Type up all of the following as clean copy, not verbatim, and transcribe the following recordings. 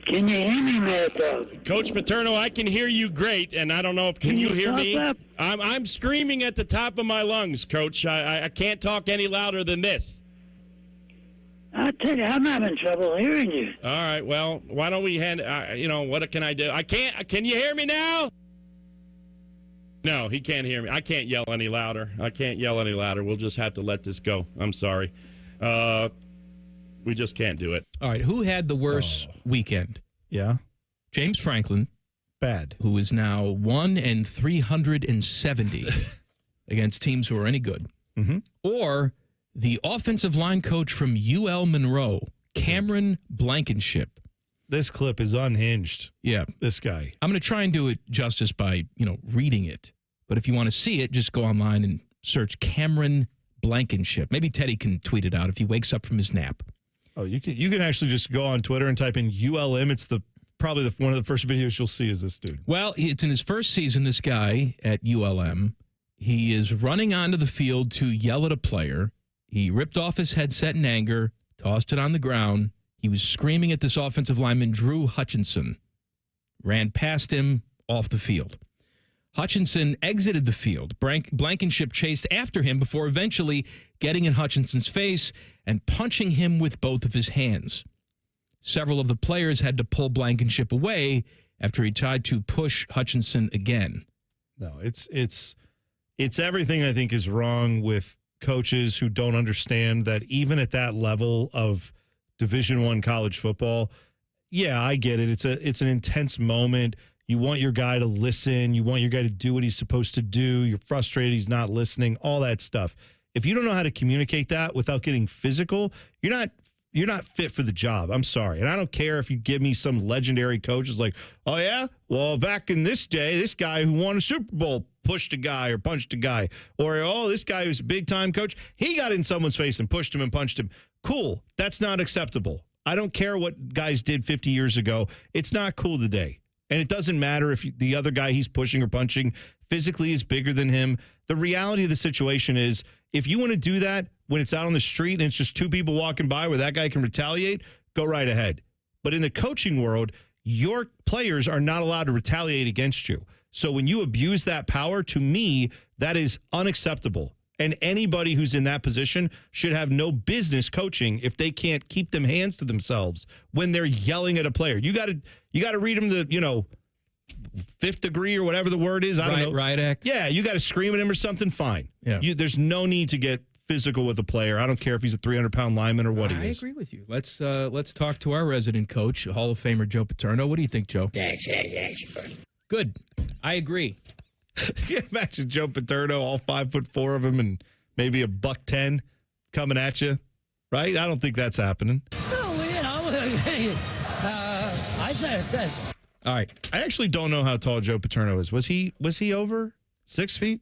Can you hear me, Mad Dog? Coach Paterno, I can hear you great, and I don't know if can you hear me? Up? I'm screaming at the top of my lungs, Coach. I can't talk any louder than this. I tell you, I'm having trouble hearing you. All right, well, why don't we what can I do? I can't. Can you hear me now? No, he can't hear me. I can't yell any louder. We'll just have to let this go. I'm sorry. We just can't do it. All right, who had the worst weekend? Yeah. James Franklin. Bad. Who is now 1-370 against teams who are any good. Mm-hmm. Or the offensive line coach from UL Monroe, Cameron Blankenship. This clip is unhinged. Yeah. This guy. I'm going to try and do it justice by, reading it. But if you want to see it, just go online and search Cameron Blankenship. Maybe Teddy can tweet it out if he wakes up from his nap. Oh, you can actually just go on Twitter and type in ULM. It's probably one of the first videos you'll see is this dude. Well, it's in his first season, this guy at ULM. He is running onto the field to yell at a player. He ripped off his headset in anger, tossed it on the ground. He was screaming at this offensive lineman, Drew Hutchinson. Ran past him off the field. Hutchinson exited the field. Blankenship chased after him before eventually getting in Hutchinson's face and punching him with both of his hands. Several of the players had to pull Blankenship away after he tried to push Hutchinson again. No, it's everything I think is wrong with coaches who don't understand that even at that level of Division I college football, yeah, I get it. It's an intense moment. You want your guy to listen. You want your guy to do what he's supposed to do. You're frustrated he's not listening, all that stuff. If you don't know how to communicate that without getting physical, you're not fit for the job. I'm sorry. And I don't care if you give me some legendary coach who's like, oh, yeah? Well, back in this day, this guy who won a Super Bowl pushed a guy or punched a guy. Or, oh, this guy who's a big-time coach, he got in someone's face and pushed him and punched him. Cool. That's not acceptable. I don't care what guys did 50 years ago. It's not cool today. And it doesn't matter if the other guy he's pushing or punching physically is bigger than him. The reality of the situation is if you want to do that when it's out on the street and it's just two people walking by where that guy can retaliate, go right ahead. But in the coaching world, your players are not allowed to retaliate against you. So when you abuse that power, to me, that is unacceptable. And anybody who's in that position should have no business coaching if they can't keep them hands to themselves when they're yelling at a player. You got to read them the, fifth degree or whatever the word is. I don't know. Riot act. Yeah, you got to scream at him or something. Fine. Yeah. There's no need to get physical with a player. I don't care if he's a 300-pound lineman or what he is. I agree with you. Let's talk to our resident coach, Hall of Famer Joe Paterno. What do you think, Joe? Good. I agree. Can you imagine Joe Paterno, all 5'4" of him, and maybe a $110 coming at you? Right? I don't think that's happening. I said. All right. I actually don't know how tall Joe Paterno is. Was he over 6 feet?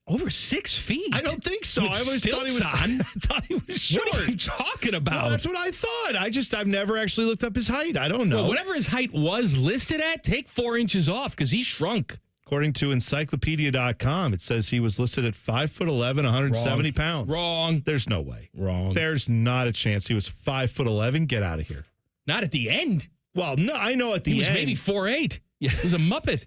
Over 6 feet? I don't think so. With I always thought he was. on? I thought he was short. What are you talking about? Well, that's what I thought. I've never actually looked up his height. I don't know. Well, whatever his height was listed at, take 4 inches off because he shrunk. According to encyclopedia.com, it says he was listed at 5'11", 170 pounds. Wrong. There's no way. Wrong. There's not a chance he was 5'11". Get out of here. Not at the end. Well, no, I know at the end. He was maybe 4'8". Yeah. He was a Muppet.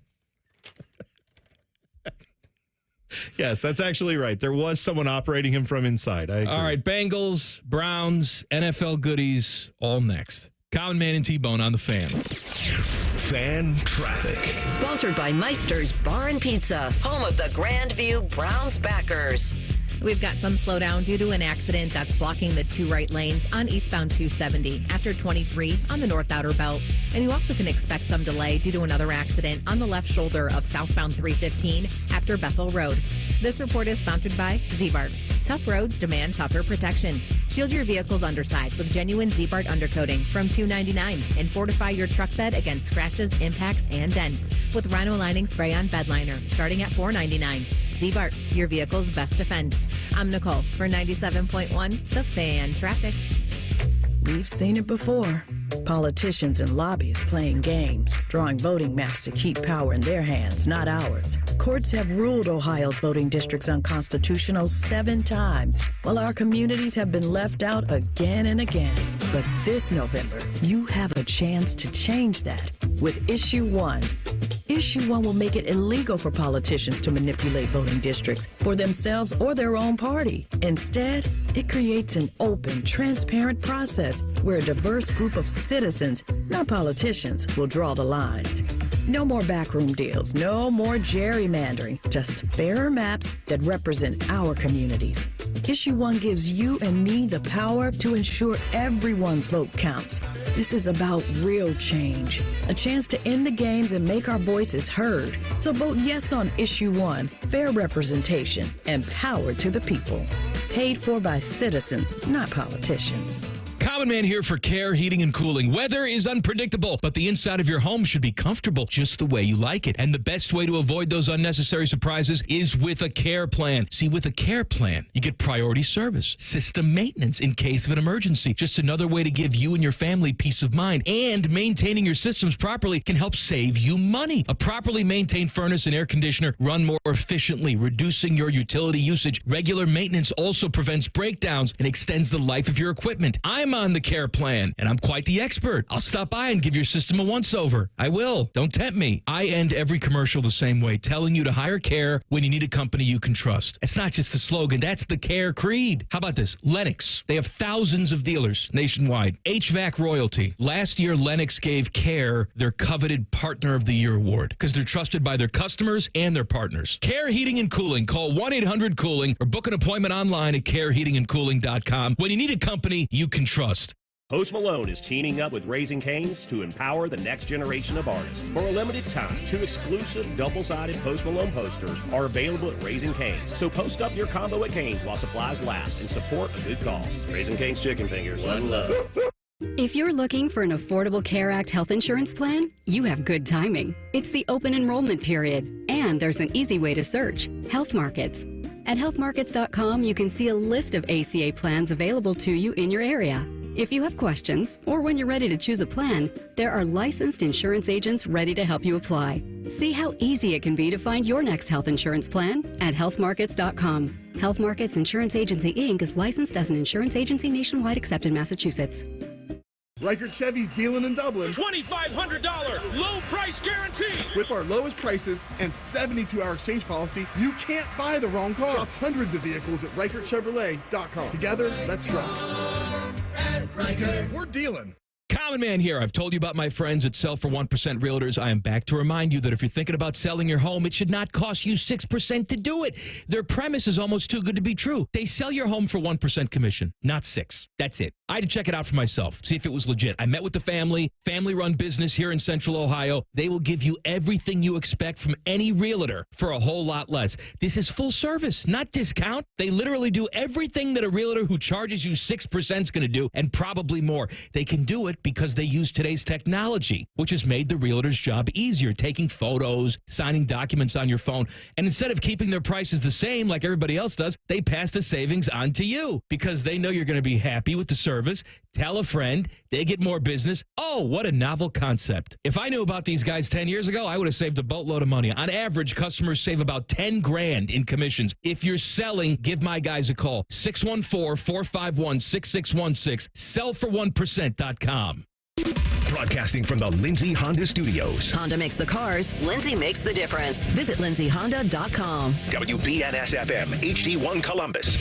Yes, that's actually right. There was someone operating him from inside. I agree. All right, Bengals, Browns, NFL goodies, all next. Common Man and T-Bone on the Fan. Fan Traffic. Sponsored by Meister's Bar and Pizza, home of the Grandview Browns backers. We've got some slowdown due to an accident that's blocking the 2 right lanes on eastbound 270 after 23 on the North Outer Belt. And you also can expect some delay due to another accident on the left shoulder of southbound 315 after Bethel Road. This report is sponsored by Z-Bart. Tough roads demand tougher protection. Shield your vehicle's underside with genuine Z-Bart undercoating from $2.99 and fortify your truck bed against scratches, impacts, and dents with Rhino Lining Spray-On Bed Liner starting at $4.99. Z-Bart, your vehicle's best defense. I'm Nicole for 97.1 The Fan Traffic. We've seen it before. Politicians and lobbyists playing games, drawing voting maps to keep power in their hands, not ours. Courts have ruled Ohio's voting districts unconstitutional 7 times, while our communities have been left out again and again. But this November, you have a chance to change that with Issue 1. Issue 1 will make it illegal for politicians to manipulate voting districts for themselves or their own party. Instead, it creates an open, transparent process where a diverse group of citizens, not politicians, will draw the lines. No more backroom deals, no more gerrymandering, just fairer maps that represent our communities. Issue 1 gives you and me the power to ensure everyone's vote counts. This is about real change, a chance to end the games and make our voices heard. So vote yes on Issue 1, fair representation, and power to the people. Paid for by citizens, not politicians. Common Man here for Care Heating and Cooling. Weather is unpredictable, but the inside of your home should be comfortable just the way you like it. And the best way to avoid those unnecessary surprises is with a care plan. See, with a care plan, you get priority service, system maintenance in case of an emergency. Just another way to give you and your family peace of mind. And maintaining your systems properly can help save you money. A properly maintained furnace and air conditioner run more efficiently, reducing your utility usage. Regular maintenance also prevents breakdowns and extends the life of your equipment. I'm on the care plan, and I'm quite the expert. I'll stop by and give your system a once-over. I will. Don't tempt me. I end every commercial the same way, telling you to hire Care when you need a company you can trust. It's not just the slogan. That's the Care creed. How about this? Lennox. They have thousands of dealers nationwide. HVAC royalty. Last year, Lennox gave Care their coveted Partner of the Year award because they're trusted by their customers and their partners. Care Heating and Cooling. Call 1-800-COOLING or book an appointment online at careheatingandcooling.com when you need a company you can trust. Post Malone is teaming up with Raising Cane's to empower the next generation of artists. For a limited time, 2 exclusive double-sided Post Malone posters are available at Raising Cane's. So post up your combo at Cane's while supplies last and support a good cause. Raising Cane's Chicken Fingers. One love. If you're looking for an Affordable Care Act health insurance plan, you have good timing. It's the open enrollment period, and there's an easy way to search: Health Markets. At healthmarkets.com, you can see a list of ACA plans available to you in your area. If you have questions, or when you're ready to choose a plan, there are licensed insurance agents ready to help you apply. See how easy it can be to find your next health insurance plan at healthmarkets.com. Health Markets Insurance Agency, Inc. is licensed as an insurance agency nationwide except in Massachusetts. Reichert Chevy's dealing in Dublin. $2,500 low price guarantee. With our lowest prices and 72-hour exchange policy, you can't buy the wrong car. Shop hundreds of vehicles at ReichertChevrolet.com. Together, let's drive. We're dealing. Common Man here. I've told you about my friends at Sell for 1% Realtors. I am back to remind you that if you're thinking about selling your home, it should not cost you 6% to do it. Their premise is almost too good to be true. They sell your home for 1% commission, not 6%. That's it. I had to check it out for myself, see if it was legit. I met with the family-run business here in Central Ohio. They will give you everything you expect from any realtor for a whole lot less. This is full service, not discount. They literally do everything that a realtor who charges you 6% is going to do, and probably more. They can do it because they use today's technology, which has made the realtor's job easier, taking photos, signing documents on your phone. And instead of keeping their prices the same like everybody else does, they pass the savings on to you because they know you're going to be happy with the service. Tell a friend, they get more business. Oh, what a novel concept. If I knew about these guys 10 years ago, I would have saved a boatload of money. On average, customers save about $10,000 in commissions. If you're selling, give my guys a call. 614-451-6616. Sellfor1%.com. Broadcasting from the Lindsay Honda Studios. Honda makes the cars. Lindsay makes the difference. Visit lindsayhonda.com. WBNS-FM, HD1 Columbus.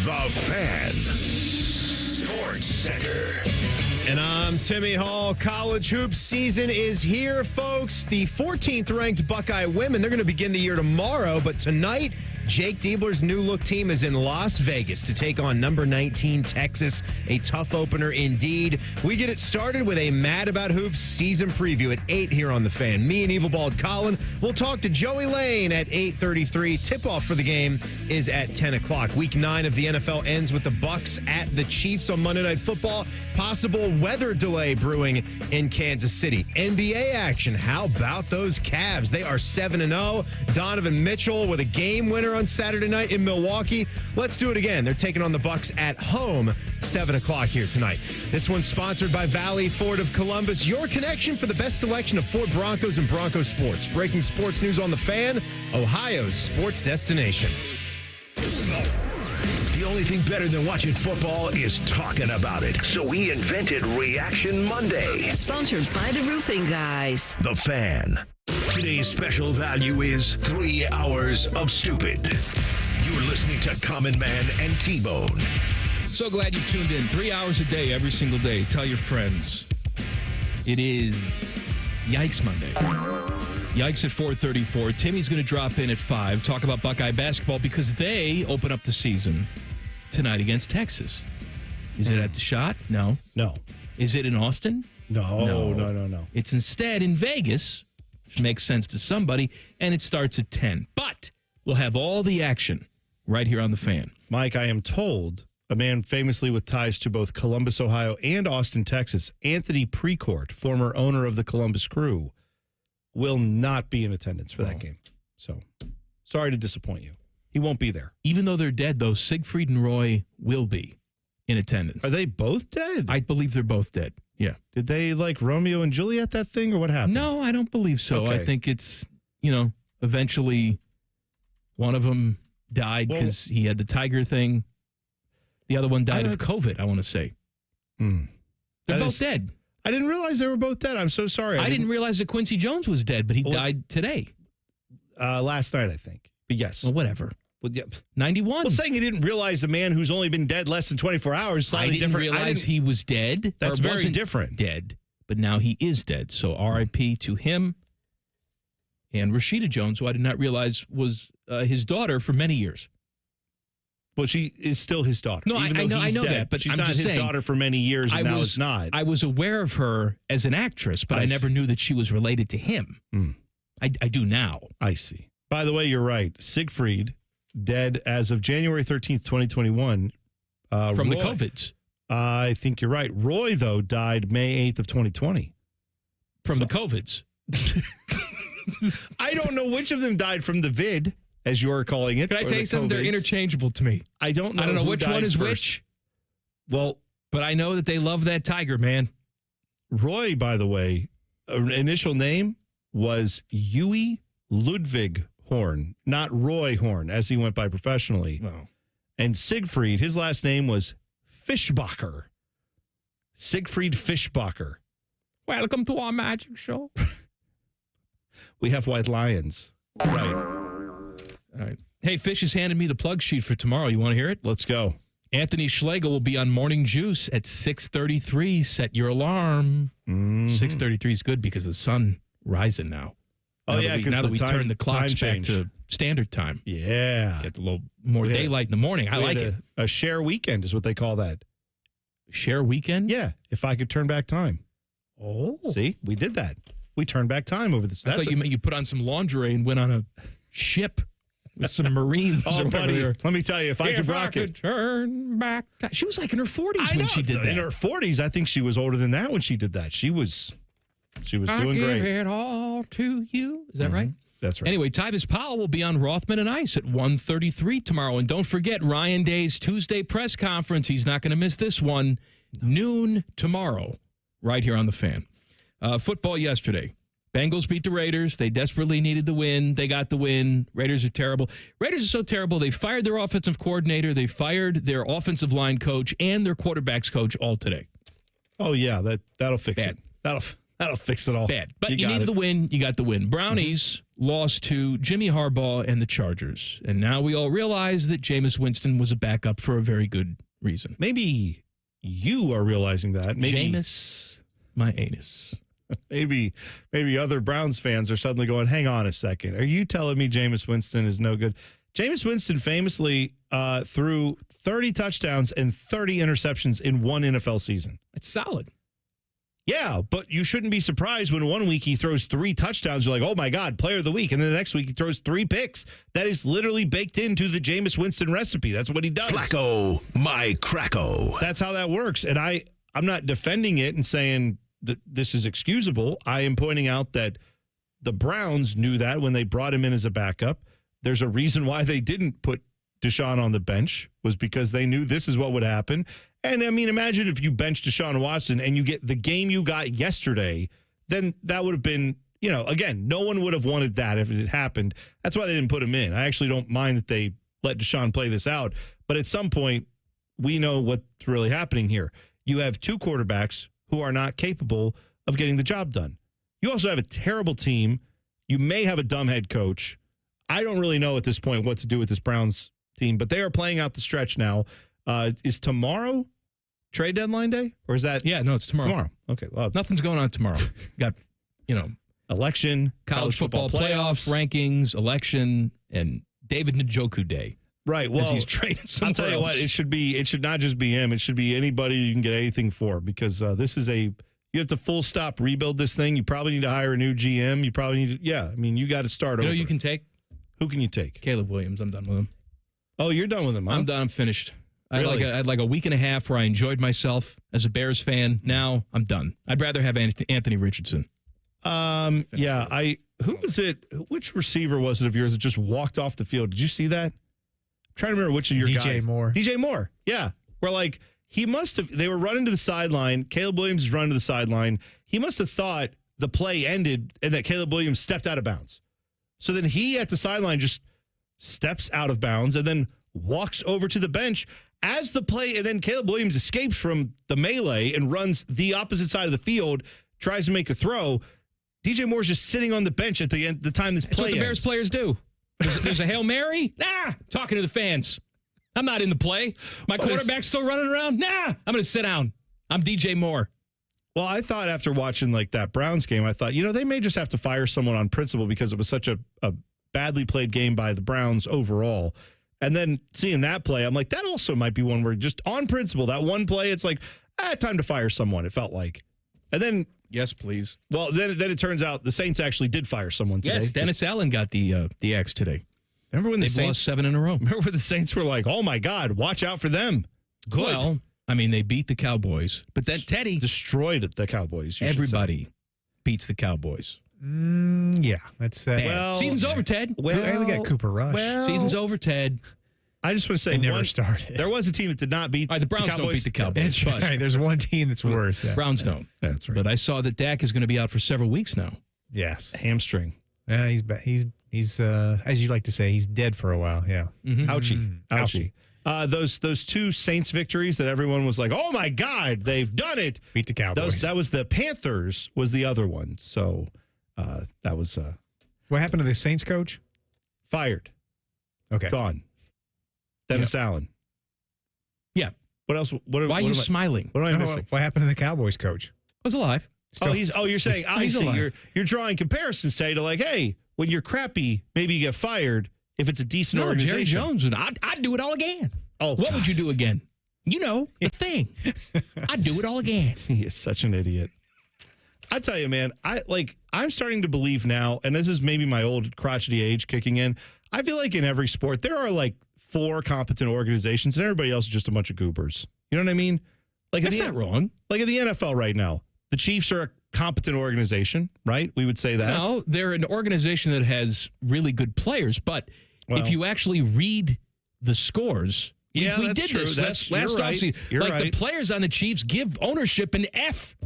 The Fan. Sports Center. And I'm Timmy Hall. College hoops season is here, folks. The 14th ranked Buckeye women, they're going to begin the year tomorrow, but tonight, Jake Diebler's new look team is in Las Vegas to take on number 19 Texas. A tough opener indeed. We get it started with a Mad About Hoops season preview at 8 here on The Fan. Me and Evil Bald Colin will talk to Joey Lane at 8:33. Tip-off for the game is at 10 o'clock. Week 9 of the NFL ends with the Bucks at the Chiefs on Monday Night Football. Possible weather delay brewing in Kansas City. NBA action. How about those Cavs? They are 7-0. Donovan Mitchell with a game winner on Saturday night in Milwaukee. Let's do it again. They're taking on the Bucs at home, 7 o'clock here tonight. This one's sponsored by Valley Ford of Columbus, your connection for the best selection of Ford Broncos and Bronco sports. Breaking sports news on The Fan, Ohio's sports destination. The only thing better than watching football is talking about it. So we invented Reaction Monday. Sponsored by the Roofing Guys. The Fan. Today's special value is 3 hours of stupid. You're listening to Common Man and T-Bone. So glad you tuned in. 3 hours a day, every single day. Tell your friends. It is Yikes Monday. Yikes at 4:34. Timmy's going to drop in at 5, talk about Buckeye basketball because they open up the season tonight against Texas. Is it at the Shot? No. No. Is it in Austin? No. It's instead in Vegas, which makes sense to somebody, and it starts at 10. But we'll have all the action right here on The Fan. Mike, I am told a man famously with ties to both Columbus, Ohio, and Austin, Texas, Anthony Precourt, former owner of the Columbus Crew, will not be in attendance for that game. So, sorry to disappoint you. He won't be there. Even though they're dead, though, Siegfried and Roy will be in attendance. Are they both dead? I believe they're both dead. Yeah. Did they like Romeo and Juliet that thing, or what happened? No, I don't believe so. Okay. I think it's, eventually one of them died because he had the tiger thing. The other one died of COVID, I want to say. They're both dead. I didn't realize they were both dead. I'm so sorry. I didn't realize that Quincy Jones was dead, but he died today. Last night, I think. But yes. Well, whatever. Well, yeah. 91. Well, saying you didn't realize a man who's only been dead less than 24 hours is slightly different. Realize he was dead. That's or very wasn't different. Dead, but now he is dead. So R.I.P. to him. And Rashida Jones, who I did not realize was his daughter for many years. Well, she is still his daughter. No, I know that, but she's I'm not just his saying, daughter for many years, and now is not. I was aware of her as an actress, but I never knew that she was related to him. I do now. I see. By the way, you're right. Siegfried, dead as of January 13th, 2021. From Roy, the COVIDs. I think you're right. Roy, though, died May 8th of 2020. From the COVIDs. I don't know which of them died from the vid, as you're calling it. Can I tell you something? They're interchangeable to me. I don't know. Which one is first. which. Well, but I know that they love that tiger, man. Roy, by the way, initial name was Huey Ludwig Horn, not Roy Horn, as he went by professionally. No. And Siegfried, his last name was Fischbacher. Siegfried Fischbacher. Welcome to our magic show. We have white lions. Right. All right. Hey, Fish has handed me the plug sheet for tomorrow. You want to hear it? Let's go. Anthony Schlegel will be on Morning Juice at 6:33. Set your alarm. 6:33 is good because the sun rising now. Oh, yeah, because now that we turn the clocks back to standard time. Yeah. Get a little more daylight in the morning. I like it. A share weekend is what they call that. Share weekend? Yeah, if I could turn back time. Oh. See, we did that. We turned back time over this. I thought you put on some lingerie and went on a ship with some Marines. Oh, buddy, let me tell you, if I could rock it. Turn back time. She was like in her 40s when she did that. In her 40s, I think she was older than that when she did that. She was doing great. I give it all to you. Is that right? That's right. Anyway, Tyvis Powell will be on Rothman and Ice at 1:33 tomorrow. And don't forget Ryan Day's Tuesday press conference. He's not going to miss this one. Noon tomorrow, right here on The Fan. Football yesterday. Bengals beat the Raiders. They desperately needed the win. They got the win. Raiders are terrible. Raiders are so terrible, they fired their offensive coordinator. They fired their offensive line coach and their quarterback's coach all today. Oh, yeah, that'll fix it. That'll fix it all. Bad. But you needed the win. You got the win. Brownies lost to Jimmy Harbaugh and the Chargers. And now we all realize that Jameis Winston was a backup for a very good reason. Maybe you are realizing that. Jameis, my anus. Maybe other Browns fans are suddenly going, hang on a second. Are you telling me Jameis Winston is no good? Jameis Winston famously threw 30 touchdowns and 30 interceptions in one NFL season. That's solid. Yeah, but you shouldn't be surprised when 1 week he throws 3 touchdowns. You're like, oh, my God, player of the week. And then the next week he throws 3 picks. That is literally baked into the Jameis Winston recipe. That's what he does. Flacco, my cracko. That's how that works. And I'm not defending it and saying that this is excusable. I am pointing out that the Browns knew that when they brought him in as a backup. There's a reason why they didn't put Deshaun on the bench, was because they knew this is what would happen. And, I mean, imagine if you bench Deshaun Watson and you get the game you got yesterday, then that would have been, again, no one would have wanted that if it had happened. That's why they didn't put him in. I actually don't mind that they let Deshaun play this out. But at some point, we know what's really happening here. You have two quarterbacks who are not capable of getting the job done. You also have a terrible team. You may have a dumb head coach. I don't really know at this point what to do with this Browns team, but they are playing out the stretch now. Is tomorrow trade deadline day, or is that? Yeah, no, it's tomorrow. Tomorrow. Okay. Well, nothing's going on tomorrow. Got, election, college football playoffs, rankings, election, and David Njoku Day. Right. Well, he's traded somewhere I'll tell you what, it should not just be him. It should be anybody you can get anything for, because this is you have to full stop rebuild this thing. You probably need to hire a new GM. You probably need to, you got to start over. You can take? Who can you take? Caleb Williams. I'm done with him. Oh, you're done with him, huh? I'm done. I'm finished. Really? I had like a week and a half where I enjoyed myself as a Bears fan. Now I'm done. I'd rather have Anthony Richardson. Yeah. Who was it? Which receiver was it of yours that just walked off the field? Did you see that? I'm trying to remember which of your guys. DJ Moore. Yeah. Where he must have, they were running to the sideline. Caleb Williams is running to the sideline. He must have thought the play ended and that Caleb Williams stepped out of bounds. So then he at the sideline just steps out of bounds and then walks over to the bench as the play. And then Caleb Williams escapes from the melee and runs the opposite side of the field, tries to make a throw. DJ Moore's just sitting on the bench at the end, the time this play That's what the Bears players do. There's a Hail Mary. Talking to the fans. I'm not in the play. My quarterback's still running around. I'm going to sit down. I'm DJ Moore. Well, I thought after watching that Browns game, I thought, they may just have to fire someone on principle because it was such a badly played game by the Browns overall. And then seeing that play, I'm like, that also might be one where just on principle, that one play, it's like, time to fire someone, it felt like. And then... Yes, please. Well, then it turns out the Saints actually did fire someone today. Yes, Dennis Allen got the axe today. Remember when the Saints lost 7 in a row? Remember when the Saints were like, "Oh my God, watch out for them." Good. Well, I mean, they beat the Cowboys, but then Teddy destroyed the Cowboys. Everybody beats the Cowboys. Yeah, that's season's over, Ted. Well, we got Cooper Rush. Season's over, Ted. I just want to say, they never started. There was a team that did not beat the Browns. Don't beat the Cowboys. That's right. There's one team that's worse. Yeah. Browns don't. That's right. But I saw that Dak is going to be out for several weeks now. Yes, hamstring. Yeah, he's as you like to say, he's dead for a while. Yeah. Mm-hmm. Ouchie. Those two Saints victories that everyone was like, "Oh my God, they've done it!" Beat the Cowboys. That was the Panthers. Was the other one? So that was. What happened to the Saints coach? Fired. Okay. Gone. Dennis Allen. Yeah. What else? Why are you smiling? What am I missing? What happened to the Cowboys coach? Was alive. You're saying I see. Alive. You're drawing comparisons, say, to hey, when you're crappy, maybe you get fired if it's a decent organization. Jerry Jones, I'd do it all again. Oh, what would you do again? The thing. I'd do it all again. He is such an idiot. I tell you, man, I'm starting to believe now, and this is maybe my old crotchety age kicking in. I feel like in every sport there are 4 competent organizations, and everybody else is just a bunch of goobers. You know what I mean? That's not wrong. Like in the NFL right now, the Chiefs are a competent organization, right? We would say that. No, they're an organization that has really good players, but if you actually read the scores, we did true. this last offseason. The players on the Chiefs give ownership an F.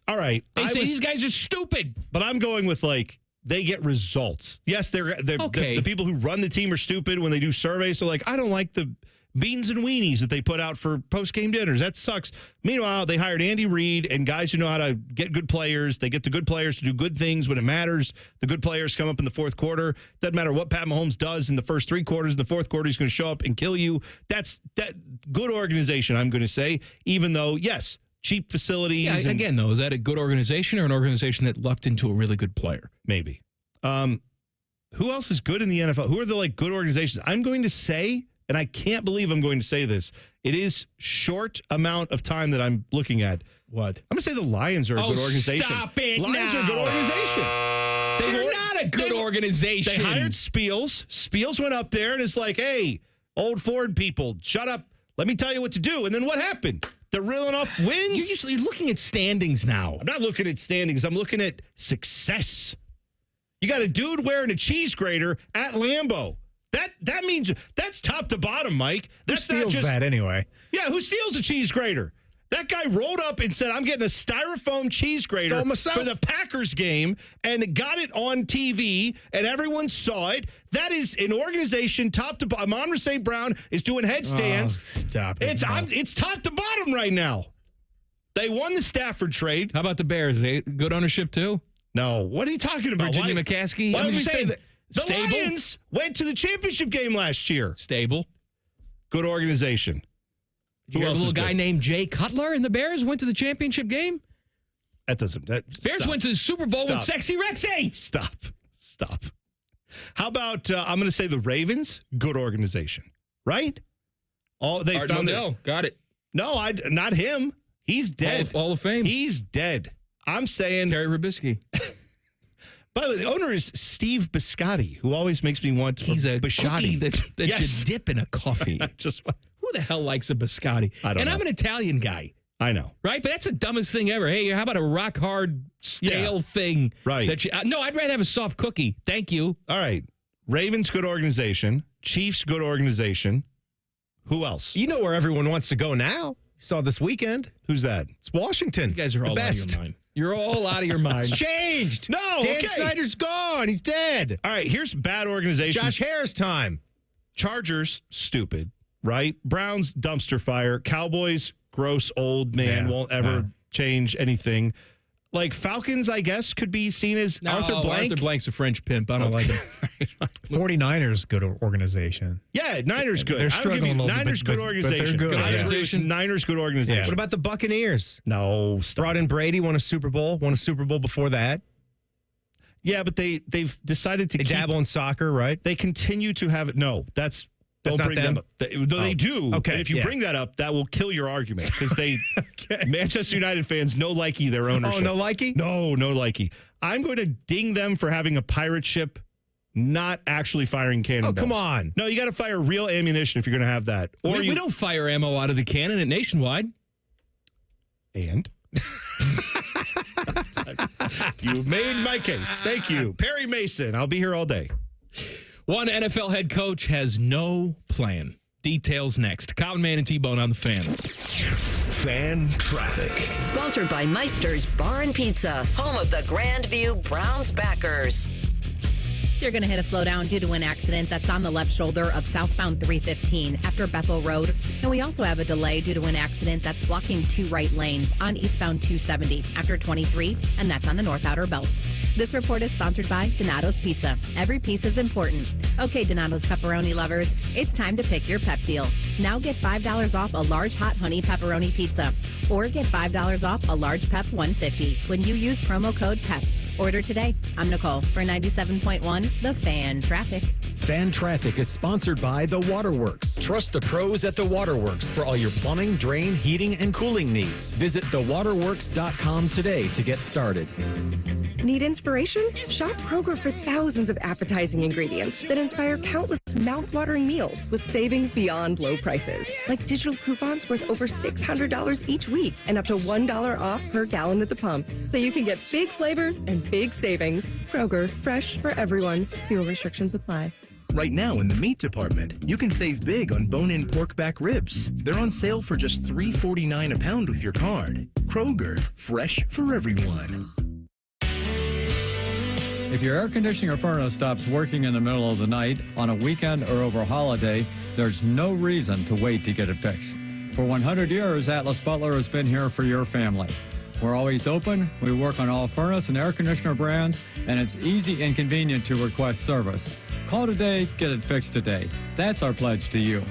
All right. They say these guys are stupid. But I'm going with they get results. Yes, they're okay. The people who run the team are stupid when they do surveys. So I don't like the beans and weenies that they put out for post-game dinners. That sucks. Meanwhile, they hired Andy Reid and guys who know how to get good players. They get the good players to do good things when it matters. The good players come up in the fourth quarter. Doesn't matter what Pat Mahomes does in the first 3 quarters. In the fourth quarter, he's going to show up and kill you. That's good organization, I'm going to say, even though, yes, cheap facilities. Yeah, again, though, is that a good organization or an organization that lucked into a really good player? Maybe. Who else is good in the NFL? Who are the good organizations? I'm going to say, and I can't believe I'm going to say this, it is short amount of time that I'm looking at. What? I'm going to say the Lions are a good organization. Stop it Lions are a good organization. They're not a good organization. They hired Spiels. Spiels went up there and it's hey, old Ford people, shut up. Let me tell you what to do. And then what happened? They're reeling up wins. You're looking at standings now. I'm not looking at standings. I'm looking at success. You got a dude wearing a cheese grater at Lambeau. That means that's top to bottom, Mike. Who steals that anyway? Yeah, who steals a cheese grater? That guy rolled up and said, I'm getting a styrofoam cheese grater for the Packers game, and got it on TV, and everyone saw it. That is an organization top to bottom. Amon St. Brown is doing headstands. Stop it. It's top to bottom right now. They won the Stafford trade. How about the Bears? Good ownership, too? No. What are you talking about? Virginia McCaskey? Why would we say that? The Stable? Lions went to the championship game last year. Stable. Good organization. You hear a little guy named Jay Cutler and the Bears went to the championship game? Bears went to the Super Bowl with Sexy Rexy. Stop. How about, I'm going to say the Ravens? Good organization. Right? Got it. No, not him. He's dead. Hall of Fame. He's dead. I'm saying Terry Robisky. By the way, the owner is Steve Biscotti, who always makes me want He's a biscotti cookie that you dip in a coffee. Who the hell likes a biscotti? I don't know. I'm an Italian guy. I know. Right? But that's the dumbest thing ever. Hey, how about a rock hard, stale thing? Right. No, I'd rather have a soft cookie. Thank you. All right. Ravens, good organization. Chiefs, good organization. Who else? You know where everyone wants to go now. You saw this weekend. Who's that? It's Washington. You guys are all out of your mind. You're all out of your mind. It's changed. No, Dan Snyder's gone. He's dead. All right, here's bad organization. Josh Harris time. Chargers, stupid, right? Browns, dumpster fire. Cowboys, gross old man, won't ever change anything. Like Falcons, I guess, could be seen as Arthur Blank. Arthur Blank's a French pimp. I don't like him. 49ers, good organization. Yeah, Niners good. They're struggling a little bit. Niners good organization. But they're good. Organization. Niners good organization. Yeah. What about the Buccaneers? No, stop. Brought in Brady, won a Super Bowl before that. Yeah, but they've decided to dabble in soccer, right? They continue to have it. No, don't not bring them up. They do. Okay. And if you bring that up, that will kill your argument because they Manchester United fans no likey their ownership. Oh, no likey? No likey. I'm going to ding them for having a pirate ship, not actually firing cannonballs. Oh, come on. No, you got to fire real ammunition if you're going to have that. Or we don't fire ammo out of the cannon at Nationwide. And? You made my case. Thank you. Perry Mason. I'll be here all day. One NFL head coach has no plan. Details next. Common Man and T-Bone on the Fan. Fan traffic. Sponsored by Meister's Bar and Pizza, home of the Grandview Browns backers. You're going to hit a slowdown due to an accident that's on the left shoulder of southbound 315 after Bethel Road. And we also have a delay due to an accident that's blocking two right lanes on eastbound 270 after 23, and that's on the North Outer Belt. This report is sponsored by Donato's Pizza. Every piece is important. Okay, Donato's pepperoni lovers, it's time to pick your pep deal. Now get $5 off a large hot honey pepperoni pizza, or get $5 off a large pep 150 when you use promo code PEP. Order today. I'm Nicole for 97.1 The Fan Traffic. Fan Traffic is sponsored by The Waterworks. Trust the pros at The Waterworks for all your plumbing, drain, heating, and cooling needs. Visit thewaterworks.com today to get started. Need inspiration? Shop Kroger for thousands of appetizing ingredients that inspire countless mouth-watering meals with savings beyond low prices. Like digital coupons worth over $600 each week and up to $1 off per gallon at the pump. So you can get big flavors and big savings. Kroger, fresh for everyone. Fuel restrictions apply. Right now in the meat department, you can save big on bone-in pork back ribs. They're on sale for just $3.49 a pound with your card. Kroger, fresh for everyone. If your air conditioning or furnace stops working in the middle of the night, on a weekend, or over a holiday, there's no reason to wait to get it fixed. For 100 years, Atlas Butler has been here for your family. We're always open, we work on all furnace and air conditioner brands, and it's easy and convenient to request service. Call today, get it fixed today. That's our pledge to you.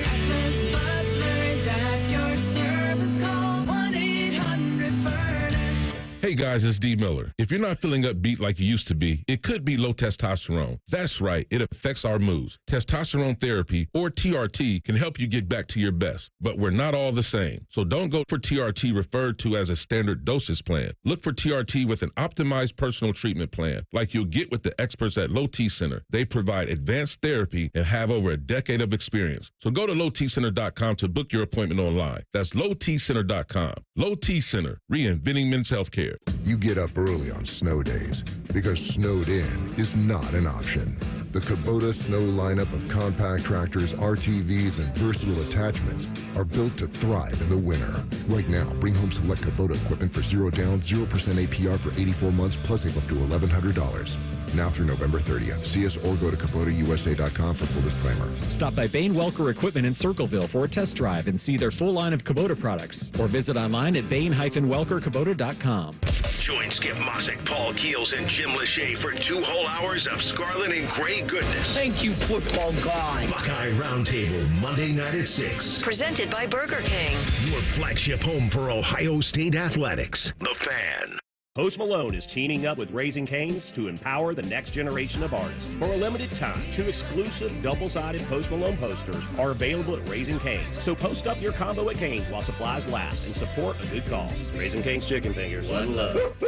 Atlas Butler is at your service. Call 1-800-FURNACE. Hey guys, it's D. Miller. If you're not feeling upbeat like you used to be, it could be low testosterone. That's right, it affects our moods. Testosterone therapy, or TRT, can help you get back to your best. But we're not all the same. So don't go for TRT referred to as a standard dosage plan. Look for TRT with an optimized personal treatment plan, like you'll get with the experts at Low T Center. They provide advanced therapy and have over a decade of experience. So go to lowtcenter.com to book your appointment online. That's lowtcenter.com. Low T Center, reinventing men's healthcare. You get up early on snow days because snowed in is not an option. The Kubota Snow lineup of compact tractors, RTVs, and versatile attachments are built to thrive in the winter. Right now, bring home select Kubota equipment for 0 down, 0% APR for 84 months, plus save up to $1,100. Now through November 30th. See us or go to KubotaUSA.com for full disclaimer. Stop by Bain Welker Equipment in Circleville for a test drive and see their full line of Kubota products. Or visit online at bain-welkerkubota.com. Join Skip Mossick, Paul Keels, and Jim Lachey for 2 whole hours of scarlet and gray goodness. Thank you, football guy. Buckeye Roundtable, Monday night at 6. Presented by Burger King. Your flagship home for Ohio State athletics. The Fan. Post Malone is teaming up with Raising Cane's to empower the next generation of artists. For a limited time, 2 exclusive double-sided Post Malone posters are available at Raising Cane's. So post up your combo at Cane's while supplies last and support a good cause. Raising Cane's Chicken Fingers. One love.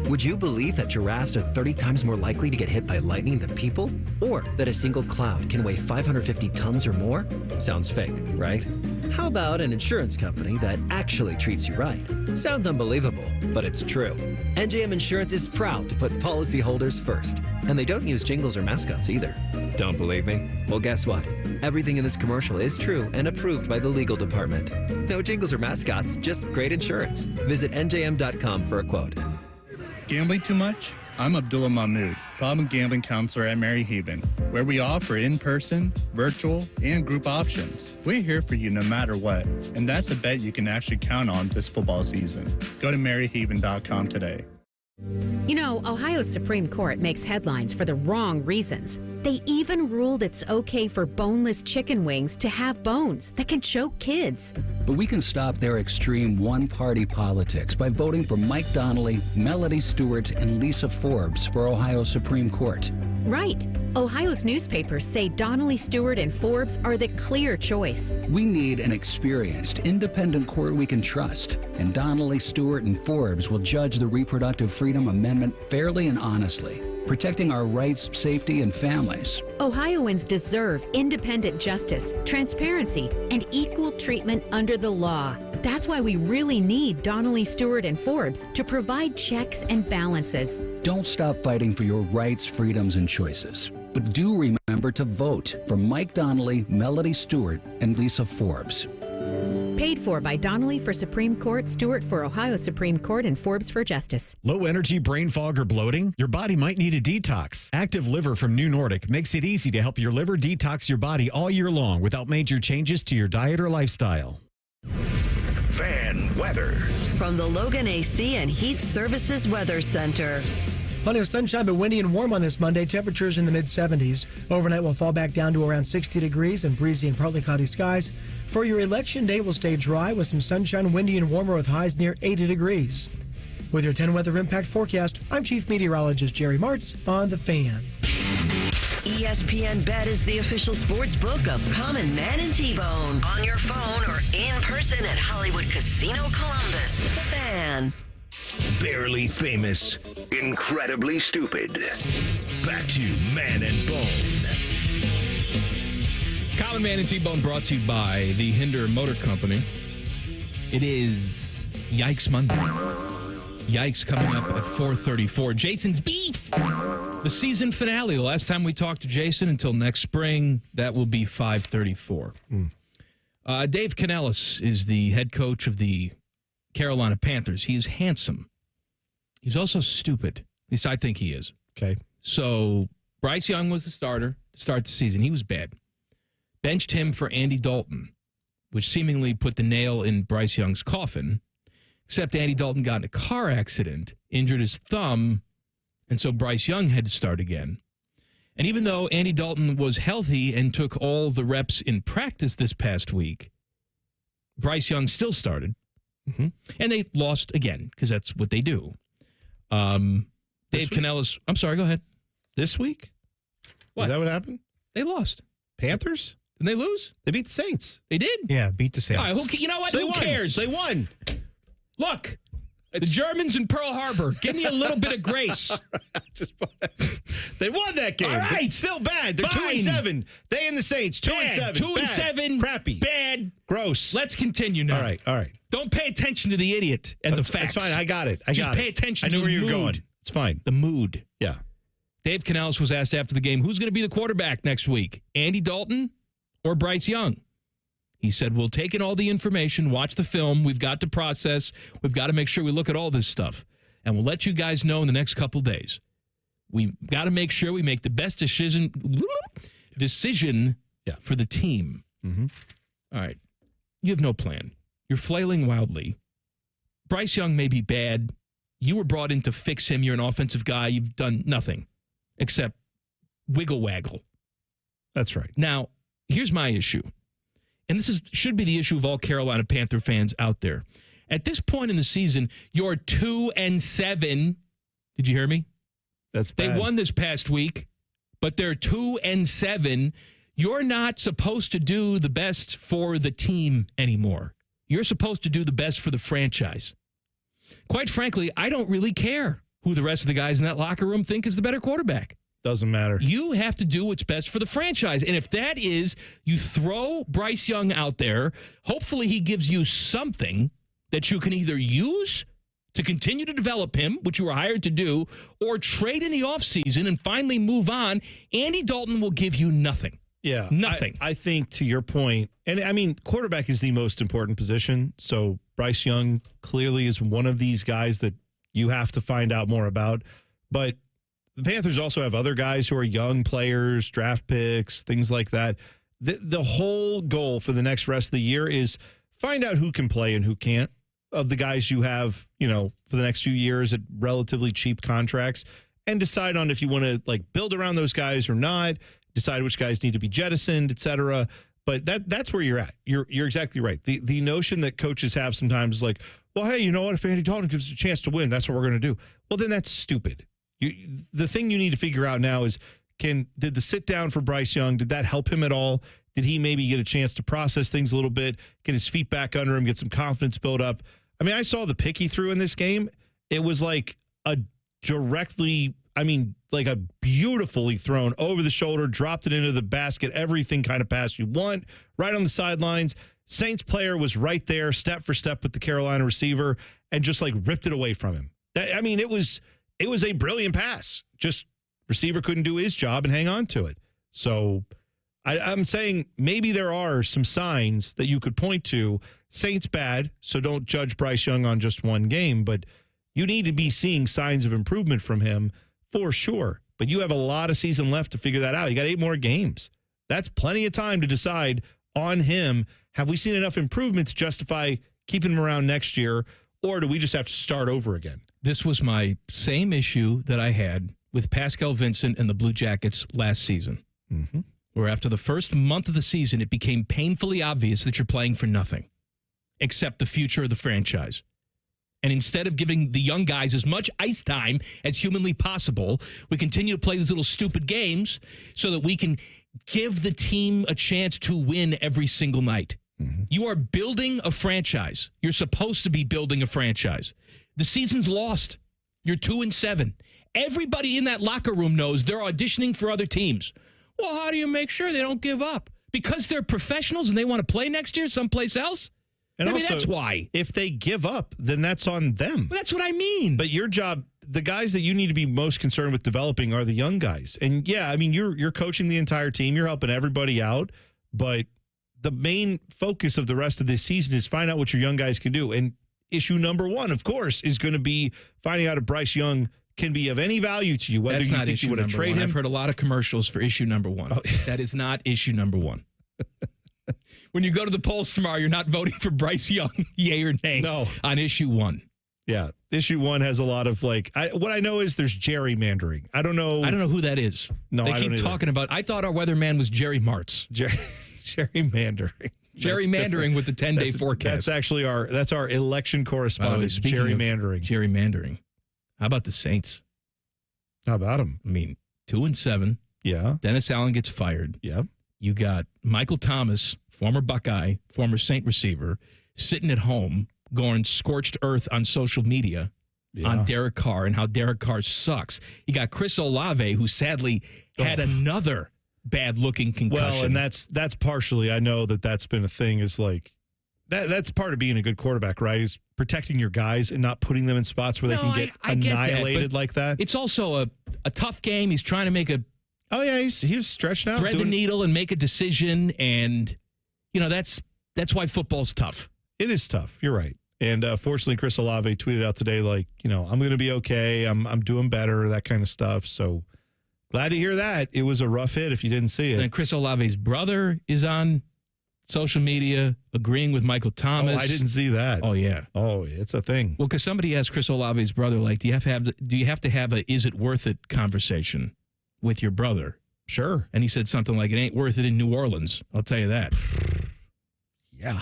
Would you believe that giraffes are 30 times more likely to get hit by lightning than people? Or that a single cloud can weigh 550 tons or more? Sounds fake, right? How about an insurance company that actually treats you right? Sounds unbelievable, but it's true. NJM Insurance is proud to put policyholders first. And they don't use jingles or mascots either. Don't believe me? Well, guess what? Everything in this commercial is true and approved by the legal department. No jingles or mascots, just great insurance. Visit NJM.com for a quote. Gambling too much? I'm Abdullah Mahmood, problem gambling counselor at Mary Haven, where we offer in-person, virtual, and group options. We're here for you no matter what, and that's a bet you can actually count on this football season. Go to maryhaven.com today. You know, Ohio's Supreme Court makes headlines for the wrong reasons. They even ruled it's okay for boneless chicken wings to have bones that can choke kids. But we can stop their extreme one-party politics by voting for Mike Donnelly, Melody Stewart, and Lisa Forbes for Ohio Supreme Court. Right. Ohio's newspapers say Donnelly, Stewart, and Forbes are the clear choice. We need an experienced, independent court we can trust. And Donnelly, Stewart, and Forbes will judge the Reproductive Freedom Amendment fairly and honestly, protecting our rights, safety, and families. Ohioans deserve independent justice, transparency, and equal treatment under the law. That's why we really need Donnelly, Stewart, and Forbes to provide checks and balances. Don't stop fighting for your rights, freedoms, and choices. But do remember to vote for Mike Donnelly, Melody Stewart, and Lisa Forbes. Paid for by Donnelly for Supreme Court, Stewart for Ohio Supreme Court, and Forbes for Justice. Low energy, brain fog, or bloating? Your body might need a detox. Active Liver from New Nordic makes it easy to help your liver detox your body all year long without major changes to your diet or lifestyle. Fan weather. From the Logan AC and Heat Services Weather Center. Plenty of sunshine, but windy and warm on this Monday. Temperatures in the mid-70s. Overnight will fall back down to around 60 degrees and breezy and partly cloudy skies. For your election day, will stay dry with some sunshine, windy and warmer with highs near 80 degrees. With your 10 weather impact forecast, I'm Chief Meteorologist Jerry Martz on The Fan. ESPN Bet is the official sports book of Common Man and T-Bone. On your phone or in person at Hollywood Casino Columbus. The Fan. Barely famous, incredibly stupid. Back to Man and Bone. Common Man and T-Bone brought to you by the Hinder Motor Company. It is Yikes Monday. Yikes coming up at 4:34. Jason's Beef. The season finale. The last time we talked to Jayson until next spring, that will be 5:34. Dave Canellis is the head coach of the Carolina Panthers. He is handsome. He's also stupid. At least I think he is. Okay. So Bryce Young was the starter to start the season. He was bad. Benched him for Andy Dalton, which seemingly put the nail in Bryce Young's coffin, except Andy Dalton got in a car accident, injured his thumb, and so Bryce Young had to start again. And even though Andy Dalton was healthy and took all the reps in practice this past week, Bryce Young still started. Mm-hmm. And they lost again, because that's what they do. Dave Canellis, I'm sorry, go ahead. This week? What? Is that what happened? They lost. Panthers? Did they lose? They beat the Saints. They did? Yeah, beat the Saints. All right, you know what? So Who cares? They won. Look, the Germans in Pearl Harbor. Give me a little bit of grace. They won that game. All right. Still bad. They're Fine. 2-7. They and the Saints, 2-7. 2-7. Crappy. Bad. Gross. Let's continue now. All right. Don't pay attention to the idiot and the facts. It's fine. I got it. Just pay attention to the mood. I knew where you were going. It's fine. The mood. Yeah. Dave Canales was asked after the game, who's going to be the quarterback next week, Andy Dalton or Bryce Young? He said, we'll take in all the information, watch the film. We've got to process. We've got to make sure we look at all this stuff. And we'll let you guys know in the next couple days. We've got to make sure we make the best decision for the team. Mm-hmm. All right. You have no plan. You're flailing wildly. Bryce Young may be bad. You were brought in to fix him. You're an offensive guy. You've done nothing except wiggle waggle. That's right. Now, here's my issue. And this should be the issue of all Carolina Panther fans out there. At this point in the season, you're 2-7. Did you hear me? That's bad. They won this past week, but they're 2-7. You're not supposed to do the best for the team anymore. You're supposed to do the best for the franchise. Quite frankly, I don't really care who the rest of the guys in that locker room think is the better quarterback. Doesn't matter. You have to do what's best for the franchise. And if that is you throw Bryce Young out there, hopefully he gives you something that you can either use to continue to develop him, which you were hired to do, or trade in the offseason and finally move on. Andy Dalton will give you nothing. Yeah. Nothing. I think to your point, and I mean, quarterback is the most important position. So Bryce Young clearly is one of these guys that you have to find out more about. But the Panthers also have other guys who are young players, draft picks, things like that. The whole goal for the next rest of the year is find out who can play and who can't of the guys you have, for the next few years at relatively cheap contracts, and decide on if you want to build around those guys or not, decide which guys need to be jettisoned, et cetera. But that's where you're at. You're exactly right. The notion that coaches have sometimes is well, hey, you know what? If Andy Dalton gives us a chance to win, that's what we're going to do. Well, then that's stupid. The thing you need to figure out now is, did the sit down for Bryce Young, did that help him at all? Did he maybe get a chance to process things a little bit, get his feet back under him, get some confidence built up? I mean, I saw the pick he threw in this game. It was a beautifully thrown over the shoulder, dropped it into the basket, everything kind of pass you want, right on the sidelines. Saints player was right there, step for step with the Carolina receiver, and just ripped it away from him. It was a brilliant pass. Just receiver couldn't do his job and hang on to it. So I'm saying maybe there are some signs that you could point to. Saints bad, so don't judge Bryce Young on just one game, but you need to be seeing signs of improvement from him for sure. But you have a lot of season left to figure that out. You got 8 more games. That's plenty of time to decide on him. Have we seen enough improvement to justify keeping him around next year, or do we just have to start over again? This was my same issue that I had with Pascal Vincent and the Blue Jackets last season, where after the first month of the season, it became painfully obvious that you're playing for nothing except the future of the franchise. And instead of giving the young guys as much ice time as humanly possible, we continue to play these little stupid games so that we can give the team a chance to win every single night. You are building a franchise. You're supposed to be building a franchise. The season's lost. You're 2-7. Everybody in that locker room knows they're auditioning for other teams. Well, how do you make sure they don't give up? Because they're professionals and they want to play next year someplace else? And Maybe also, that's why. If they give up, then that's on them. Well, that's what I mean. But your job, the guys that you need to be most concerned with developing are the young guys. And yeah, you're coaching the entire team. You're helping everybody out. But the main focus of the rest of this season is find out what your young guys can do. And issue number 1, of course, is going to be finding out if Bryce Young can be of any value to you, whether That's you not think you issue want to number trade one. him. I've heard a lot of commercials for issue number 1. Oh. That is not issue number 1. When you go to the polls tomorrow, you're not voting for Bryce Young, yay or nay, on issue 1. Yeah. Issue 1 has a lot of what I know is there's gerrymandering. I don't know who that is. No, they I keep don't either. talking about, I thought our weatherman was Jerry Martz. Gerrymandering. Gerrymandering with the 10-day forecast. That's actually our election correspondent, gerrymandering. Gerrymandering. How about the Saints? How about them? 2-7. Yeah. Dennis Allen gets fired. Yeah. You got Michael Thomas, former Buckeye, former Saint receiver, sitting at home going scorched earth on social media on Derek Carr and how Derek Carr sucks. You got Chris Olave, who sadly had another bad-looking concussion. Well, and that's partially, I know that's been a thing, is that's part of being a good quarterback, right? Is protecting your guys and not putting them in spots where they can get annihilated like that. It's also a tough game. He's trying to make a Oh yeah, he was stretched out, thread the needle and make a decision, and that's why football's tough. It is tough. You're right. And fortunately, Chris Olave tweeted out today, like, I'm going to be okay. I'm doing better, that kind of stuff. So glad to hear that. It was a rough hit if you didn't see it. And Chris Olave's brother is on social media agreeing with Michael Thomas. Oh, I didn't see that. Oh, yeah. Oh, it's a thing. Well, because somebody asked Chris Olave's brother, like, do you have to have a is it worth it conversation with your brother? Sure. And he said something like, it ain't worth it in New Orleans. I'll tell you that. Yeah.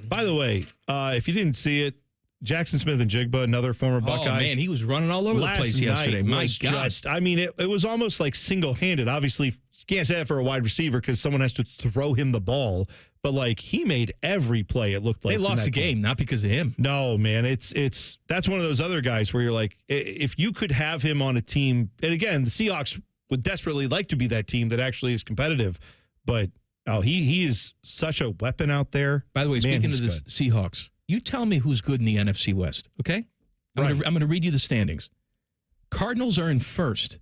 By the way, if you didn't see it, Jackson Smith-Njigba, another former Buckeye. Oh, man, he was running all over the place yesterday. My God. It was almost like single-handed. Obviously, you can't say that for a wide receiver because someone has to throw him the ball. But, like, he made every play, it looked like. They lost the game, not because of him. No, man. That's one of those other guys where you're like, if you could have him on a team, and again, the Seahawks would desperately like to be that team that actually is competitive. But, he is such a weapon out there. By the way, speaking of the Seahawks, you tell me who's good in the NFC West, okay? I'm going to read you the standings. Cardinals are in first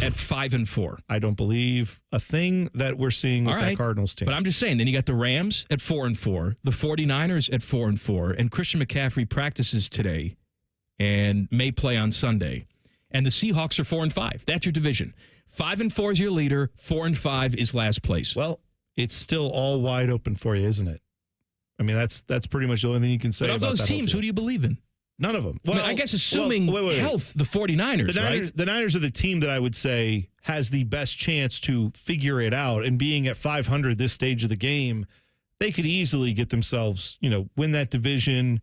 at 5-4. I don't believe a thing that we're seeing with that Cardinals team. But I'm just saying, then you got the Rams at 4-4, the 49ers at 4-4, and Christian McCaffrey practices today and may play on Sunday. And the Seahawks are 4-5. That's your division. 5-4 is your leader. 4-5 is last place. Well, it's still all wide open for you, isn't it? I mean, that's pretty much the only thing you can say about that. But of those teams, who do you believe in? None of them. Well, I guess assuming health, the 49ers, right? The Niners are the team that I would say has the best chance to figure it out. And being at 500 this stage of the game, they could easily get themselves, win that division.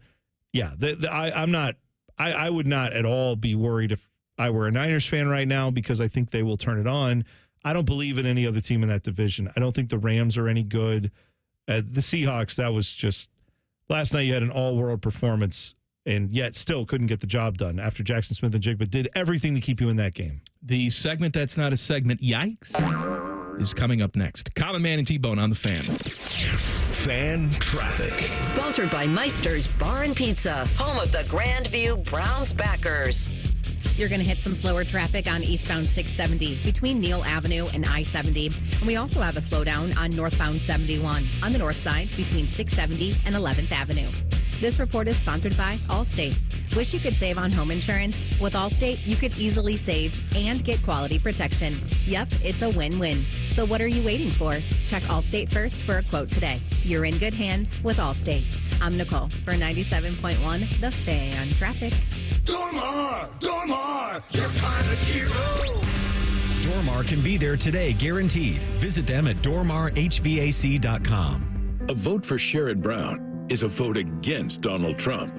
Yeah, I would not at all be worried if I were a Niners fan right now because I think they will turn it on. I don't believe in any other team in that division. I don't think the Rams are any good. The Seahawks, that was just last night you had an all-world performance and yet still couldn't get the job done after Jackson Smith-Njigba did everything to keep you in that game. The segment that's not a segment, Yikes, is coming up next. Common Man and T-Bone on the Fan. Fan Traffic. Sponsored by Meister's Bar and Pizza, home of the Grandview Browns backers. You're going to hit some slower traffic on eastbound 670 between Neal Avenue and I-70. And we also have a slowdown on northbound 71 on the north side between 670 and 11th Avenue. This report is sponsored by Allstate. Wish you could save on home insurance? With Allstate, you could easily save and get quality protection. Yep, it's a win-win. So what are you waiting for? Check Allstate first for a quote today. You're in good hands with Allstate. I'm Nicole for 97.1 The Fan Traffic. Dormar, your kind of hero. Dormar can be there today, guaranteed. Visit them at dormarhvac.com. A vote for Sherrod Brown is a vote against Donald Trump.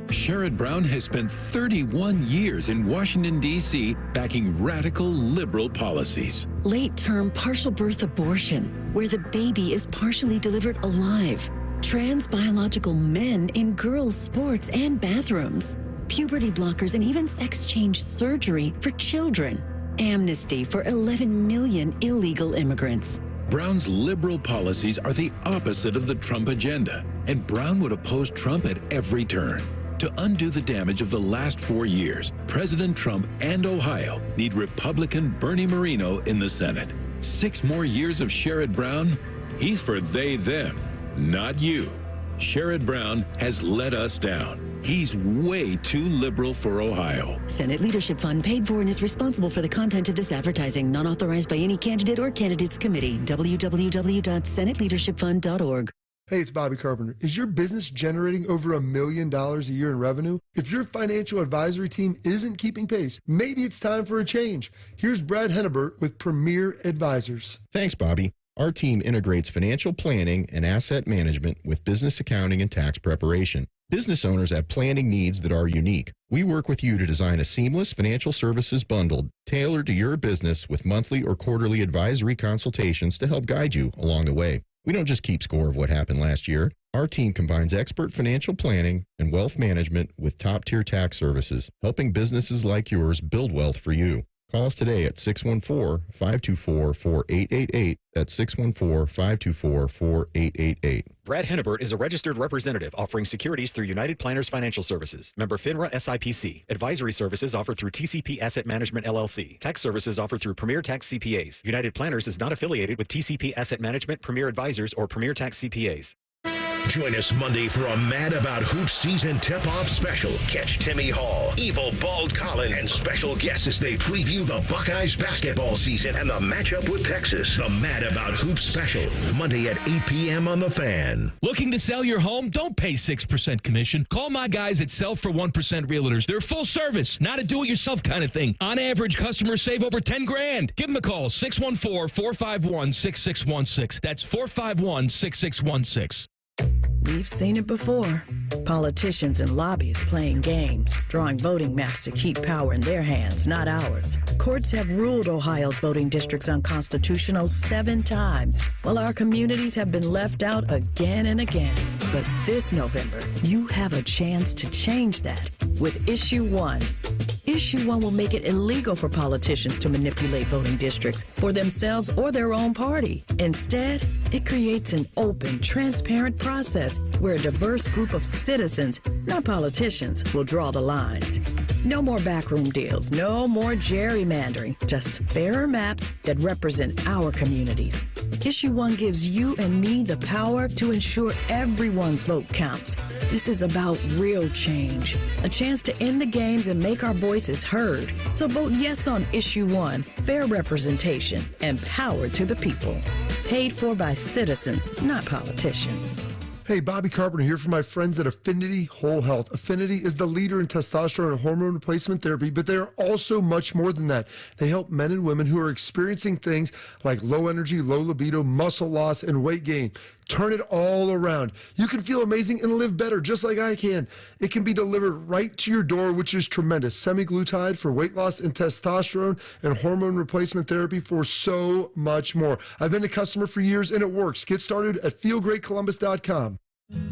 Sherrod Brown has spent 31 years in Washington, D.C., backing radical liberal policies. Late-term partial birth abortion, where the baby is partially delivered alive. Trans biological men in girls' sports and bathrooms. Puberty blockers and even sex change surgery for children. Amnesty for 11 million illegal immigrants. Brown's liberal policies are the opposite of the Trump agenda, and Brown would oppose Trump at every turn. To undo the damage of the last 4 years, President Trump and Ohio need Republican Bernie Moreno in the Senate. 6 more years of Sherrod Brown? He's for they, them, not you. Sherrod Brown has let us down. He's way too liberal for Ohio. Senate Leadership Fund paid for and is responsible for the content of this advertising, not authorized by any candidate or candidates committee. www.senateleadershipfund.org. Hey, it's Bobby Carpenter. Is your business generating over $1 million a year in revenue? If your financial advisory team isn't keeping pace, maybe it's time for a change. Here's Brad Hennebert with Premier Advisors. Thanks, Bobby. Our team integrates financial planning and asset management with business accounting and tax preparation. Business owners have planning needs that are unique. We work with you to design a seamless financial services bundle tailored to your business with monthly or quarterly advisory consultations to help guide you along the way. We don't just keep score of what happened last year. Our team combines expert financial planning and wealth management with top-tier tax services, helping businesses like yours build wealth for you. Call us today at 614-524-4888. That's 614-524-4888. Brad Hennebert is a registered representative offering securities through United Planners Financial Services. Member FINRA SIPC. Advisory services offered through TCP Asset Management LLC. Tax services offered through Premier Tax CPAs. United Planners is not affiliated with TCP Asset Management, Premier Advisors, or Premier Tax CPAs. Join us Monday for a Mad About Hoops season tip-off special. Catch Timmy Hall, Evil Bald Colin, and special guests as they preview the Buckeyes basketball season and the matchup with Texas. The Mad About Hoops special, Monday at 8 p.m. on The Fan. Looking to sell your home? Don't pay 6% commission. Call my guys at Sell for 1% Realtors. They're full service, not a do-it-yourself kind of thing. On average, customers save over $10,000. Give them a call, 614-451-6616. That's 451-6616. We've seen it before. Politicians and lobbyists playing games, drawing voting maps to keep power in their hands, not ours. Courts have ruled Ohio's voting districts unconstitutional 7 times, while our communities have been left out again and again. But this November, you have a chance to change that with Issue 1. Issue 1 will make it illegal for politicians to manipulate voting districts for themselves or their own party. Instead, it creates an open, transparent process where a diverse group of citizens, not politicians, will draw the lines. No more backroom deals, no more gerrymandering, just fairer maps that represent our communities. Issue 1 gives you and me the power to ensure everyone's vote counts. This is about real change, a chance to end the games and make our voices heard. So vote yes on Issue 1, fair representation, and power to the people. Paid for by citizens, not politicians. Hey, Bobby Carpenter here for my friends at Affinity Whole Health. Affinity is the leader in testosterone and hormone replacement therapy, but they are also much more than that. They help men and women who are experiencing things like low energy, low libido, muscle loss, and weight gain. Turn it all around. You can feel amazing and live better just like I can. It can be delivered right to your door, which is tremendous. Semaglutide for weight loss and testosterone and hormone replacement therapy for so much more. I've been a customer for years and it works. Get started at feelgreatcolumbus.com.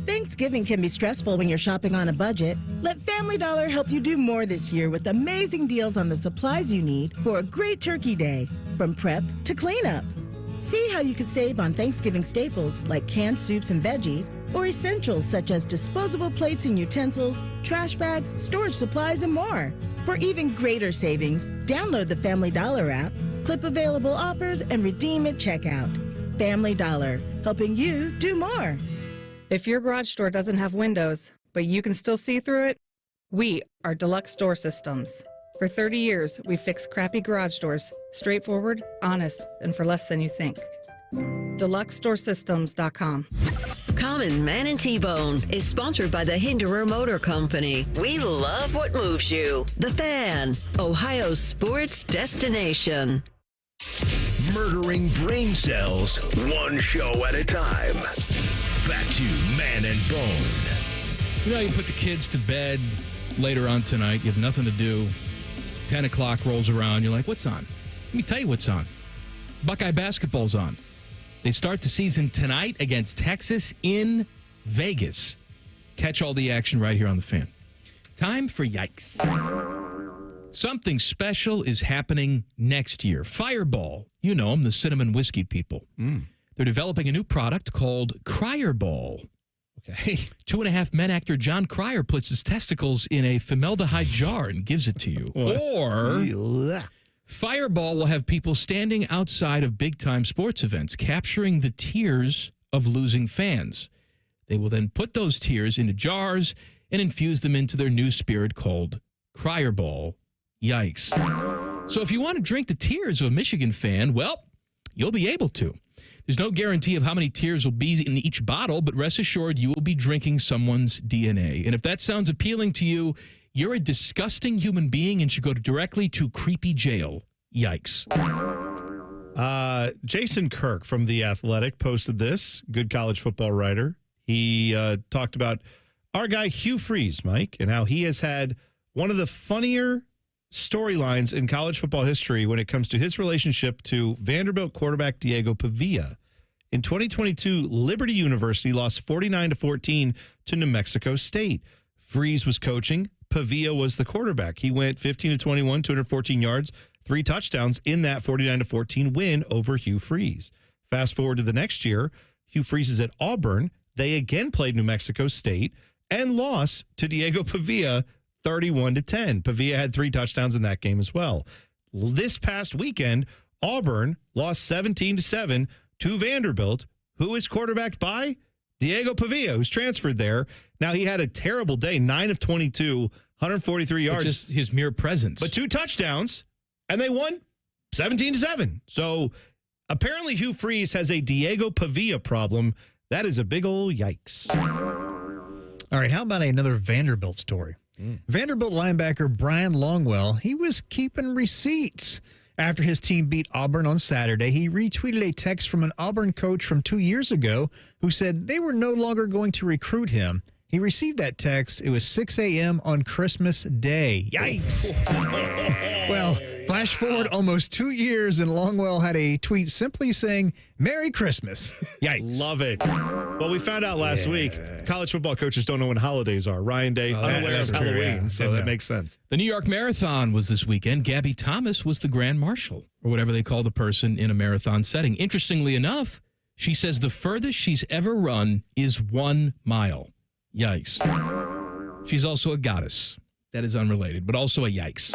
Thanksgiving can be stressful when you're shopping on a budget. Let Family Dollar help you do more this year with amazing deals on the supplies you need for a great turkey day, from prep to cleanup. See how you could save on Thanksgiving staples like canned soups and veggies, or essentials such as disposable plates and utensils, trash bags, storage supplies, and more. For even greater savings, download the Family Dollar app, clip available offers, and redeem at checkout. Family Dollar, helping you do more. If your garage door doesn't have windows, but you can still see through it, we are Deluxe Door Systems. For 30 years, we've fixed crappy garage doors, straightforward, honest, and for less than you think. DeluxeDoorSystems.com. Common Man and T-Bone is sponsored by the Hinderer Motor Company. We love what moves you. The Fan, Ohio's sports destination. Murdering brain cells, one show at a time. Back to Man and Bone. You know, you put the kids to bed later on tonight. You have nothing to do. 10 o'clock rolls around. You're like, what's on? Let me tell you what's on. Buckeye basketball's on. They start the season tonight against Texas in Vegas. Catch all the action right here on The Fan. Time for Yikes. Something special is happening next year. Fireball. You know them, the cinnamon whiskey people. They're developing a new product called Cryer Ball. Okay. 2.5 Men actor John Cryer puts his testicles in a formaldehyde jar and gives it to you. Or Fireball will have people standing outside of big-time sports events, capturing the tears of losing fans. They will then put those tears into jars and infuse them into their new spirit called Cryer Ball. Yikes. So if you want to drink the tears of a Michigan fan, well, you'll be able to. There's no guarantee of how many tears will be in each bottle, but rest assured you will be drinking someone's DNA. And if that sounds appealing to you, you're a disgusting human being and should go directly to creepy jail. Yikes. Jason Kirk from The Athletic posted this, good college football writer. He talked about our guy Hugh Freeze, Mike, and how he has had one of the funnier storylines in college football history when it comes to his relationship to Vanderbilt quarterback Diego Pavia. In 2022, Liberty University lost 49-14 to New Mexico State. Freeze was coaching. Pavia was the quarterback. He went 15 to 21, 214 yards, 3 touchdowns in that 49-14 win over Hugh Freeze. Fast forward to the next year, Hugh Freeze is at Auburn. They again played New Mexico State and lost to Diego Pavia 31-10. Pavia had 3 touchdowns in that game as well. This past weekend, Auburn lost 17-7 to Vanderbilt, who is quarterbacked by Diego Pavia, who's transferred there. Now, he had a terrible day, 9 of 22, 143 yards. Just his mere presence. But 2 touchdowns, and they won 17-7. So apparently Hugh Freeze has a Diego Pavia problem. That is a big old yikes. All right, how about another Vanderbilt story? Vanderbilt linebacker Brian Longwell, he was keeping receipts. After his team beat Auburn on Saturday, he retweeted a text from an Auburn coach from 2 years ago who said they were no longer going to recruit him. He received that text. It was 6 a.m. on Christmas Day. Yikes. Well, flash forward almost 2 years, and Longwell had a tweet simply saying, Merry Christmas. Yikes. Love it. Well, we found out last week, college football coaches don't know when holidays are. Ryan Day, unaware of Halloween, so that makes sense. The New York Marathon was this weekend. Gabby Thomas was the grand marshal, or whatever they call the person in a marathon setting. Interestingly enough, she says the furthest she's ever run is 1 mile. Yikes. She's also a goddess. That is unrelated, but also a yikes.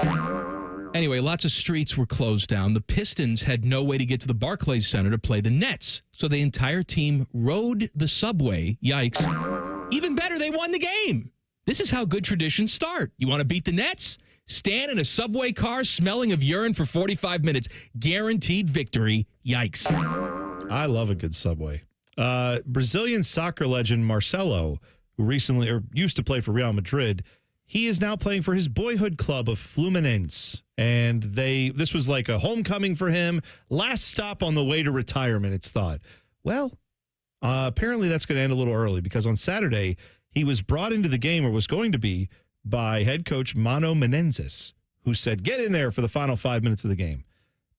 Anyway, lots of streets were closed down. The Pistons had no way to get to the Barclays Center to play the Nets, so the entire team rode the subway. Yikes. Even better, they won the game. This is how good traditions start. You want to beat the Nets? Stand in a subway car smelling of urine for 45 minutes. Guaranteed victory. Yikes. I love a good subway. Brazilian soccer legend Marcelo, who recently or used to play for Real Madrid, he is now playing for his boyhood club of Fluminense. And this was like a homecoming for him. Last stop on the way to retirement, it's thought. Well, apparently that's going to end a little early because on Saturday, he was brought into the game, or was going to be, by head coach Mano Menezes, who said, get in there for the final 5 minutes of the game.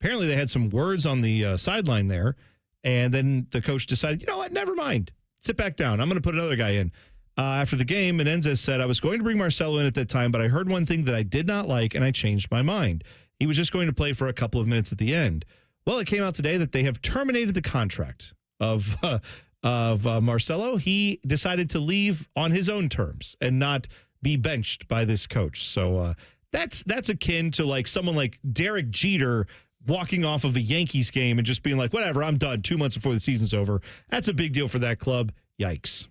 Apparently they had some words on the sideline there, and then the coach decided, you know what, never mind. Sit back down. I'm going to put another guy in. After the game, Menezes said, I was going to bring Marcelo in at that time, but I heard one thing that I did not like, and I changed my mind. He was just going to play for a couple of minutes at the end. Well, it came out today that they have terminated the contract of Marcelo. He decided to leave on his own terms and not be benched by this coach. So that's akin to like someone like Derek Jeter walking off of a Yankees game and just being like, whatever, I'm done 2 months before the season's over. That's a big deal for that club. Yikes.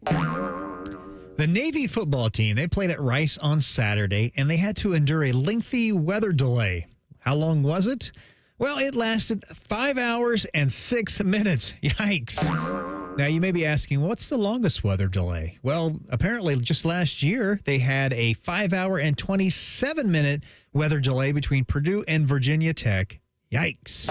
The Navy football team, they played at Rice on Saturday, and they had to endure a lengthy weather delay. How long was it? Well, it lasted 5 hours and 6 minutes. Yikes. Now, you may be asking, what's the longest weather delay? Well, apparently just last year, they had a 5 hour and 27-minute weather delay between Purdue and Virginia Tech. Yikes.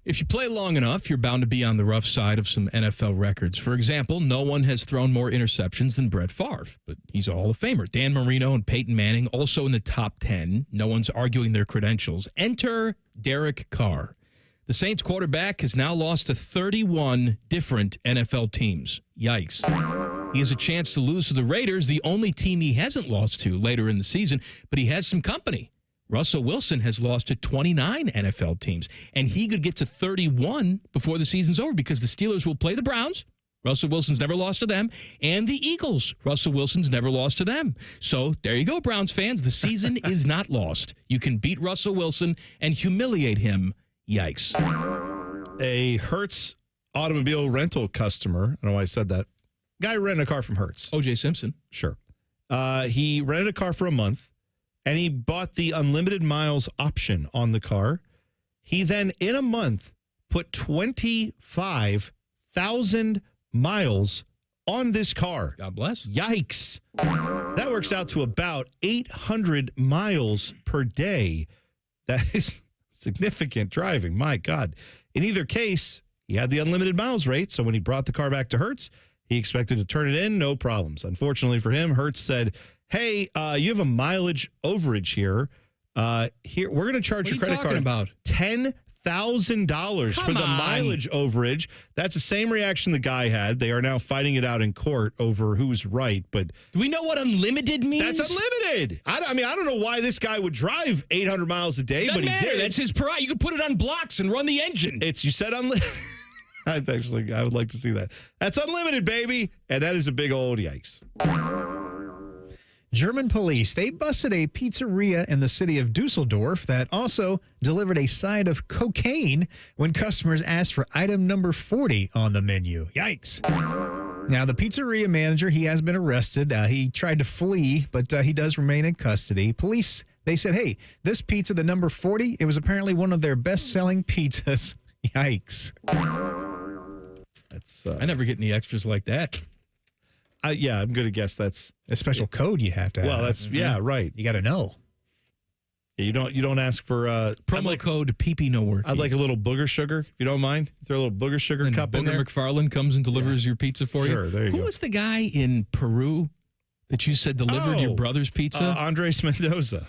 If you play long enough, you're bound to be on the rough side of some NFL records. For example, no one has thrown more interceptions than Brett Favre, but he's a Hall of Famer. Dan Marino and Peyton Manning also in the top 10. No one's arguing their credentials. Enter Derek Carr. The Saints quarterback has now lost to 31 different NFL teams. Yikes. He has a chance to lose to the Raiders, the only team he hasn't lost to later in the season, but he has some company. Russell Wilson has lost to 29 NFL teams, and he could get to 31 before the season's over because the Steelers will play the Browns. Russell Wilson's never lost to them. And the Eagles. Russell Wilson's never lost to them. So there you go, Browns fans. The season is not lost. You can beat Russell Wilson and humiliate him. Yikes. A Hertz automobile rental customer, I don't know why I said that, guy rented a car from Hertz. O.J. Simpson. Sure. He rented a car for a month. And he bought the unlimited miles option on the car. He then, in a month, put 25,000 miles on this car. God bless. Yikes. That works out to about 800 miles per day. That is significant driving. My God. In either case, he had the unlimited miles rate. So when he brought the car back to Hertz, he expected to turn it in. No problems. Unfortunately for him, Hertz said, hey, you have a mileage overage here. Here we're going to charge your credit card about $1,000 for the mileage overage. That's the same reaction the guy had. They are now fighting it out in court over who's right. But do we know what unlimited means? That's unlimited. I mean, I don't know why this guy would drive 800 miles a day, Doesn't but he matter. did. That's his pride. You can put it on blocks and run the engine. You said unlimited. I would like to see that. That's unlimited, baby. And that is a big old yikes. German police, they busted a pizzeria in the city of Dusseldorf that also delivered a side of cocaine when customers asked for item number 40 on the menu. Yikes. Now, the pizzeria manager, he has been arrested. He tried to flee, but he does remain in custody. Police, they said, hey, this pizza, the number 40, it was apparently one of their best-selling pizzas. Yikes. That's. I never get any extras like that. Yeah, I'm going to guess that's a special code you have to have. Well, that's right. You got to know. Yeah, you don't ask for promo code PP no work. I'd like a little booger sugar, if you don't mind. Throw a little booger sugar and cup in there. McFarland comes and delivers your pizza for you. Sure, there you go. Who was the guy in Peru that you said delivered your brother's pizza? Andres Mendoza,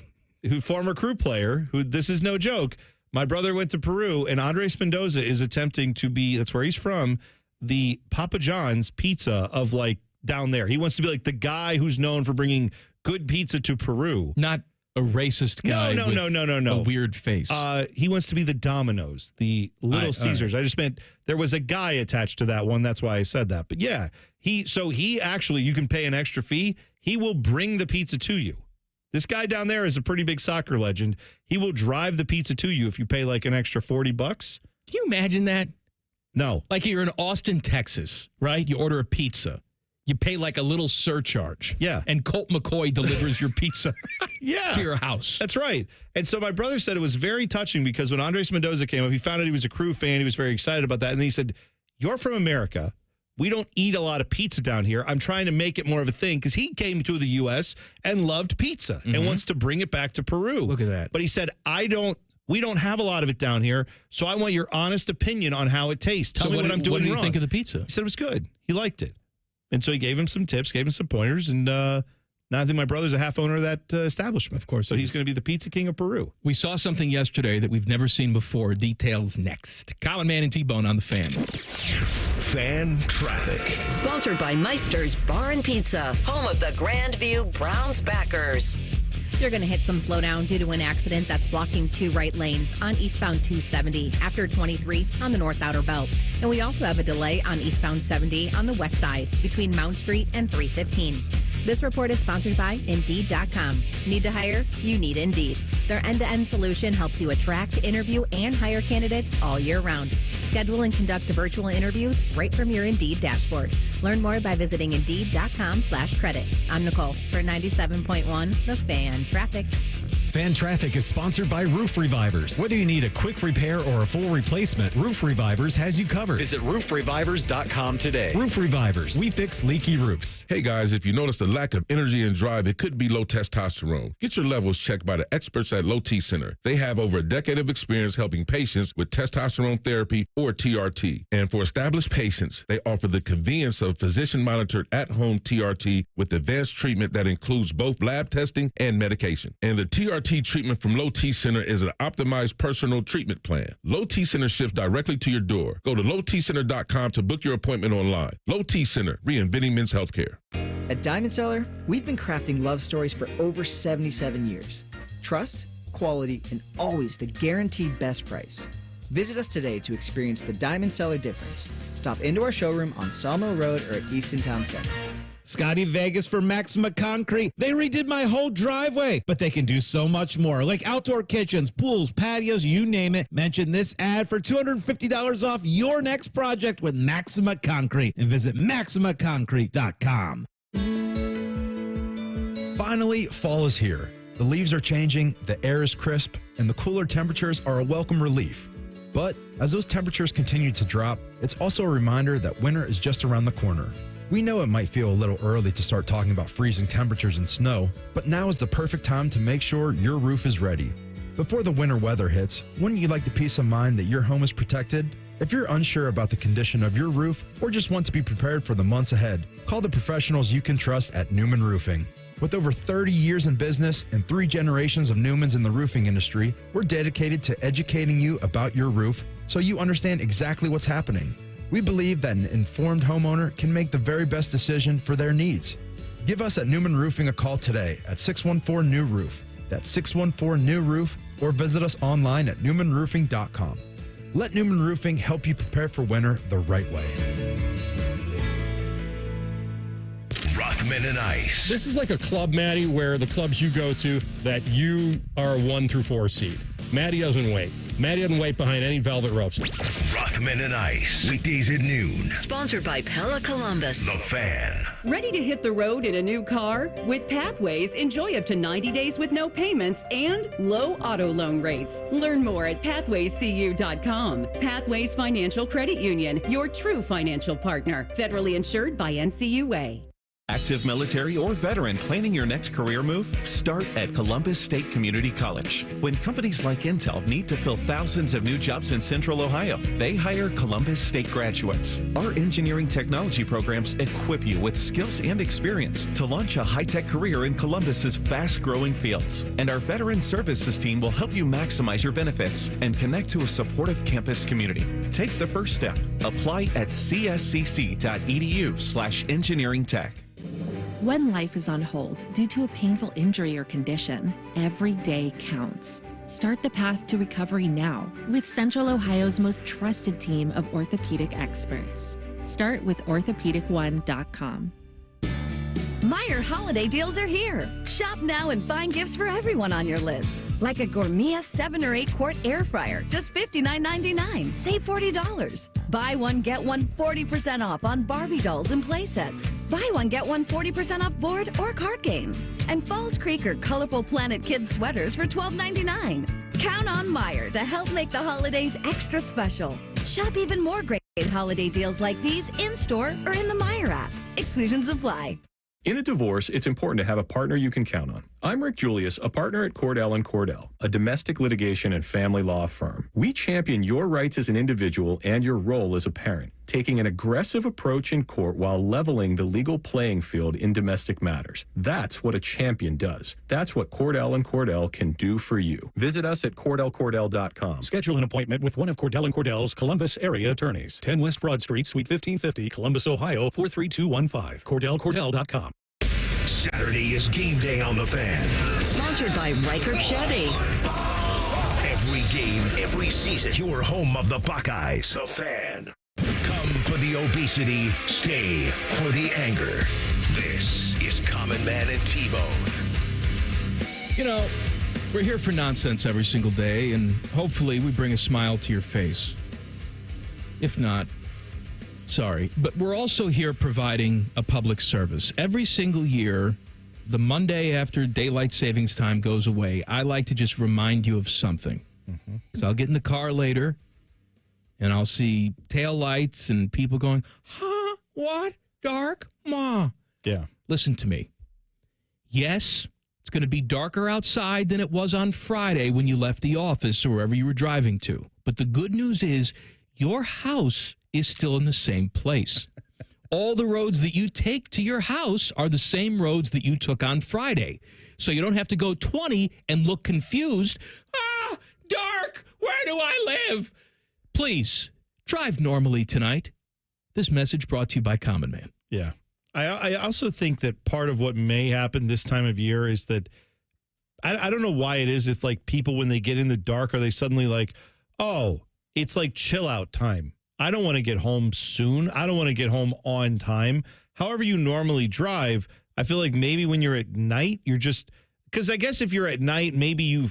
former crew player. Who this is no joke. My brother went to Peru, and Andres Mendoza is attempting to be. That's where he's from. The Papa John's pizza of down there. He wants to be like the guy who's known for bringing good pizza to Peru. Not a racist guy. No. A weird face. He wants to be the Domino's, the Little Caesars. I just meant there was a guy attached to that one. That's why I said that. But yeah, he actually, you can pay an extra fee. He will bring the pizza to you. This guy down there is a pretty big soccer legend. He will drive the pizza to you if you pay an extra $40. Can you imagine that? No. Like you're in Austin, Texas, right? You order a pizza. You pay a little surcharge. Yeah. And Colt McCoy delivers your pizza to your house. That's right. And so my brother said it was very touching because when Andres Mendoza came up, he found out he was a crew fan. He was very excited about that. And he said, you're from America. We don't eat a lot of pizza down here. I'm trying to make it more of a thing because he came to the U.S. and loved pizza and wants to bring it back to Peru. Look at that. But he said, we don't have a lot of it down here, so I want your honest opinion on how it tastes. Tell me what I'm doing wrong. What did you think of the pizza? He said it was good. He liked it. And so he gave him some tips, gave him some pointers, and now I think my brother's a half owner of that establishment. Of course. So he's going to be the pizza king of Peru. We saw something yesterday that we've never seen before. Details next. Colin, Man, and T-Bone on the Fan. Fan Traffic. Sponsored by Meister's Bar and Pizza, home of the Grandview Browns backers. You're going to hit some slowdown due to an accident that's blocking 2 right lanes on eastbound 270 after 23 on the North Outer Belt. And we also have a delay on eastbound 70 on the west side between Mount Street and 315. This report is sponsored by Indeed.com. Need to hire? You need Indeed. Their end-to-end solution helps you attract, interview, and hire candidates all year round. Schedule and conduct virtual interviews right from your Indeed dashboard. Learn more by visiting Indeed.com/credit. I'm Nicole for 97.1 The Fan Traffic. Fan Traffic is sponsored by Roof Revivers. Whether you need a quick repair or a full replacement, Roof Revivers has you covered. Visit roofrevivers.com today. Roof Revivers. We fix leaky roofs. Hey guys, if you notice a lack of energy and drive, it could be low testosterone. Get your levels checked by the experts at Low T Center. They have over a decade of experience helping patients with testosterone therapy or TRT. And for established patients, they offer the convenience of physician-monitored at-home TRT with advanced treatment that includes both lab testing and medication. And the TRT treatment from Low T Center is an optimized personal treatment plan. Low T Center ships directly to your door. Go to lowtcenter.com to book your appointment online. Low T Center, reinventing men's healthcare. At Diamond Cellar, we've been crafting love stories for over 77 years. Trust, quality, and always the guaranteed best price. Visit us today to experience the Diamond Cellar difference. Stop into our showroom on Sawmill Road or at Easton Town Center. Scotty Vegas for Maxima Concrete. They redid my whole driveway, but they can do so much more, like outdoor kitchens, pools, patios, you name it. Mention this ad for $250 off your next project with Maxima Concrete and visit MaximaConcrete.com. Finally, fall is here. The leaves are changing, the air is crisp, and the cooler temperatures are a welcome relief. But as those temperatures continue to drop, it's also a reminder that winter is just around the corner. We know it might feel a little early to start talking about freezing temperatures and snow, but now is the perfect time to make sure your roof is ready. Before the winter weather hits, wouldn't you like the peace of mind that your home is protected? If you're unsure about the condition of your roof or just want to be prepared for the months ahead, call the professionals you can trust at Newman Roofing. With over 30 years in business and 3 generations of Newmans in the roofing industry, we're dedicated to educating you about your roof so you understand exactly what's happening. We believe that an informed homeowner can make the very best decision for their needs. Give us at Newman Roofing a call today at 614-NEW-ROOF. That's 614-NEW-ROOF, or visit us online at newmanroofing.com. Let Newman Roofing help you prepare for winter the right way. Rockman and Ice. This is like a club, Maddie, where the clubs you go to that you are a 1 through 4 seed. Maddie doesn't wait. Maddie doesn't wait behind any velvet ropes. Rockman and Ice. Weekdays at noon. Sponsored by Pella Columbus. The Fan. Ready to hit the road in a new car? With Pathways, enjoy up to 90 days with no payments and low auto loan rates. Learn more at pathwayscu.com. Pathways Financial Credit Union, your true financial partner. Federally insured by NCUA. Active military or veteran planning your next career move? Start at Columbus State Community College. When companies like Intel need to fill thousands of new jobs in Central Ohio, they hire Columbus State graduates. Our engineering technology programs equip you with skills and experience to launch a high-tech career in Columbus's fast-growing fields. And our veteran services team will help you maximize your benefits and connect to a supportive campus community. Take the first step. Apply at cscc.edu/engineering tech. When life is on hold due to a painful injury or condition, every day counts. Start the path to recovery now with Central Ohio's most trusted team of orthopedic experts. Start with orthopedic1.com. Meijer holiday deals are here. Shop now and find gifts for everyone on your list. Like a Gourmet 7 or 8 quart air fryer, just $59.99. Save $40. Buy one, get one 40% off on Barbie dolls and play sets. Buy one, get one 40% off board or card games. And Falls Creek or Colorful Planet Kids sweaters for $12.99. Count on Meijer to help make the holidays extra special. Shop even more great holiday deals like these in-store or in the Meijer app. Exclusions apply. In a divorce, it's important to have a partner you can count on. I'm Rick Julius, a partner at Cordell & Cordell, a domestic litigation and family law firm. We champion your rights as an individual and your role as a parent, taking an aggressive approach in court while leveling the legal playing field in domestic matters. That's what a champion does. That's what Cordell & Cordell can do for you. Visit us at CordellCordell.com. Schedule an appointment with one of Cordell & Cordell's Columbus area attorneys. 10 West Broad Street, Suite 1550, Columbus, Ohio, 43215. CordellCordell.com. Saturday is game day on The Fan. Sponsored by Riker Chevy. Every game, every season, your home of the Buckeyes. The Fan. Come for the obesity, stay for the anger. This is Common Man and T-Bone. You know, we're here for nonsense every single day, and hopefully we bring a smile to your face. If not, sorry. But we're also here providing a public service. Every single year, the Monday after daylight savings time goes away, I like to just remind you of something. Because I'll get in the car later, and I'll see taillights and people going, huh? What? Dark? Ma. Yeah. Listen to me. Yes, it's going to be darker outside than it was on Friday when you left the office or wherever you were driving to. But the good news is your house is still in the same place. All the roads that you take to your house are the same roads that you took on Friday. So you don't have to go 20 and look confused. Ah, dark, where do I live? Please, drive normally tonight. This message brought to you by Common Man. Yeah. I also think that part of what may happen this time of year is that I don't know why it is if like people, when they get in the dark, are they suddenly like, oh, it's like chill out time. I don't want to get home soon. I don't want to get home on time. However you normally drive, I feel like maybe when you're at night, you're just, because I guess if you're at night, maybe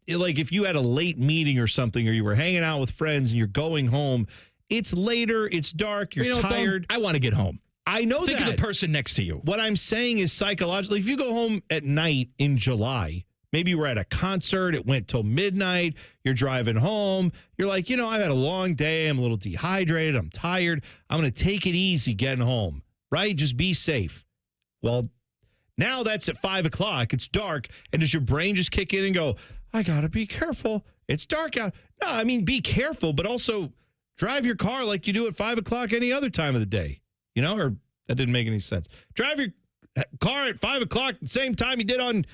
like if you had a late meeting or something, or you were hanging out with friends and you're going home, it's later, it's dark, you're tired. I want to get home. I know Think that. of the person next to you. What I'm saying is psychologically, if you go home at night in July, maybe you were at a concert, it went till midnight, you're driving home, you're like, you know, I've had a long day, I'm a little dehydrated, I'm tired, I'm going to take it easy getting home, right? Just be safe. Well, now that's at 5 o'clock, it's dark, and does your brain just kick in and go, I got to be careful, it's dark out? No, I mean, be careful, but also drive your car like you do at 5 o'clock any other time of the day, you know, or that didn't make any sense. Drive your car at 5 o'clock, the same time you did on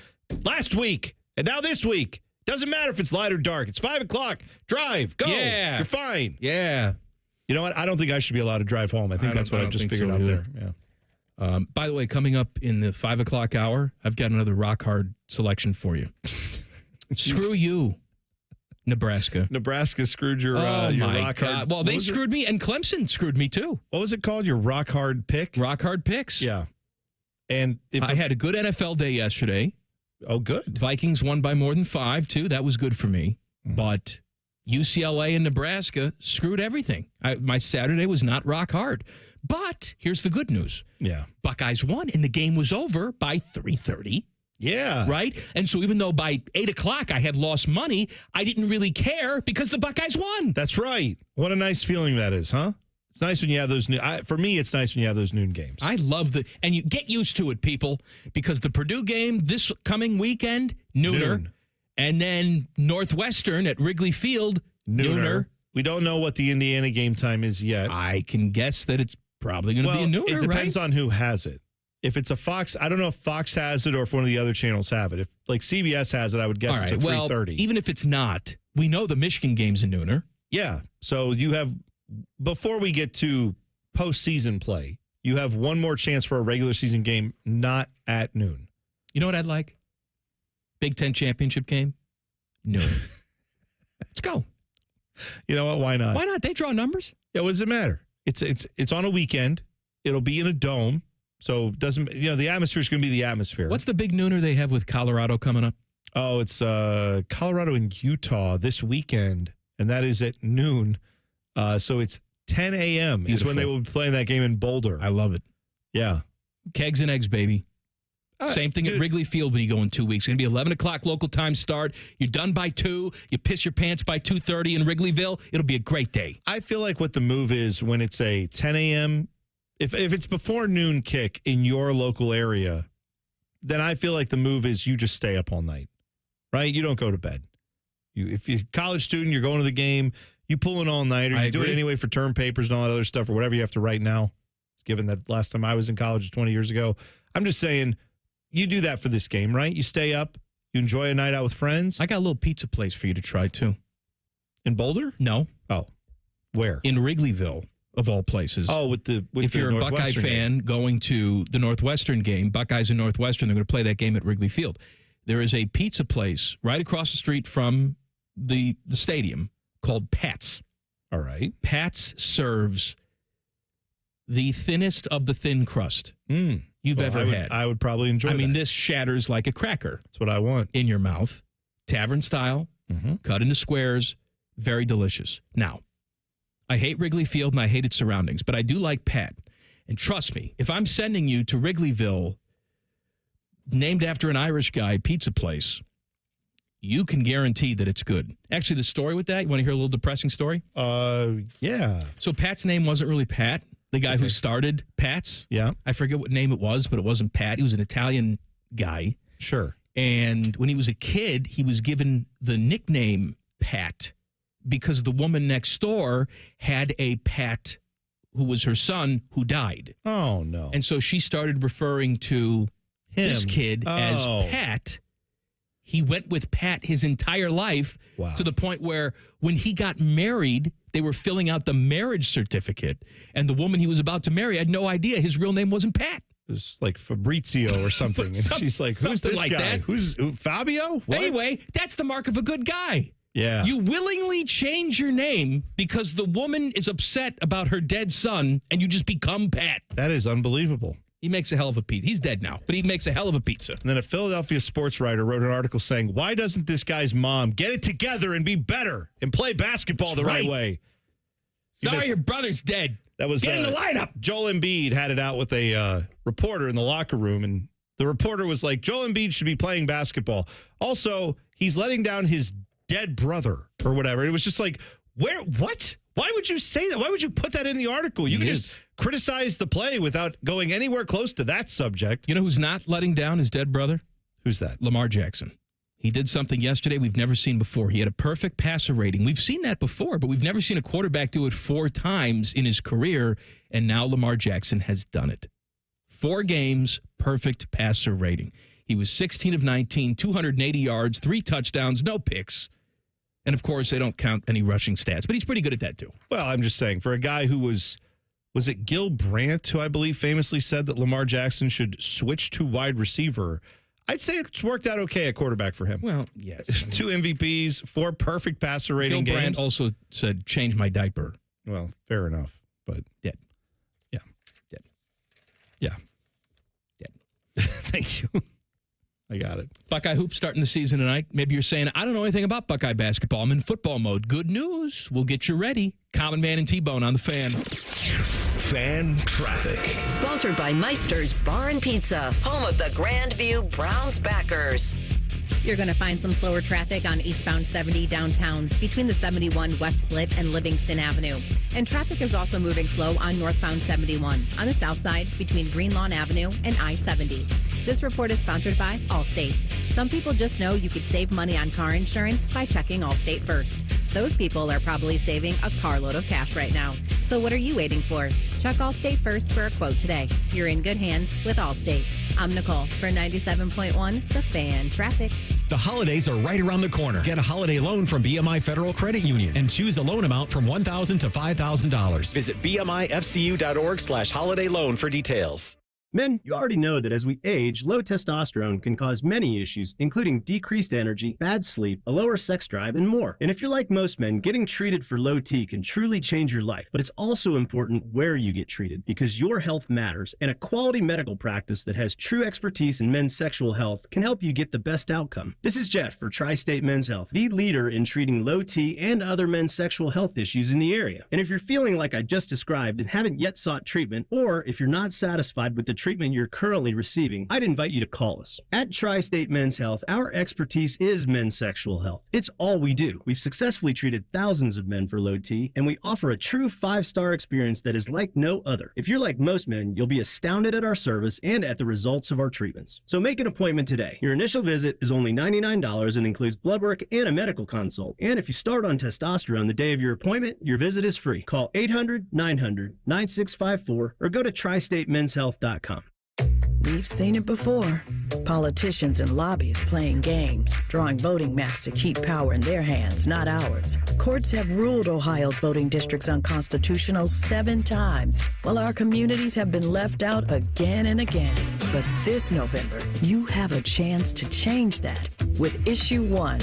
last week, and now this week. Doesn't matter if it's light or dark. It's 5 o'clock. Drive. Go. Yeah. You're fine. Yeah. You know what? I don't think I should be allowed to drive home. I think that's what I just figured out there. Yeah. By the way, coming up in the 5 o'clock hour, I've got another rock hard selection for you. Screw you, Nebraska. Nebraska screwed your rock hard. Well, they screwed me, and Clemson screwed me too. What was it called? Your rock hard pick? Rock hard picks. Yeah. And I had a good NFL day yesterday. Oh, good. Vikings won by more than 5, too. That was good for me. But UCLA and Nebraska screwed everything. My Saturday was not rock hard. But here's the good news. Yeah. Buckeyes won, and the game was over by 3:30. Yeah. Right? And so even though by 8 o'clock I had lost money, I didn't really care because the Buckeyes won. That's right. What a nice feeling that is, huh? It's nice when you have those for me, it's nice when you have those noon games. I love and you get used to it, people, because the Purdue game this coming weekend, nooner. And then Northwestern at Wrigley Field, nooner. We don't know what the Indiana game time is yet. I can guess that it's probably going to be a nooner, it depends on who has it. If it's a Fox, I don't know if Fox has it or if one of the other channels have it. If like CBS has it, I would guess it's at 3:30. Even if it's not, we know the Michigan game's a nooner. Yeah. So you have, before we get to postseason play, you have one more chance for a regular season game not at noon. You know what I'd like? Big Ten championship game, noon. Let's go. You know what? Why not? Why not? They draw numbers. Yeah. What does it matter? It's on a weekend. It'll be in a dome. So it doesn't, the atmosphere is going to be the atmosphere. What's the big nooner they have with Colorado coming up? Oh, it's Colorado and Utah this weekend, and that is at noon. So it's 10 a.m. is when they will be playing that game in Boulder. I love it. Yeah. Kegs and eggs, baby. Same thing at Wrigley Field when you go in 2 weeks. It's going to be 11 o'clock local time start. You're done by 2. You piss your pants by 2:30 in Wrigleyville. It'll be a great day. I feel like what the move is when it's a 10 a.m., if it's before noon kick in your local area, then I feel like the move is you just stay up all night, right? You don't go to bed. If you're a college student, you're going to the game, you pull an all-nighter. You do it anyway for term papers and all that other stuff or whatever you have to write now, given that last time I was in college 20 years ago. I'm just saying, you do that for this game, right? You stay up, you enjoy a night out with friends. I got a little pizza place for you to try, too. In Boulder? No. Oh. Where? In Wrigleyville, of all places. Oh, if you're a Buckeye fan going to the Northwestern game, Buckeyes and Northwestern, they're going to play that game at Wrigley Field. There is a pizza place right across the street from the stadium called Pat's. All right. Pat's serves the thinnest of the thin crust you've ever had. I would probably enjoy that. This shatters like a cracker. That's what I want. In your mouth. Tavern style, cut into squares, very delicious. Now, I hate Wrigley Field and I hate its surroundings, but I do like Pat. And trust me, if I'm sending you to Wrigleyville, named after an Irish guy pizza place, you can guarantee that it's good. Actually, the story with that, you want to hear a little depressing story? Yeah. So Pat's name wasn't really Pat, the guy who started Pat's. Yeah. I forget what name it was, but it wasn't Pat. He was an Italian guy. Sure. And when he was a kid, he was given the nickname Pat because the woman next door had a Pat who was her son who died. Oh, no. And so she started referring to this kid as Pat. He went with Pat his entire life to the point where when he got married, they were filling out the marriage certificate. And the woman he was about to marry had no idea his real name wasn't Pat. It was like Fabrizio or something. And she's like, who's this like guy? That. Who's Fabio? What? Anyway, that's the mark of a good guy. Yeah. You willingly change your name because the woman is upset about her dead son and you just become Pat. That is unbelievable. He makes a hell of a pizza. He's dead now, but he makes a hell of a pizza. And then a Philadelphia sports writer wrote an article saying, why doesn't this guy's mom get it together and be better and play basketball the right way? Sorry, your brother's dead. That was Get in the lineup. Joel Embiid had it out with a reporter in the locker room, and the reporter was like, Joel Embiid should be playing basketball. Also, he's letting down his dead brother or whatever. It was just like, what? Why would you say that? Why would you put that in the article? You could just criticize the play without going anywhere close to that subject. You know who's not letting down his dead brother? Who's that? Lamar Jackson. He did something yesterday we've never seen before. He had a perfect passer rating. We've seen that before, but we've never seen a quarterback do it 4 times in his career, and now Lamar Jackson has done it. 4 games, perfect passer rating. He was 16 of 19, 280 yards, 3 touchdowns, no picks. And, of course, they don't count any rushing stats, but he's pretty good at that, too. Well, I'm just saying, for a guy who was it Gil Brandt who I believe famously said that Lamar Jackson should switch to wide receiver? I'd say it's worked out okay at quarterback for him. Well, yes. 2 MVPs, 4 perfect passer rating Gil games. Brandt also said, change my diaper. Well, fair enough, but dead. Yeah. Dead. Yeah. Dead. Thank you. I got it. Buckeye Hoops starting the season tonight. Maybe you're saying, I don't know anything about Buckeye basketball. I'm in football mode. Good news. We'll get you ready. Common Man and T-Bone on the Fan. Fan traffic. Sponsored by Meister's Bar and Pizza, home of the Grandview Browns backers. You're going to find some slower traffic on eastbound 70 downtown between the 71 West Split and Livingston Avenue. And traffic is also moving slow on northbound 71 on the south side between Greenlawn Avenue and I-70. This report is sponsored by Allstate. Some people just know you could save money on car insurance by checking Allstate first. Those people are probably saving a carload of cash right now. So what are you waiting for? Check Allstate first for a quote today. You're in good hands with Allstate. I'm Nicole for 97.1 The Fan Traffic. The holidays are right around the corner. Get a holiday loan from BMI Federal Credit Union and choose a loan amount from $1,000 to $5,000. Visit BMIFCU.org/holiday loan for details. Men, you already know that as we age, low testosterone can cause many issues, including decreased energy, bad sleep, a lower sex drive, and more. And if you're like most men, getting treated for low T can truly change your life. But it's also important where you get treated, because your health matters, and a quality medical practice that has true expertise in men's sexual health can help you get the best outcome. This is Jeff for Tri-State Men's Health, the leader in treating low T and other men's sexual health issues in the area. And if you're feeling like I just described and haven't yet sought treatment, or if you're not satisfied with the treatment you're currently receiving, I'd invite you to call us. At Tri-State Men's Health, our expertise is men's sexual health. It's all we do. We've successfully treated thousands of men for low T, and we offer a true 5-star experience that is like no other. If you're like most men, you'll be astounded at our service and at the results of our treatments. So make an appointment today. Your initial visit is only $99 and includes blood work and a medical consult. And if you start on testosterone the day of your appointment, your visit is free. Call 800-900-9654 or go to tristatemenshealth.com. We've seen it before. Politicians and lobbyists playing games, drawing voting maps to keep power in their hands, not ours. Courts have ruled Ohio's voting districts unconstitutional 7 times, while our communities have been left out again and again. But this November, you have a chance to change that with Issue 1.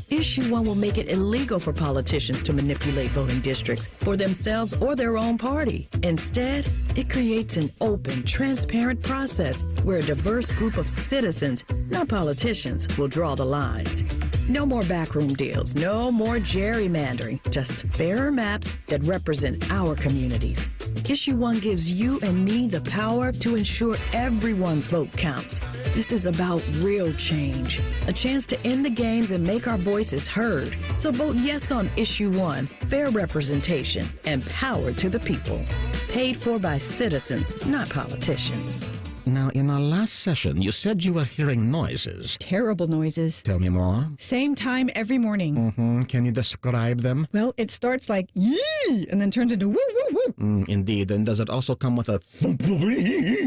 Issue 1 will make it illegal for politicians to manipulate voting districts for themselves or their own party. Instead, it creates an open, transparent process where a diverse group of citizens, not politicians, will draw the lines. No more backroom deals, no more gerrymandering, just fairer maps that represent our communities. Issue 1 gives you and me the power to ensure everyone's vote counts. This is about real change, a chance to end the games and make our voices heard. So vote yes on Issue 1, fair representation, and power to the people. Paid for by citizens, not politicians. Now, in our last session, you said you were hearing noises. Terrible noises. Tell me more. Same time every morning. Can you describe them? Well, it starts like yee and then turns into woo woo woo. Indeed. And does it also come with a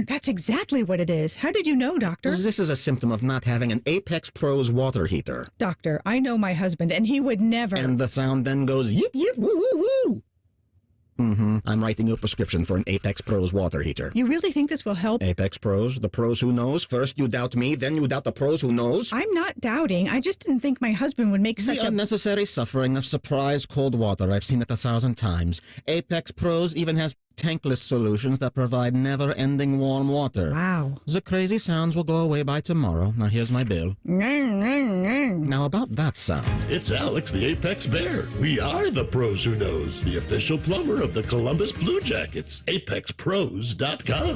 That's exactly what it is. How did you know, Doctor? This is a symptom of not having an Apex Pros water heater. Doctor, I know my husband, and he would never. And the sound then goes yip yip woo woo woo. I'm writing you a prescription for an Apex Pros water heater. You really think this will help? Apex Pros, the pros who knows. First you doubt me, then you doubt the pros who knows. I'm not doubting. I just didn't think my husband would make such the unnecessary suffering of surprise cold water. I've seen it 1,000 times. Apex Pros even has tankless solutions that provide never-ending warm water. Wow. The crazy sounds will go away by tomorrow. Now here's my bill. Now about that sound. It's Alex the Apex Bear. We are the pros who knows, the official plumber of the Columbus Blue Jackets. ApexPros.com.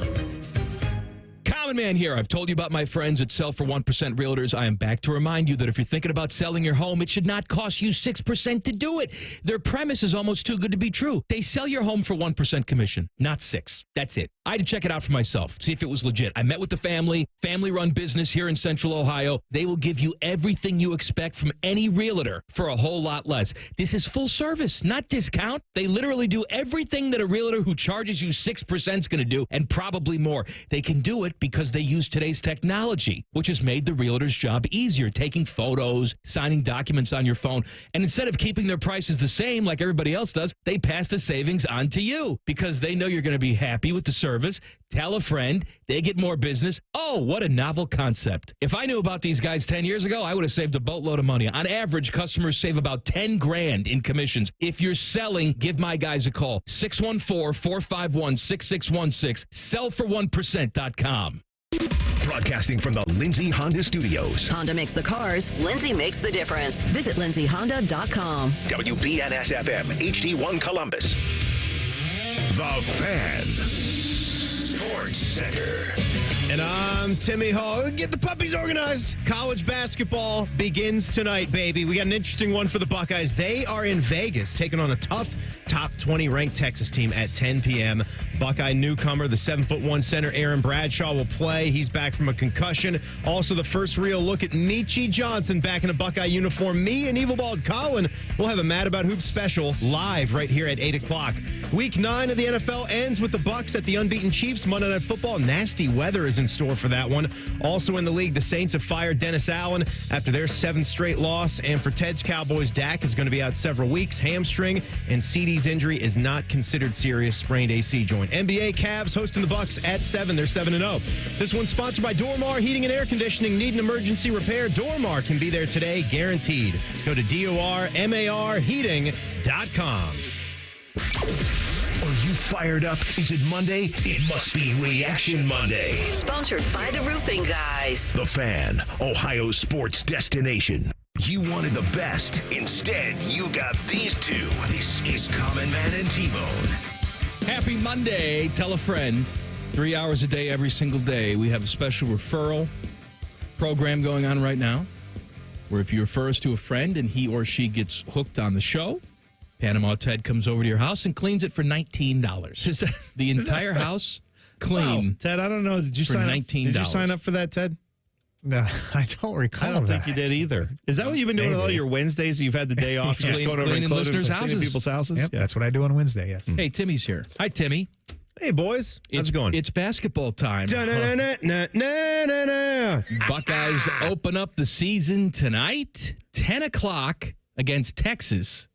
Common Man here. I've told you about my friends at Sell for 1% Realtors. I am back to remind you that if you're thinking about selling your home, it should not cost you 6% to do it. Their premise is almost too good to be true. They sell your home for 1% commission, not 6. That's it. I had to check it out for myself, see if it was legit. I met with the family-run business here in Central Ohio. They will give you everything you expect from any realtor for a whole lot less. This is full service, not discount. They literally do everything that a realtor who charges you 6% is going to do, and probably more. They can do it because they use today's technology, which has made the realtor's job easier, taking photos, signing documents on your phone. And instead of keeping their prices the same like everybody else does, they pass the savings on to you because they know you're going to be happy with the service. Tell a friend, they get more business. Oh, what a novel concept. If I knew about these guys 10 years ago, I would have saved a boatload of money. On average, customers save about 10 grand in commissions. If you're selling, give my guys a call. 614-451-6616. Sellfor1%.com. Broadcasting from the Lindsay Honda Studios. Honda makes the cars. Lindsay makes the difference. Visit lindsayhonda.com. WBNS-FM, HD1 Columbus. The Fan. Sports Center. And I'm Timmy Hall. Get the puppies organized. College basketball begins tonight, baby. We got an interesting one for the Buckeyes. They are in Vegas, taking on a tough top 20 ranked Texas team at 10 p.m. Buckeye newcomer, the 7'1" center Aaron Bradshaw will play. He's back from a concussion. Also, the first real look at Meechie Johnson back in a Buckeye uniform. Me and Evil Bald Colin will have a Mad About Hoops special live right here at 8 o'clock. Week 9 of the NFL ends with the Bucs at the unbeaten Chiefs. Monday Night Football. Nasty weather is in store for that one. Also in the league, the Saints have fired Dennis Allen after their 7th straight loss. And for Ted's Cowboys, Dak is going to be out several weeks. Hamstring and CeeDee's injury is not considered serious. Sprained AC joint. NBA Cavs hosting the Bucks at 7. They're 7-0. This one's sponsored by Dormar Heating and Air Conditioning. Need an emergency repair? Dormar can be there today, guaranteed. Go to DORMARheating.com. Are you fired up? Is it Monday? It must be Reaction Monday. Sponsored by the Roofing Guys. The Fan, Ohio's sports destination. You wanted the best. Instead, you got these two. This is Common Man and T-Bone. Happy Monday. Tell a friend. 3 hours a day, every single day. We have a special referral program going on right now where if you refer us to a friend and he or she gets hooked on the show, Panama Ted comes over to your house and cleans it for $19. Is that the entire house clean? Wow. Ted, I don't know. Did you for sign $19? up? Did you sign up for that, Ted? No, I don't recall. I don't that. think you did either. Is that what you've been doing with all your Wednesdays? You've had the day off, just going over and listeners' cleaning people's houses. Yep, that's what I do on Wednesday. Yes. Hey, Timmy's here. Hi, Timmy. Hey, boys. How's it going? It's basketball time. Buckeyes open up the season tonight, 10 o'clock against Texas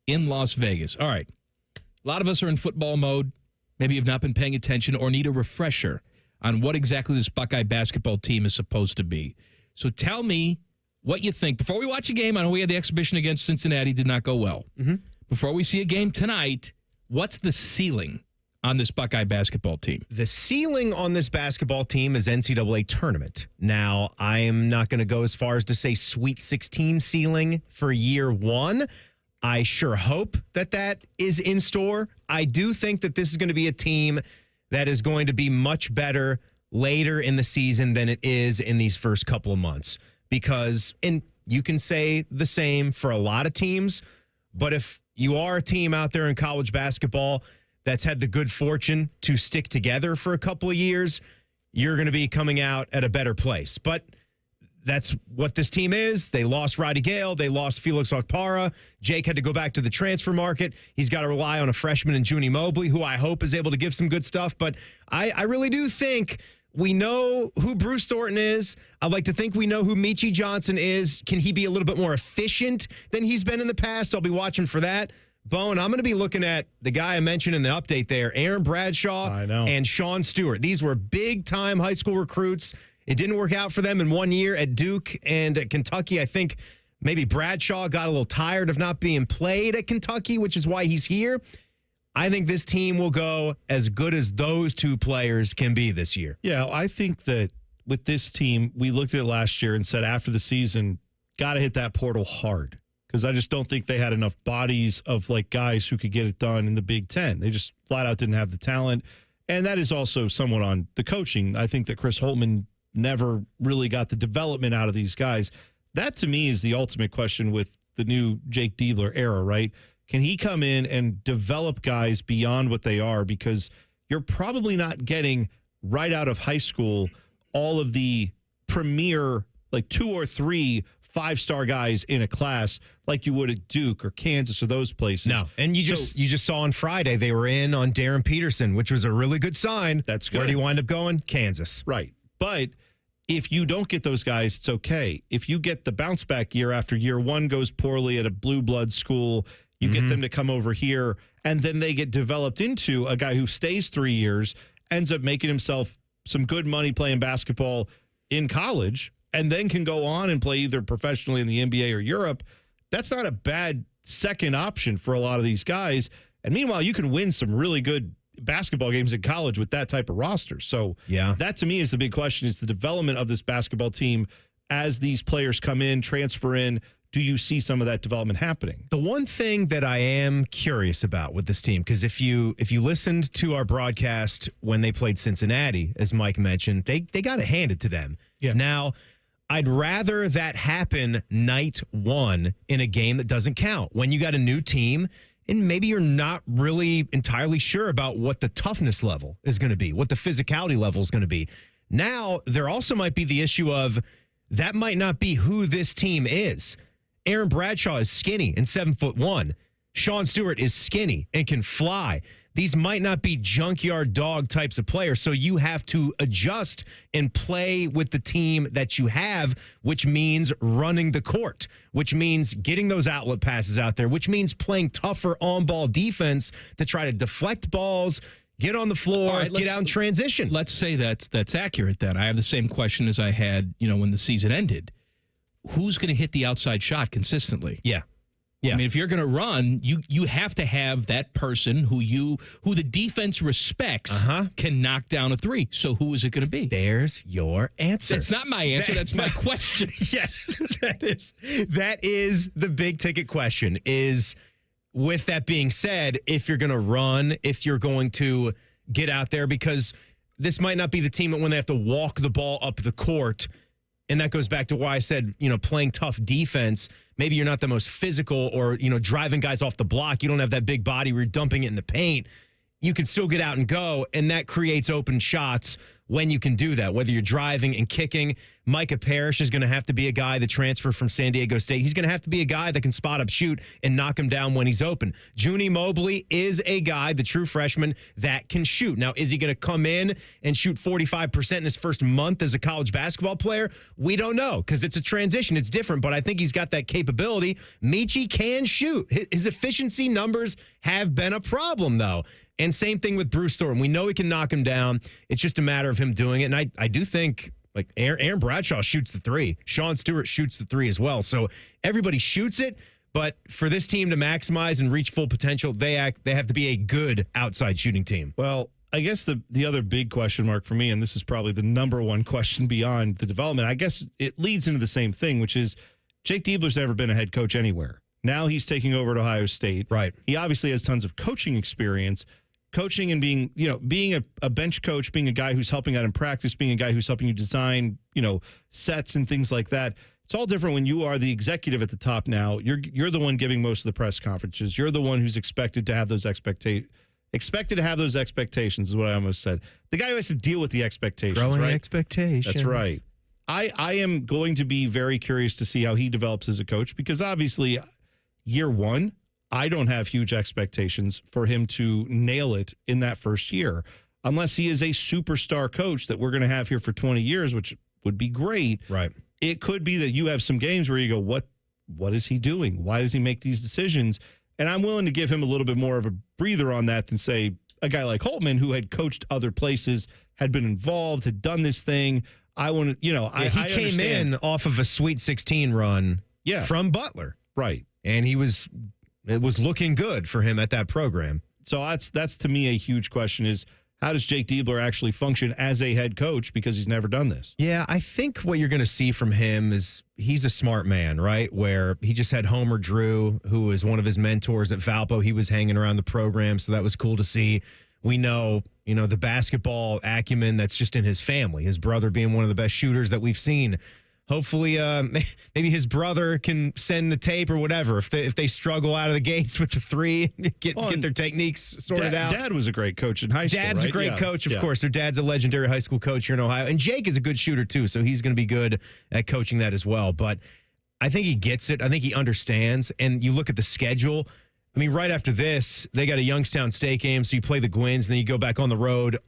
in Las Vegas. All right. A lot of us are in football mode. Maybe you've not been paying attention or need a refresher on what exactly this Buckeye basketball team is supposed to be. So tell me what you think. Before we watch a game, I know we had the exhibition against Cincinnati, did not go well. Mm-hmm. Before we see a game tonight, what's the ceiling on this Buckeye basketball team? The ceiling on this basketball team is NCAA tournament. Now, I am not going to go as far as to say Sweet 16 ceiling for year one. I sure hope that that is in store. I do think that this is going to be a team that is going to be much better later in the season than it is in these first couple of months. Because, and you can say the same for a lot of teams, but if you are a team out there in college basketball that's had the good fortune to stick together for a couple of years, you're going to be coming out at a better place. But that's what this team is. They lost Roddy Gale. They lost Felix Okpara. Jake had to go back to the transfer market. He's got to rely on a freshman in Junie Mobley, who I hope is able to give some good stuff. But I really do think we know who Bruce Thornton is. I'd like to think we know who Meechie Johnson is. Can he be a little bit more efficient than he's been in the past? I'll be watching for that. Bone, I'm going to be looking at the guy I mentioned in the update there, Aaron Bradshaw and Sean Stewart. These were big-time high school recruits. It didn't work out for them in 1 year at Duke and at Kentucky. I think maybe Bradshaw got a little tired of not being played at Kentucky, which is why he's here. I think this team will go as good as those two players can be this year. Yeah, I think that with this team, we looked at it last year and said after the season, got to hit that portal hard. Because I just don't think they had enough bodies of like guys who could get it done in the Big Ten. They just flat out didn't have the talent. And that is also somewhat on the coaching. I think that Chris Holtmann never really got the development out of these guys. That, to me, is the ultimate question with the new Jake Diebler era, right? Can he come in and develop guys beyond what they are? Because you're probably not getting right out of high school all of the premier, like 2 or 3 5-star guys in a class like you would at Duke or Kansas or those places. No, and you just saw on Friday they were in on Darren Peterson, which was a really good sign. That's good. Where did he wind up going? Kansas. Right. But if you don't get those guys, it's okay. If you get the bounce back year after year one goes poorly at a blue blood school, you get them to come over here, and then they get developed into a guy who stays 3 years, ends up making himself some good money playing basketball in college, and then can go on and play either professionally in the NBA or Europe. That's not a bad second option for a lot of these guys. And meanwhile, you can win some really good basketball games in college with that type of roster. So that to me is the big question, is the development of this basketball team as these players come in, transfer in. Do you see some of that development happening? The one thing that I am curious about with this team, because if you listened to our broadcast when they played Cincinnati, as Mike mentioned, they got it handed to them. Yeah. Now, I'd rather that happen night one in a game that doesn't count. When you got a new team and maybe you're not really entirely sure about what the toughness level is going to be, what the physicality level is going to be. Now, there also might be the issue of that might not be who this team is. Aaron Bradshaw is skinny and 7'1". Sean Stewart is skinny and can fly. These might not be junkyard dog types of players, so you have to adjust and play with the team that you have, which means running the court, which means getting those outlet passes out there, which means playing tougher on-ball defense to try to deflect balls, get on the floor, get out in transition. Let's say that's accurate then. I have the same question as I had, when the season ended. Who's going to hit the outside shot consistently? Yeah. I mean, if you're going to run, you have to have that person who the defense respects can knock down a three. So who is it going to be? There's your answer. That's not my answer. That's my question. Yes, that is the big ticket question. Is, with that being said, if you're going to run, if you're going to get out there, because this might not be the team that when they have to walk the ball up the court. And that goes back to why I said, playing tough defense. Maybe you're not the most physical or, driving guys off the block. You don't have that big body where you're dumping it in the paint. You can still get out and go, and that creates open shots when you can do that, whether you're driving and kicking. Micah Parrish is going to have to be a guy that transferred from San Diego State. He's going to have to be a guy that can spot up, shoot, and knock him down when he's open. Junie Mobley is a guy, the true freshman, that can shoot. Now, is he going to come in and shoot 45% in his first month as a college basketball player? We don't know, because it's a transition. It's different, but I think he's got that capability. Michi can shoot. His efficiency numbers have been a problem, though. And same thing with Bruce Thornton. We know he can knock him down. It's just a matter of him doing it. And I do think, like, Aaron Bradshaw shoots the three. Sean Stewart shoots the three as well. So everybody shoots it. But for this team to maximize and reach full potential, they have to be a good outside shooting team. Well, I guess the other big question mark for me, and this is probably the number one question beyond the development, I guess it leads into the same thing, which is Jake Diebler's never been a head coach anywhere. Now he's taking over at Ohio State. Right. He obviously has tons of coaching experience. Coaching and being a bench coach, being a guy who's helping out in practice, being a guy who's helping you design, sets and things like that. It's all different when you are the executive at the top now. You're the one giving most of the press conferences. You're the one who's expected to have those expectations is what I almost said. The guy who has to deal with the expectations, Growing right? expectations. That's right. I am going to be very curious to see how he develops as a coach, because obviously year one, I don't have huge expectations for him to nail it in that first year, unless he is a superstar coach that we're going to have here for 20 years, which would be great. Right. It could be that you have some games where you go, what is he doing? Why does he make these decisions? And I'm willing to give him a little bit more of a breather on that than, say, a guy like Holtmann, who had coached other places, had been involved, had done this thing. I want to, he came in off of a Sweet 16 run from Butler. Right. And it was looking good for him at that program. So that's to me a huge question, is how does Jake Diebler actually function as a head coach, because he's never done this? Yeah, I think what you're going to see from him is he's a smart man, right? Where he just had Homer Drew, who was one of his mentors at Valpo. He was hanging around the program, so that was cool to see. We know the basketball acumen that's just in his family, his brother being one of the best shooters that we've seen. Hopefully, maybe his brother can send the tape or whatever if they struggle out of the gates with the three, get their techniques sorted out. Dad was a great coach in high school. Dad's a great coach, of course. Their dad's a legendary high school coach here in Ohio. And Jake is a good shooter, too, so he's going to be good at coaching that as well. But I think he gets it. I think he understands. And you look at the schedule. I mean, right after this, they got a Youngstown State game, so you play the Gwins, and then you go back on the road,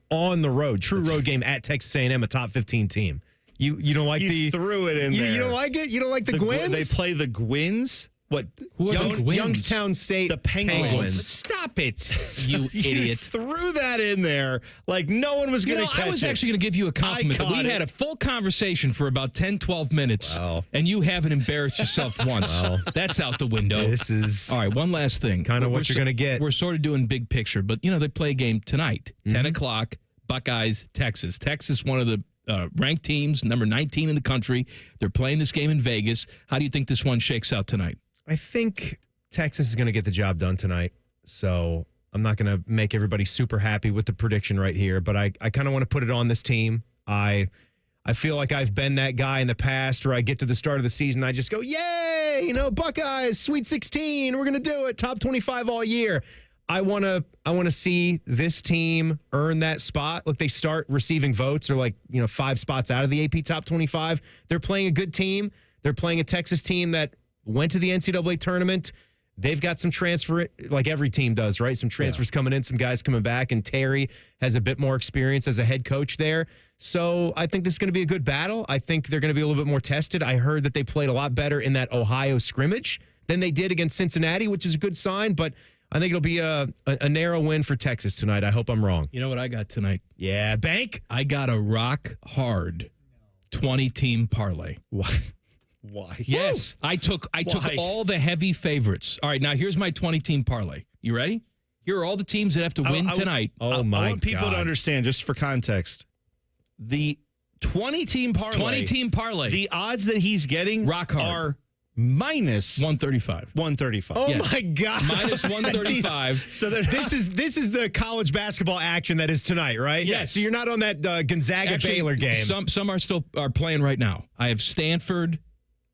true road game at Texas A&M, a top 15 team. You don't like you threw it in there. You don't like it? You don't like the Gwins? They play the Gwins? What? Who are the Gwins? Youngstown State. The Penguins. Stop it, you idiot. You threw that in there like no one was going to catch it. I was actually going to give you a compliment. We had a full conversation for about 10, 12 minutes, and you haven't embarrassed yourself once. That's out the window. This is all right. One last thing. Kind of what you're going to get. We're sort of doing big picture, but, they play a game tonight, 10 o'clock, Buckeyes, Texas. Texas, one of the ranked teams, number 19 in the country. They're playing this game in Vegas. How do you think this one shakes out tonight? I think Texas is going to get the job done tonight. So I'm not going to make everybody super happy with the prediction right here, but I kind of want to put it on this team. I feel like I've been that guy in the past where I get to the start of the season, I just go, yay, Buckeyes, Sweet 16, we're going to do it, top 25 all year. I want to see this team earn that spot. Look, they start receiving votes. They're 5 spots out of the AP top 25. They're playing a good team. They're playing a Texas team that went to the NCAA tournament. They've got some transfer, like every team does, right? Some transfers coming in, some guys coming back, and Terry has a bit more experience as a head coach there. So I think this is going to be a good battle. I think they're going to be a little bit more tested. I heard that they played a lot better in that Ohio scrimmage than they did against Cincinnati, which is a good sign, but I think it'll be a narrow win for Texas tonight. I hope I'm wrong. You know what I got tonight? Yeah, bank? I got a rock hard 20-team parlay. Why? Yes. I took all the heavy favorites. All right, now here's my 20-team parlay. You ready? Here are all the teams that have to win tonight. I want people to understand, just for context, the 20-team parlay. 20-team parlay. The odds that he's getting rock hard are minus 135. 135. Oh my God! Minus 135. So this is the college basketball action that is tonight, right? Yes. So you're not on that Gonzaga Baylor game. Some are playing right now. I have Stanford.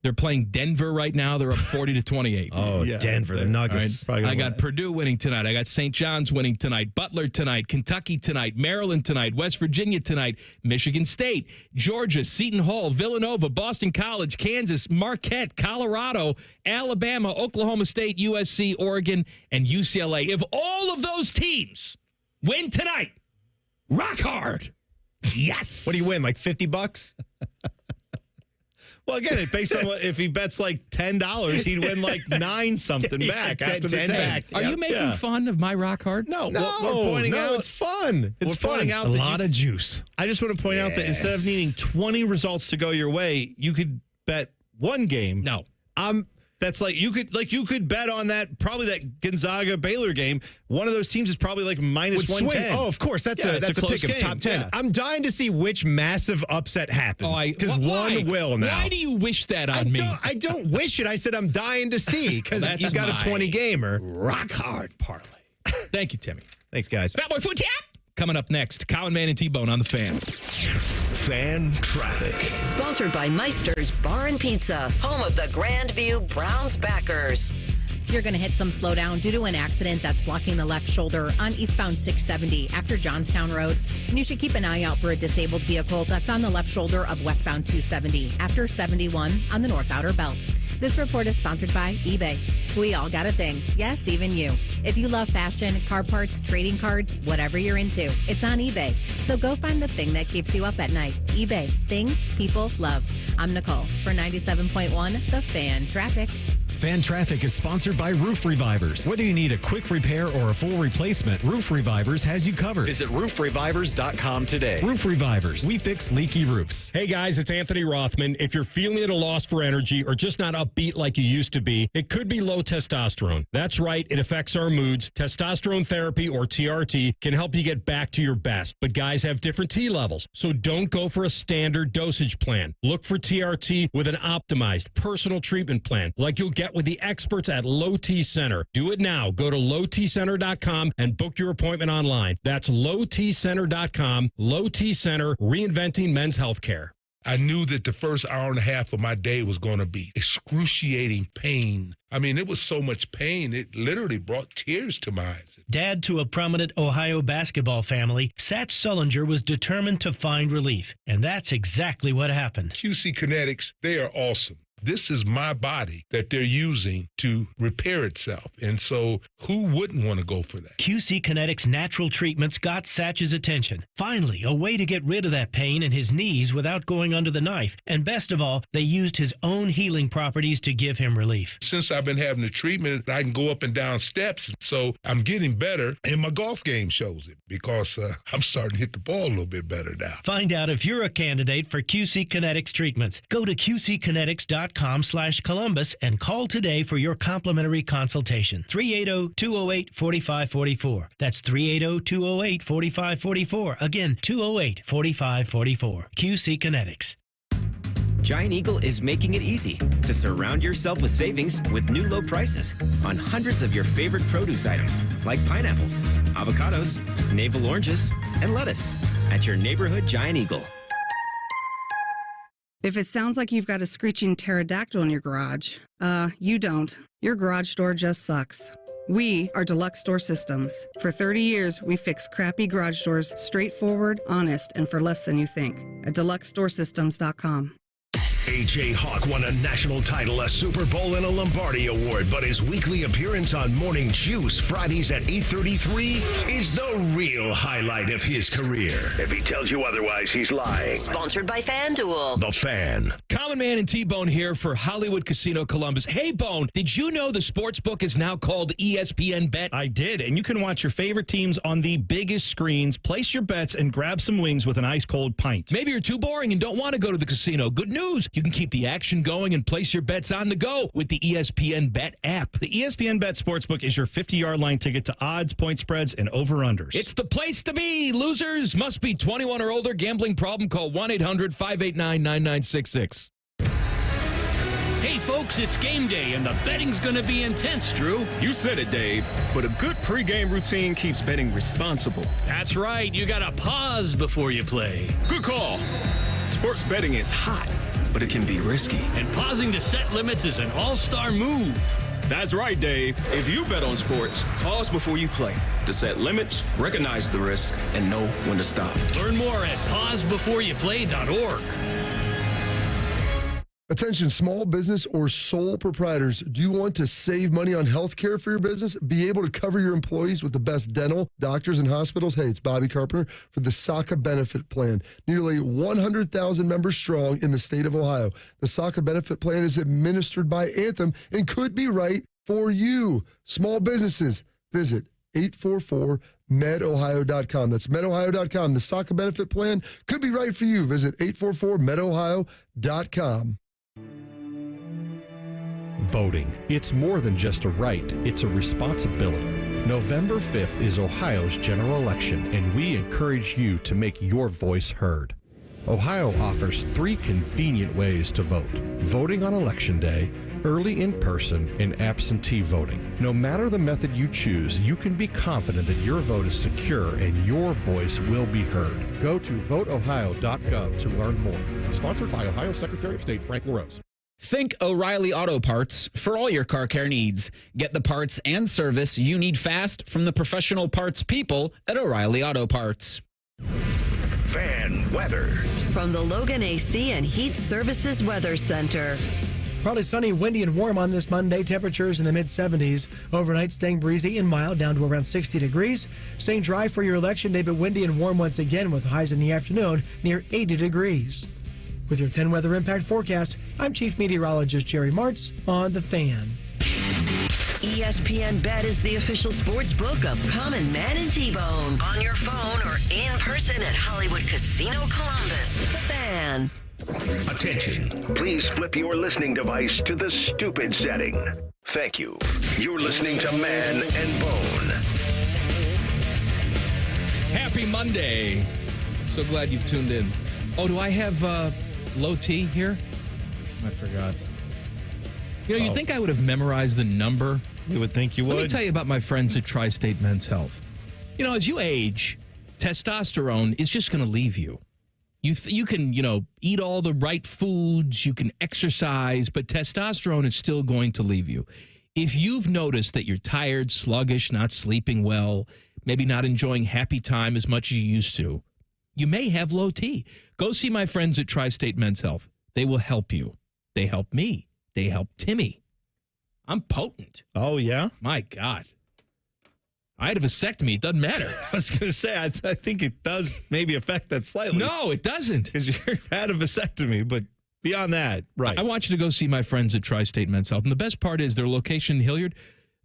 They're playing Denver right now. They're up 40-28. Oh, yeah, Denver, the Nuggets. Right. I got Purdue winning tonight. I got St. John's winning tonight. Butler tonight. Kentucky tonight. Maryland tonight. West Virginia tonight. Michigan State. Georgia. Seton Hall. Villanova. Boston College. Kansas. Marquette. Colorado. Alabama. Oklahoma State. USC. Oregon. And UCLA. If all of those teams win tonight, rock hard. Yes. What do you win, like $50? Well, again, it's based on if he bets like $10, he'd win like 9 something back after the 10 back. Are you making fun of my rock hard? No, we're pointing out it's fun. It's fun. Out a lot of juice. I just want to point out that instead of needing 20 results to go your way, you could bet one game. No. That's like you could bet on that, probably that Gonzaga Baylor game. One of those teams is probably like minus 110. Oh, of course. That's a pick of top 10. Yeah. I'm dying to see which massive upset happens. Because one will now. Why do you wish that on me? I don't wish it. I said I'm dying to see because you got a 20-gamer. Rock hard parlay. Thank you, Timmy. Thanks, guys. Fat Boy Food Tap. Coming up next, Colin, Man, and T-Bone on the Fan. Fan Traffic. Sponsored by Meister's Bar and Pizza, home of the Grandview Browns backers. You're going to hit some slowdown due to an accident that's blocking the left shoulder on eastbound 670 after Johnstown Road. And you should keep an eye out for a disabled vehicle that's on the left shoulder of westbound 270 after 71 on the North Outer Belt. This report is sponsored by eBay. We all got a thing. Yes, even you. If you love fashion, car parts, trading cards, whatever you're into, it's on eBay. So go find the thing that keeps you up at night. eBay. Things people love. I'm Nicole for 97.1 The Fan Traffic. Fan Traffic is sponsored by Roof Revivers. Whether you need a quick repair or a full replacement, Roof Revivers has you covered. Visit roofrevivers.com today. Roof Revivers. We fix leaky roofs. Hey guys, it's Anthony Rothman. If you're feeling at a loss for energy or just not upbeat like you used to be, it could be low testosterone. That's right, it affects our moods. Testosterone therapy, or TRT, can help you get back to your best. But guys have different T levels, so don't go for a standard dosage plan. Look for TRT with an optimized personal treatment plan, like you'll get with the experts at Low T Center. Do it now. Go to lowtcenter.com and book your appointment online. That's lowtcenter.com. Low T Center, reinventing men's healthcare. I knew that the first hour and a half of my day was going to be excruciating pain. I mean, it was so much pain, it literally brought tears to my eyes. Dad to a prominent Ohio basketball family, Satch Sullinger was determined to find relief. And that's exactly what happened. QC Kinetics, they are awesome. This is my body that they're using to repair itself. And so who wouldn't want to go for that? QC Kinetics natural treatments got Satch's attention. Finally, a way to get rid of that pain in his knees without going under the knife. And best of all, they used his own healing properties to give him relief. Since I've been having the treatment, I can go up and down steps. So I'm getting better. And my golf game shows it because I'm starting to hit the ball a little bit better now. Find out if you're a candidate for QC Kinetics treatments. Go to qckinetics.com/Columbus and call today for your complimentary consultation. 380-208-4544. That's 380-208-4544. Again, 208-4544. QC Kinetics. Giant Eagle is making it easy to surround yourself with savings with new low prices on hundreds of your favorite produce items like pineapples, avocados, navel oranges, and lettuce at your neighborhood Giant Eagle. If it sounds like you've got a screeching pterodactyl in your garage, you don't. Your garage door just sucks. We are Deluxe Door Systems. For 30 years, we fix crappy garage doors straightforward, honest, and for less than you think. At DeluxeDoorSystems.com. A.J. Hawk won a national title, a Super Bowl, and a Lombardi Award, but his weekly appearance on Morning Juice Fridays at 8:33 is the real highlight of his career. If he tells you otherwise, he's lying. Sponsored by FanDuel. The Fan. Common Man and T-Bone here for Hollywood Casino Columbus. Hey, Bone, did you know the sportsbook is now called ESPN Bet? I did, and you can watch your favorite teams on the biggest screens, place your bets, and grab some wings with an ice-cold pint. Maybe you're too boring and don't want to go to the casino. Good news. You can keep the action going and place your bets on the go with the ESPN Bet app. The ESPN Bet Sportsbook is your 50-yard line ticket to odds, point spreads, and over-unders. It's the place to be. Losers must be 21 or older. Gambling problem? Call 1-800-589-9966. Hey, folks, it's game day, and the betting's going to be intense, Drew. You said it, Dave, but a good pregame routine keeps betting responsible. That's right. You got to pause before you play. Good call. Sports betting is hot, but it can be risky. And pausing to set limits is an all-star move. That's right, Dave. If you bet on sports, pause before you play to set limits, recognize the risk, and know when to stop. Learn more at pausebeforeyouplay.org. Attention, small business or sole proprietors. Do you want to save money on health care for your business? Be able to cover your employees with the best dental, doctors, and hospitals? Hey, it's Bobby Carpenter for the SACA Benefit Plan. Nearly 100,000 members strong in the state of Ohio. The SACA Benefit Plan is administered by Anthem and could be right for you. Small businesses, visit 844-medohio.com. That's medohio.com. The SACA Benefit Plan could be right for you. Visit 844-medohio.com. Voting. It's more than just a right, it's a responsibility. November 5th is Ohio's general election, and we encourage you to make your voice heard. Ohio offers 3 convenient ways to vote: voting on Election Day, early in person, and absentee voting. No matter the method you choose, you can be confident that your vote is secure and your voice will be heard. Go to voteohio.gov to learn more. Sponsored by Ohio Secretary of State Frank LaRose. Think O'Reilly Auto Parts for all your car care needs. Get the parts and service you need fast from the professional parts people at O'Reilly Auto Parts. Fan weather. From the Logan AC and Heat Services Weather Center. Partly sunny, windy, and warm on this Monday. Temperatures in the mid-70s. Overnight staying breezy and mild down to around 60 degrees. Staying dry for your election day, but windy and warm once again with highs in the afternoon near 80 degrees. With your 10 weather impact forecast, I'm Chief Meteorologist Jerry Martz on The Fan. ESPN Bet is the official sports book of Common Man and T-Bone. On your phone or in person at Hollywood Casino Columbus. The Fan. Attention. Please flip your listening device to the stupid setting. Thank you. You're listening to Man and Bone. Happy Monday. So glad you've tuned in. Oh, do I have low T here? I forgot. You know, you'd think I would have memorized the number. You would think you would. Let me tell you about my friends at Tri-State Men's Health. You know, as you age, testosterone is just going to leave you. You can, eat all the right foods, you can exercise, but testosterone is still going to leave you. If you've noticed that you're tired, sluggish, not sleeping well, maybe not enjoying happy time as much as you used to, you may have low T. Go see my friends at Tri-State Men's Health. They will help you. They help me. They help Timmy. I'm potent. Oh, yeah? My God. I had a vasectomy. It doesn't matter. I was going to say, I think it does maybe affect that slightly. No, it doesn't. Because you had a vasectomy, but beyond that, right. I want you to go see my friends at Tri-State Men's Health. And the best part is their location in Hilliard.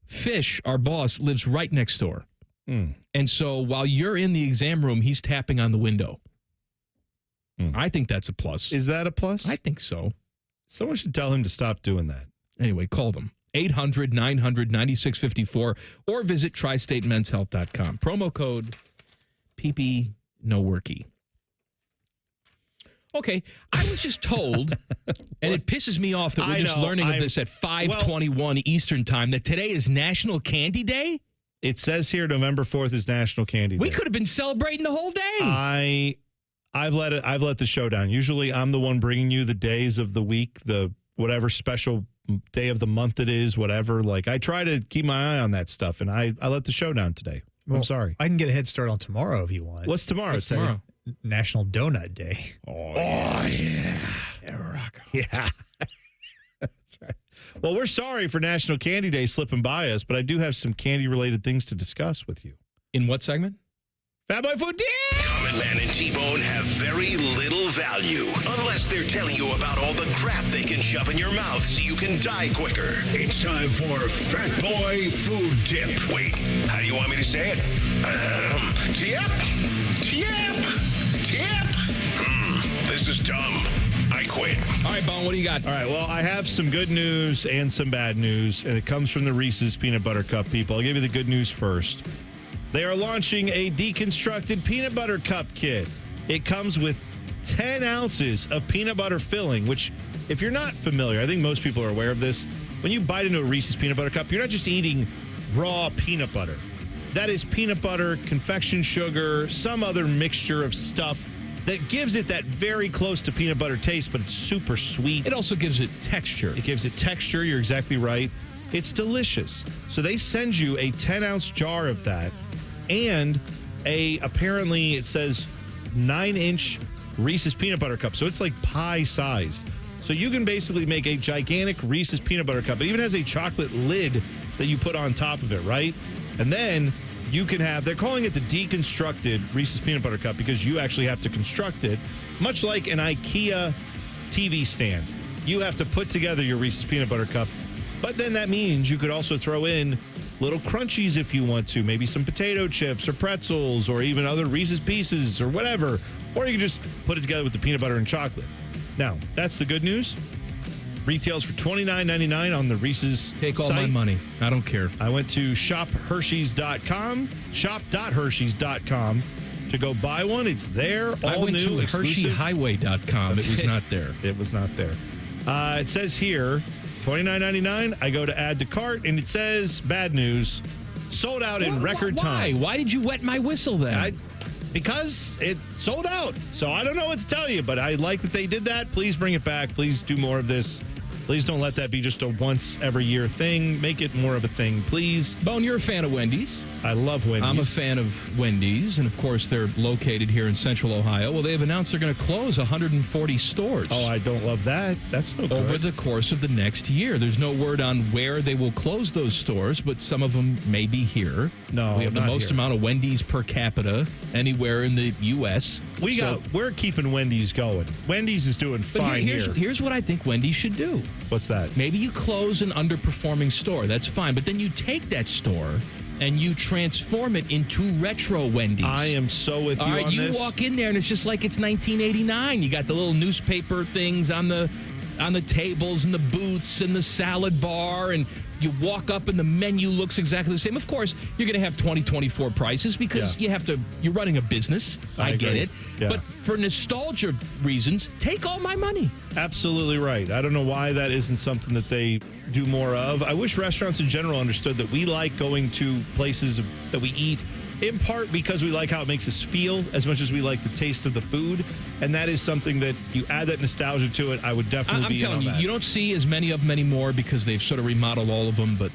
Fish, our boss, lives right next door. And so while you're in the exam room, he's tapping on the window. I think that's a plus. Is that a plus? I think so. Someone should tell him to stop doing that. Anyway, call them. 800-900-9654 or visit tristatemenshealth.com. Promo code PPNoWorky. Okay, I was just told, and it pisses me off that we're just learning of this at 5:21 Eastern Time, that today is National Candy Day? It says here November 4th is National Candy Day. We could have been celebrating the whole day. I've let the show down. Usually I'm the one bringing you the days of the week, the whatever special day of the month it is, whatever. Like, I try to keep my eye on that stuff, and I let the show down today. I'm sorry. I can get a head start on tomorrow if you want. What's tomorrow? What's tomorrow? National Donut Day. Oh, yeah. Yeah. That's right. Well, we're sorry for National Candy Day slipping by us, but I do have some candy-related things to discuss with you. In what segment? Fat Boy Food Deal! Common Man and T-Bone have very little value unless they're telling you about all the crap they can shove in your mouth so you can die quicker. It's time for Fat Boy Food Tip. Wait, how do you want me to say it? Tip. This is dumb. I quit. All right, Bone, what do you got? All right, well, I have some good news and some bad news, and it comes from the Reese's Peanut Butter Cup people. I'll give you the good news first. They are launching a deconstructed peanut butter cup kit. It comes with 10 ounces of peanut butter filling, which, if you're not familiar, I think most people are aware of this. When you bite into a Reese's Peanut Butter Cup, you're not just eating raw peanut butter. That is peanut butter, confection sugar, some other mixture of stuff that gives it that very close to peanut butter taste, but it's super sweet. It also gives it texture. It gives it texture. You're exactly right. It's delicious. So they send you a 10-ounce jar of that and apparently it says 9-inch Reese's Peanut Butter Cup. So it's like pie size. So you can basically make a gigantic Reese's Peanut Butter Cup. It even has a chocolate lid that you put on top of it, right? And then you can have, they're calling it the deconstructed Reese's Peanut Butter Cup because you actually have to construct it, much like an IKEA TV stand. You have to put together your Reese's Peanut Butter Cup, but then that means you could also throw in little crunchies if you want to, maybe some potato chips or pretzels or even other Reese's Pieces or whatever, or you can just put it together with the peanut butter and chocolate. Now, that's the good news. Retails for $29.99 on the Reese's Take all site. my money. I don't care. I went to shophershey's.com, shop.hershey's.com to go buy one. It's there, all I went new, to exclusive. hersheyhighway.com. It was not there. It was not there. It says here, $29.99. I go to add to cart, and it says, bad news, sold out in record time. Why did you wet my whistle then? Because it sold out. So I don't know what to tell you, but I like that they did that. Please bring it back. Please do more of this. Please don't let that be just a once every year thing. Make it more of a thing, please. Bone, you're a fan of Wendy's. I love Wendy's. I'm a fan of Wendy's, and of course, they're located here in Central Ohio. Well, they've announced they're going to close 140 stores. Oh, I don't love that. That's no good. Over the course of the next year. There's no word on where they will close those stores, but some of them may be here. No, we have the most amount of Wendy's per capita anywhere in the U.S. We're keeping Wendy's going. Wendy's is doing fine here. Here's what I think Wendy's should do. What's that? Maybe you close an underperforming store. That's fine. But then you take that store and you transform it into retro Wendy's. I am so with you on this. You walk in there and it's just like it's 1989. You got the little newspaper things on the tables and the booths and the salad bar, and you walk up and the menu looks exactly the same. Of course, you're going to have 2024 prices because you're running a business. I get it. Yeah. But for nostalgia reasons, take all my money. Absolutely right. I don't know why that isn't something that they do more of. I wish restaurants in general understood that we like going to places that we eat in part because we like how it makes us feel as much as we like the taste of the food. And that is something that you add that nostalgia to it, I would definitely be in on that. I'm telling you, you don't see as many of them anymore because they've sort of remodeled all of them. But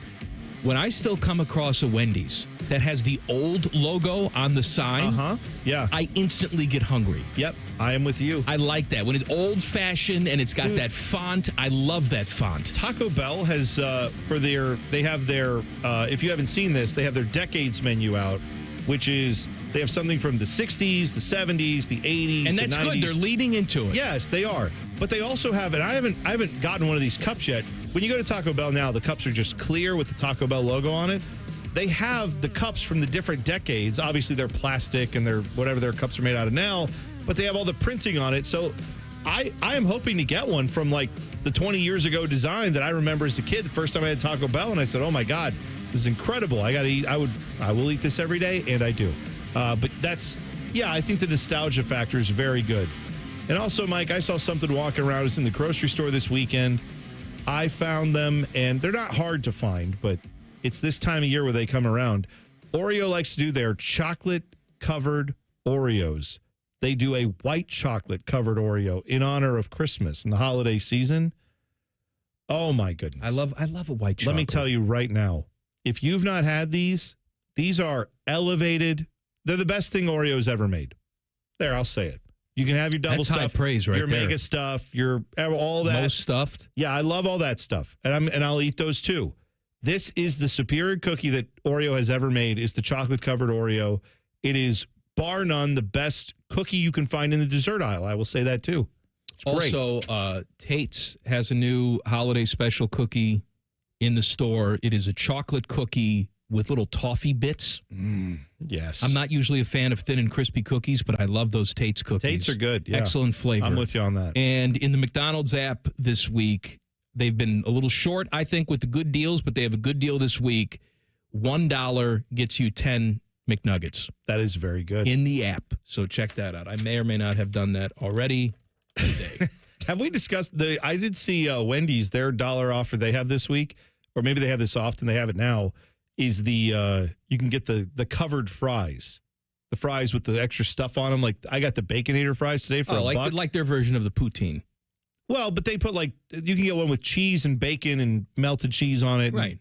when I still come across a Wendy's that has the old logo on the sign, I instantly get hungry. Yep, I am with you. I like that. When it's old-fashioned and it's got that font, I love that font. Taco Bell has, they have their, if you haven't seen this, they have their decades menu out, which is, they have something from the 60s, the 70s, the 80s, and that's the 90s. good. They're leading into it. Yes, they are. But they also have, and I haven't gotten one of these cups yet. When you go to Taco Bell now, the cups are just clear with the Taco Bell logo on it. They have the cups from the different decades. Obviously, they're plastic and they're whatever their cups are made out of now, but they have all the printing on it. So I am hoping to get one from like the 20 years ago design that I remember as a kid, the first time I had Taco Bell, and I said, oh my God, this is incredible. I got to eat. I will eat this every day, and I do. But I think the nostalgia factor is very good. And also, Mike, I saw something walking around. I was in the grocery store this weekend. I found them, and they're not hard to find, but it's this time of year where they come around. Oreo likes to do their chocolate-covered Oreos. They do a white chocolate-covered Oreo in honor of Christmas and the holiday season. Oh, my goodness. I love a white chocolate. Let me tell you right now, if you've not had these are elevated. They're the best thing Oreo's ever made. There, I'll say it. You can have your double That's stuff, high praise right your there. mega stuff, your all that. Most stuffed. Yeah, I love all that stuff, and I'll eat those too. This is the superior cookie that Oreo has ever made. Is the chocolate covered Oreo. It is bar none the best cookie you can find in the dessert aisle. I will say that too. It's great. Also, Tate's has a new holiday special cookie in the store. It is a chocolate cookie with little toffee bits. Yes. I'm not usually a fan of thin and crispy cookies, but I love those Tate's cookies. Tate's are good. Yeah. Excellent flavor. I'm with you on that. And in the McDonald's app this week, they've been a little short, I think, with the good deals, but they have a good deal this week. $1 gets you 10 McNuggets. That is very good. In the app. So check that out. I may or may not have done that already today. Have we discussed I did see Wendy's, their dollar offer they have this week, or maybe they have this often, they have it now, is the you can get the covered fries. The fries with the extra stuff on them. Like, I got the Baconator fries today for $1. Like their version of the poutine. Well, but they put you can get one with cheese and bacon and melted cheese on it. Right.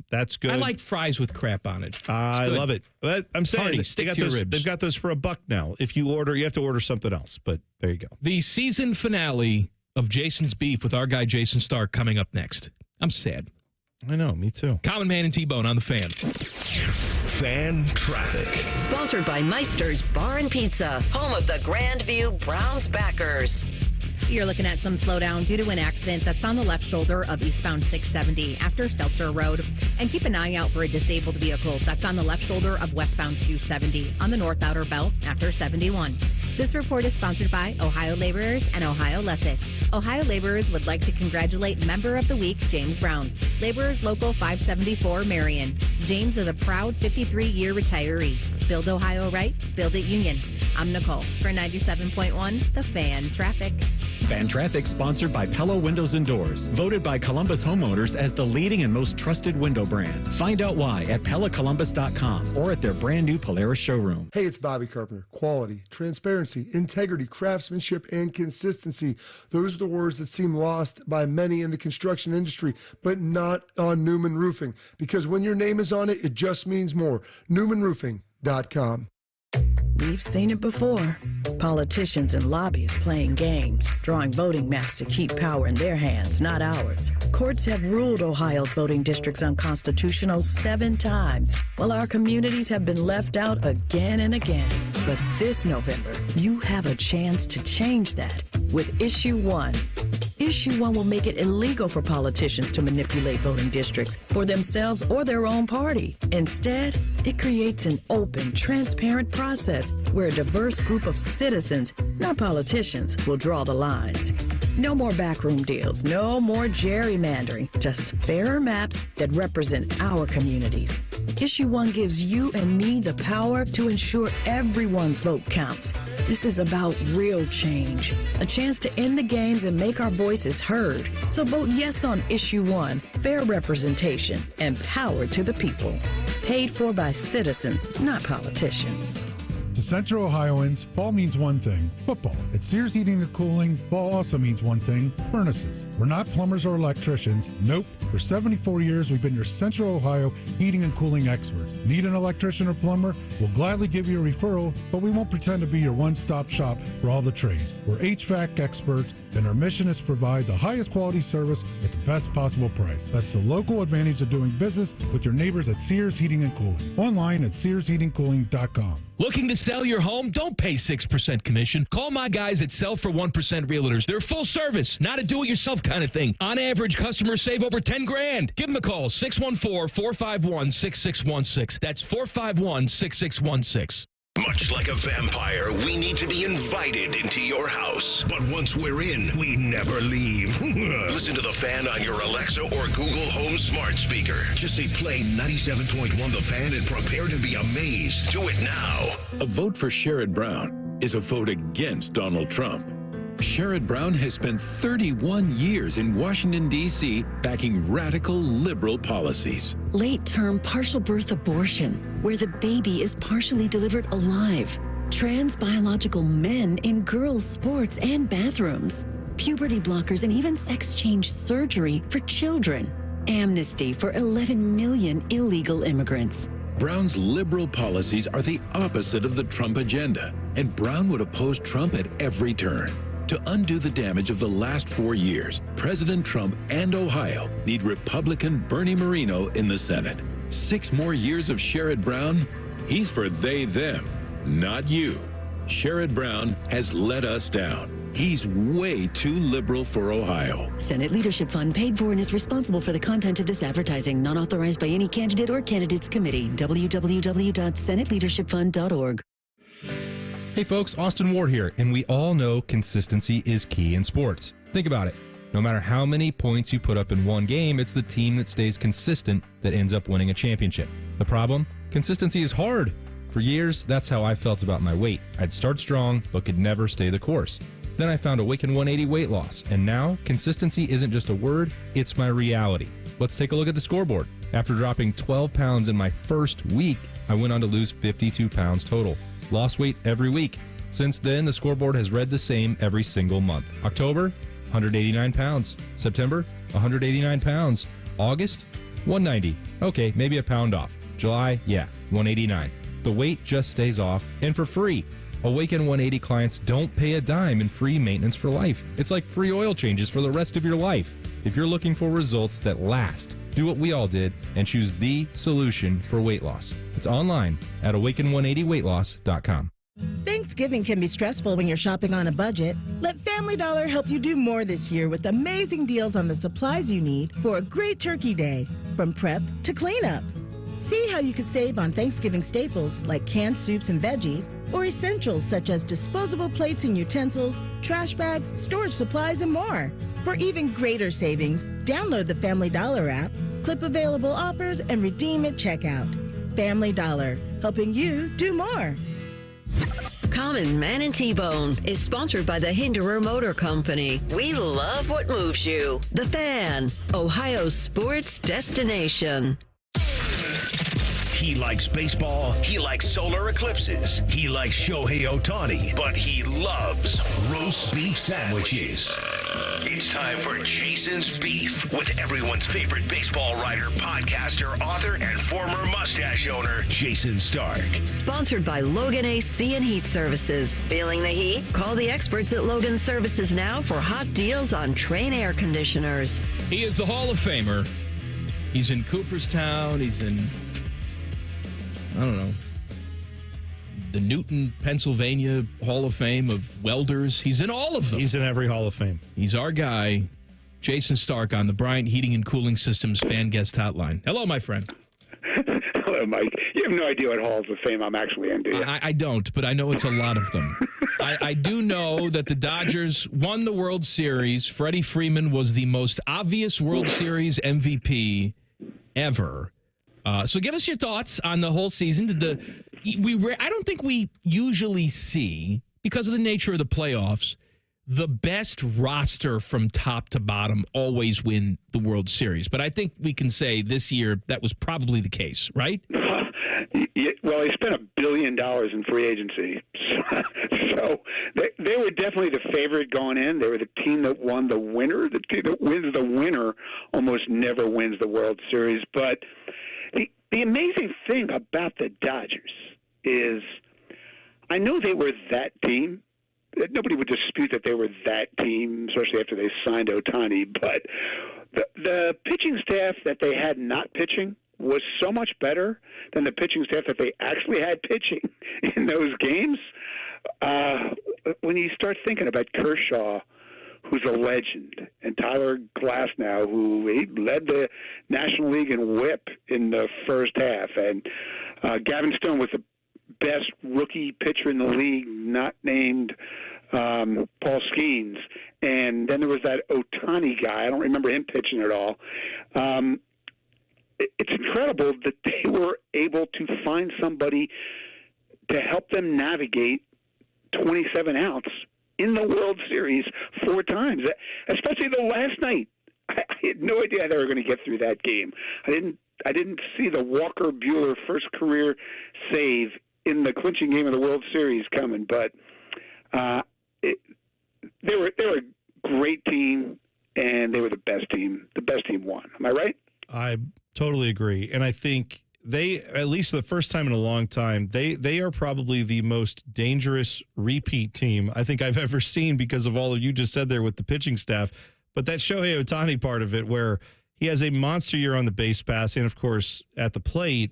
That's good. I like fries with crap on it. I love it. But I'm saying Hearty, stick to your ribs. They've got those for $1 now. If you order, you have to order something else. But there you go. The season finale of Jason's beef with our guy Jason Stark coming up next. I'm sad. I know, me too. Common Man and T-Bone on the Fan. Fan Traffic. Sponsored by Meister's Bar and Pizza, home of the Grandview Browns backers. You're looking at some slowdown due to an accident that's on the left shoulder of eastbound 670 after Stelzer Road. And keep an eye out for a disabled vehicle that's on the left shoulder of westbound 270 on the north outer belt after 71. This report is sponsored by Ohio Laborers and Ohio Lessig. Ohio Laborers would like to congratulate Member of the Week, James Brown. Laborers Local 574, Marion. James is a proud 53-year retiree. Build Ohio right, build it Union. I'm Nicole for 97.1 The Fan Traffic. Fan Traffic sponsored by Pella Windows and Doors. Voted by Columbus homeowners as the leading and most trusted window brand. Find out why at PellaColumbus.com or at their brand new Polaris showroom. Hey, it's Bobby Carpenter. Quality, transparency, integrity, craftsmanship, and consistency. Those are the words that seem lost by many in the construction industry, but not on Newman Roofing. Because when your name is on it, it just means more. NewmanRoofing.com. We've seen it before. Politicians and lobbyists playing games, drawing voting maps to keep power in their hands, not ours. Courts have ruled Ohio's voting districts unconstitutional 7 times, while our communities have been left out again and again. But this November, you have a chance to change that with Issue 1. Issue 1 will make it illegal for politicians to manipulate voting districts for themselves or their own party. Instead, It creates an open, transparent process where a diverse group of citizens, not politicians, will draw the lines. No more backroom deals, no more gerrymandering, just fairer maps that represent our communities. Issue 1 gives you and me the power to ensure everyone's vote counts. This is about real change, a chance to end the games and make our voices heard. So vote yes on Issue 1, fair representation, and power to the people. Paid for by citizens, not politicians. To Central Ohioans, fall means one thing, football. At Sears Heating and Cooling, fall also means one thing, furnaces. We're not plumbers or electricians. Nope. For 74 years, we've been your Central Ohio heating and cooling experts. Need an electrician or plumber? We'll gladly give you a referral, but we won't pretend to be your one-stop shop for all the trades. We're HVAC experts, and our mission is to provide the highest quality service at the best possible price. That's the local advantage of doing business with your neighbors at Sears Heating and Cooling. Online at SearsHeatingCooling.com. Looking to sell your home? Don't pay 6% commission. Call my guys at Sell for 1% Realtors. They're full service, not a do-it-yourself kind of thing. On average, customers save over $10,000. Give them a call, 614-451-6616. That's 451-6616. Much like a vampire, we need to be invited into your house. But once we're in, we never leave. Listen to The Fan on your Alexa or Google Home smart speaker. Just say play 97.1 The Fan and prepare to be amazed. Do it now. A vote for Sherrod Brown is a vote against Donald Trump. Sherrod Brown has spent 31 years in Washington, D.C., backing radical liberal policies. Late-term partial birth abortion, where the baby is partially delivered alive. Trans biological men in girls' sports and bathrooms. Puberty blockers and even sex change surgery for children. Amnesty for 11 million illegal immigrants. Brown's liberal policies are the opposite of the Trump agenda, and Brown would oppose Trump at every turn. To undo the damage of the last 4 years, President Trump and Ohio need Republican Bernie Moreno in the Senate. 6 more years of Sherrod Brown? He's for they, them, not you. Sherrod Brown has let us down. He's way too liberal for Ohio. Senate Leadership Fund paid for and is responsible for the content of this advertising, not authorized by any candidate or candidates committee. www.senateleadershipfund.org. Hey folks, Austin Ward here, and we all know consistency is key in sports. Think about it. No matter how many points you put up in one game, it's the team that stays consistent that ends up winning a championship. The problem? Consistency is hard. For years, that's how I felt about my weight. I'd start strong, but could never stay the course. Then I found Awaken 180 weight loss, and now consistency isn't just a word, it's my reality. Let's take a look at the scoreboard. After dropping 12 pounds in my first week, I went on to lose 52 pounds total. Lost weight every week. Since then, the scoreboard has read the same every single month. October, 189 pounds. September, 189 pounds. August, 190. Okay, maybe a pound off. July, 189. The weight just stays off, and for free. Awaken 180 clients don't pay a dime in free maintenance for life. It's like free oil changes for the rest of your life. If you're looking for results that last, do what we all did and choose the solution for weight loss. It's online at awaken180weightloss.com. Thanksgiving can be stressful when you're shopping on a budget. Let Family Dollar help you do more this year with amazing deals on the supplies you need for a great turkey day, from prep to cleanup. See how you could save on Thanksgiving staples like canned soups and veggies, or essentials such as disposable plates and utensils, trash bags, storage supplies, and more. For even greater savings, download the Family Dollar app, clip available offers, and redeem at checkout. Family Dollar, helping you do more. Common Man and T-Bone is sponsored by the Hinderer Motor Company. We love what moves you. The Fan, Ohio's sports destination. He likes baseball, he likes solar eclipses, he likes Shohei Ohtani, but he loves roast beef sandwiches. It's time for Jason's Beef with everyone's favorite baseball writer, podcaster, author, and former mustache owner, Jayson Stark. Sponsored by Logan AC and Heat Services. Feeling the heat? Call the experts at Logan Services now for hot deals on Trane air conditioners. He is the Hall of Famer. He's in Cooperstown. He's in, I don't know, the Newton, Pennsylvania Hall of Fame of welders. He's in all of them. He's in every Hall of Fame. He's our guy, Jayson Stark, on the Bryant Heating and Cooling Systems Fan Guest Hotline. Hello, my friend. Hello. Mike. You have no idea what halls of fame I'm actually in, do you? I don't, but I know it's a lot of them. I do know that the Dodgers won the World Series. Freddie Freeman was the most obvious World Series MVP ever. So give us your thoughts on the whole season. I don't think we usually see, because of the nature of the playoffs, the best roster from top to bottom always win the World Series. But I think we can say this year that was probably the case, right? Well, they spent $1 billion in free agency. So they were definitely the favorite going in. They were the team that won the winner. The team that wins the winner almost never wins the World Series. But the amazing thing about the Dodgers is I know they were that team. Nobody would dispute that they were that team, especially after they signed Ohtani. But the pitching staff that they had not pitching was so much better than the pitching staff that they actually had pitching in those games. When you start thinking about Kershaw, who's a legend, and Tyler Glasnow, who he led the National League in WHIP in the first half, and Gavin Stone was the best rookie pitcher in the league, not named Paul Skeens. And then there was that Ohtani guy. I don't remember him pitching at all. It's incredible that they were able to find somebody to help them navigate 27 outs in the World Series 4 times, especially the last night. I had no idea how they were going to get through that game. I didn't see the Walker Buehler first career save in the clinching game of the World Series coming, but they were a great team, and they were the best team. The best team won. Am I right? I totally agree, and I think they, at least for the first time in a long time, they are probably the most dangerous repeat team I think I've ever seen because of all of you just said there with the pitching staff. But that Shohei Ohtani part of it, where he has a monster year on the base pass and, of course, at the plate,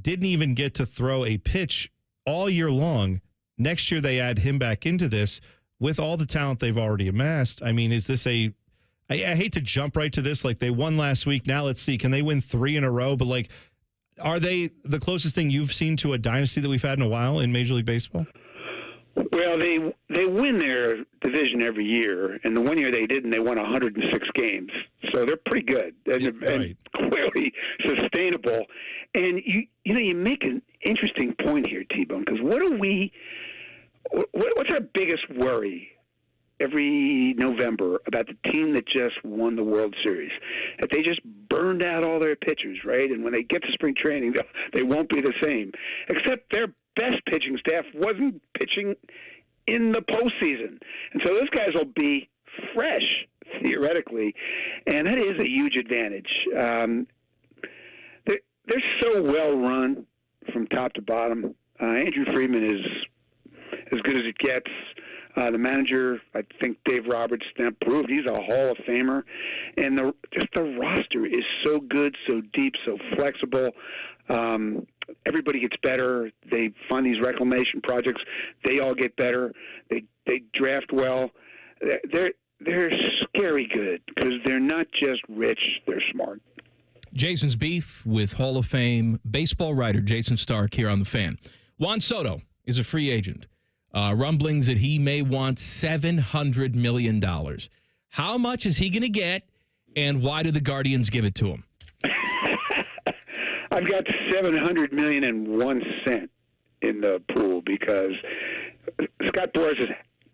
didn't even get to throw a pitch all year long. Next year, they add him back into this with all the talent they've already amassed. I mean, is this I hate to jump right to this. Like, they won last week. Now let's see. Can they win 3 in a row? But, like, are they the closest thing you've seen to a dynasty that we've had in a while in Major League Baseball? Well, they win their division every year, and the one year they didn't, they won 106 games. So they're pretty good and clearly sustainable. And you make an interesting point here, T-Bone, because what's our biggest worry every November about the team that just won the World Series? That they just burned out all their pitchers, right? And when they get to spring training, they won't be the same. Except their best pitching staff wasn't pitching in the postseason. And so those guys will be fresh, theoretically, and that is a huge advantage. They're so well run from top to bottom. Andrew Friedman is as good as it gets. The manager, I think Dave Roberts proved he's a Hall of Famer. And the roster is so good, so deep, so flexible. Everybody gets better. They fund these reclamation projects. They all get better. They draft well. They're scary good because they're not just rich, they're smart. Jason's beef with Hall of Fame baseball writer Jayson Stark here on The Fan. Juan Soto is a free agent. Rumblings that he may want $700 million. How much is he going to get, and why do the Guardians give it to him? I've got $700,000,001 in the pool because Scott Boras has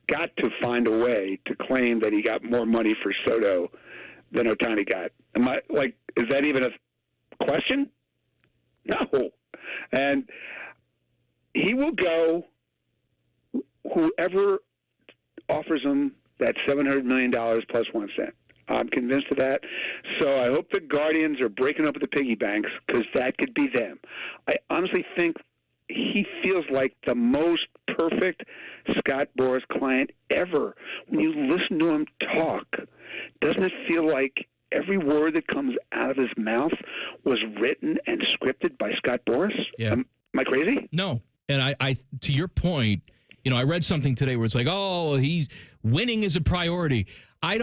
got to find a way to claim that he got more money for Soto than Ohtani got. Is that even a question? No. And he will go whoever offers him that $700 million plus 1 cent. I'm convinced of that. So I hope the Guardians are breaking up the piggy banks because that could be them. I honestly think he feels like the most perfect Scott Boras client ever. When you listen to him talk, doesn't it feel like every word that comes out of his mouth was written and scripted by Scott Boras? Yeah. Am I crazy? No. And I to your point, I read something today where it's like, he's winning is a priority. I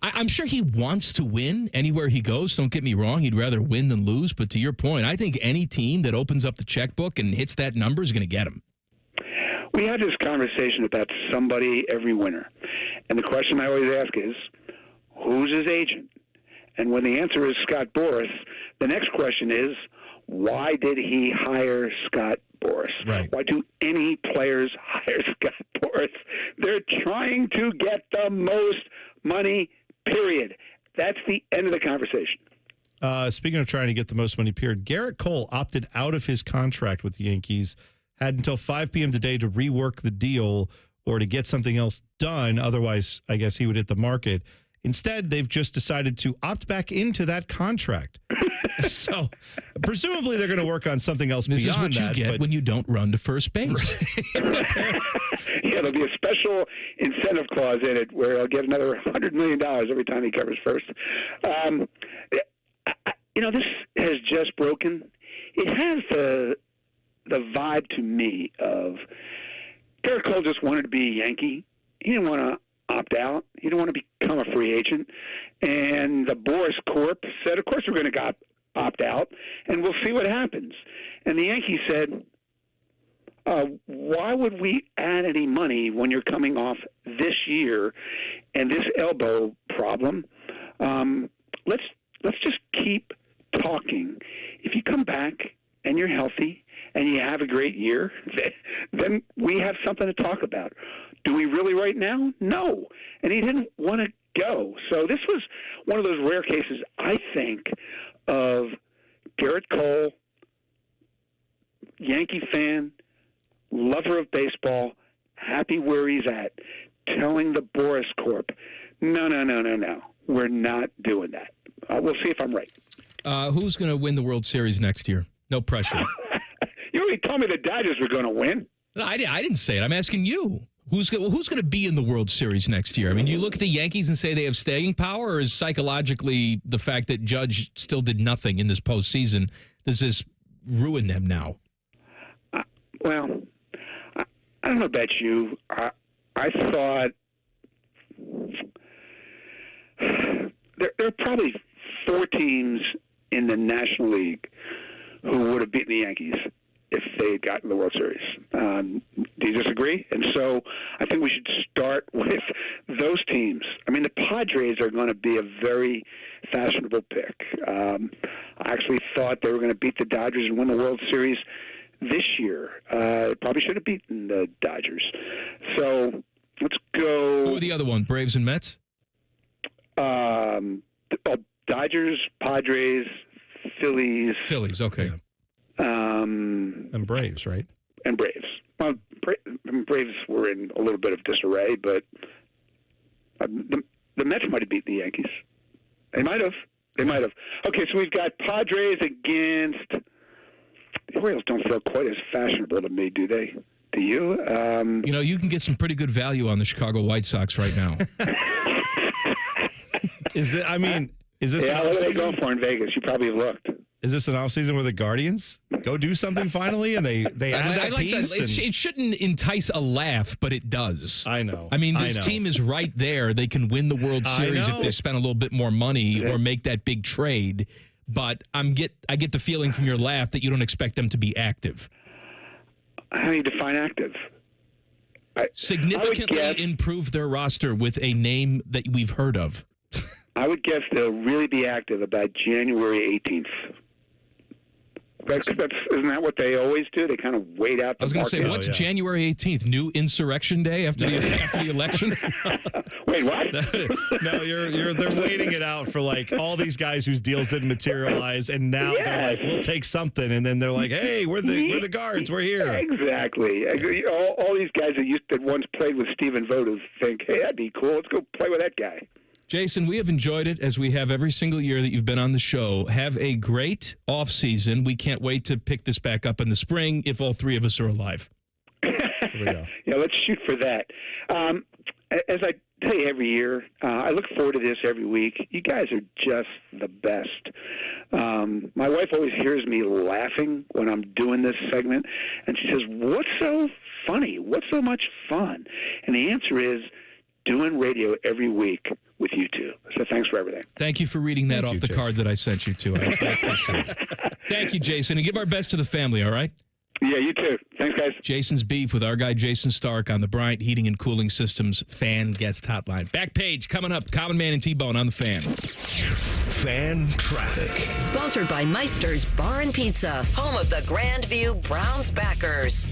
I'm sure he wants to win anywhere he goes. Don't get me wrong. He'd rather win than lose. But to your point, I think any team that opens up the checkbook and hits that number is going to get him. We had this conversation about somebody every winter. And the question I always ask is, who's his agent? And when the answer is Scott Boras, the next question is, why did he hire Scott Boras? Right. Why do any players hire Scott Boras? They're trying to get the most money, period. That's the end of the conversation. Speaking of trying to get the most money, period, Garrett Cole opted out of his contract with the Yankees, had until 5 p.m. today to rework the deal or to get something else done. Otherwise, I guess he would hit the market. Instead, they've just decided to opt back into that contract. So, presumably, they're going to work on something else this beyond that. This is what you get when you don't run to first base. Yeah, there'll be a special incentive clause in it where he'll get another $100 million every time he covers first. This has just broken. It has the vibe to me of Garrett Cole just wanted to be a Yankee. He didn't want to opt out. He didn't want to become a free agent. And the Boras Corp said, of course we're going to opt out, and we'll see what happens. And the Yankees said, why would we add any money when you're coming off this year and this elbow problem? Let's just keep talking. If you come back and you're healthy and you have a great year, then we have something to talk about. Do we really right now? No. And he didn't want to go. So this was one of those rare cases, I think, of Garrett Cole, Yankee fan, lover of baseball, happy where he's at, telling the Boras Corp, no. We're not doing that. We'll see if I'm right. Who's going to win the World Series next year? No pressure. You already told me the Dodgers were going to win. No, I didn't say it. I'm asking you. Who's going to be in the World Series next year? I mean, you look at the Yankees and say they have staying power, or is psychologically the fact that Judge still did nothing in this postseason, does this ruin them now? Well, I don't know about you. I thought there are probably 4 teams in the National League who would have beaten the Yankees if they had gotten the World Series. Do you disagree? And so I think we should start with those teams. I mean, the Padres are going to be a very fashionable pick. I actually thought they were going to beat the Dodgers and win the World Series this year. Probably should have beaten the Dodgers. So let's go. Who are the other one? Braves and Mets? Dodgers, Padres, Phillies. Phillies, okay. And Braves, right? And Braves. Well, Braves were in a little bit of disarray, but the Mets might have beat the Yankees. They might have. Okay, so we've got Padres against. The Orioles don't feel quite as fashionable to me, do they? Do you? You can get some pretty good value on the Chicago White Sox right now. Is this an what are they going for in Vegas? You probably have looked. Is this an offseason where the Guardians go do something finally and they add that like piece? That. It shouldn't entice a laugh, but it does. I know. I mean, this team is right there. They can win the World Series if they spend a little bit more money or make that big trade. But I get the feeling from your laugh that you don't expect them to be active. How do you define active? Significantly improve their roster with a name that we've heard of. I would guess they'll really be active about January 18th. Isn't that what they always do? They kind of wait out the I was going to say, what's January 18th? New Insurrection Day after the election? Wait, what? No, they're waiting it out for like all these guys whose deals didn't materialize, and now they're like, we'll take something, and then they're like, hey, we're the guards, we're here. Exactly. All these guys that once played with Stephen Vogt think, hey, that'd be cool. Let's go play with that guy. Jayson, we have enjoyed it as we have every single year that you've been on the show. Have a great off season. We can't wait to pick this back up in the spring if all 3 of us are alive. Here we go. Yeah, let's shoot for that. As I tell you every year, I look forward to this every week. You guys are just the best. My wife always hears me laughing when I'm doing this segment, and she says, what's so funny? What's so much fun? And the answer is doing radio every week with you too. So thanks for everything. Thank you for reading that off the Jason. card that I sent you to. I appreciate it. Thank you, Jayson. And give our best to the family, all right? Yeah, you too. Thanks, guys. Jason's beef with our guy Jayson Stark on the Bryant Heating and Cooling Systems fan guest hotline. Back page coming up. Common Man and T-Bone on the Fan. Fan traffic. Sponsored by Meister's Bar and Pizza, home of the Grandview Browns backers.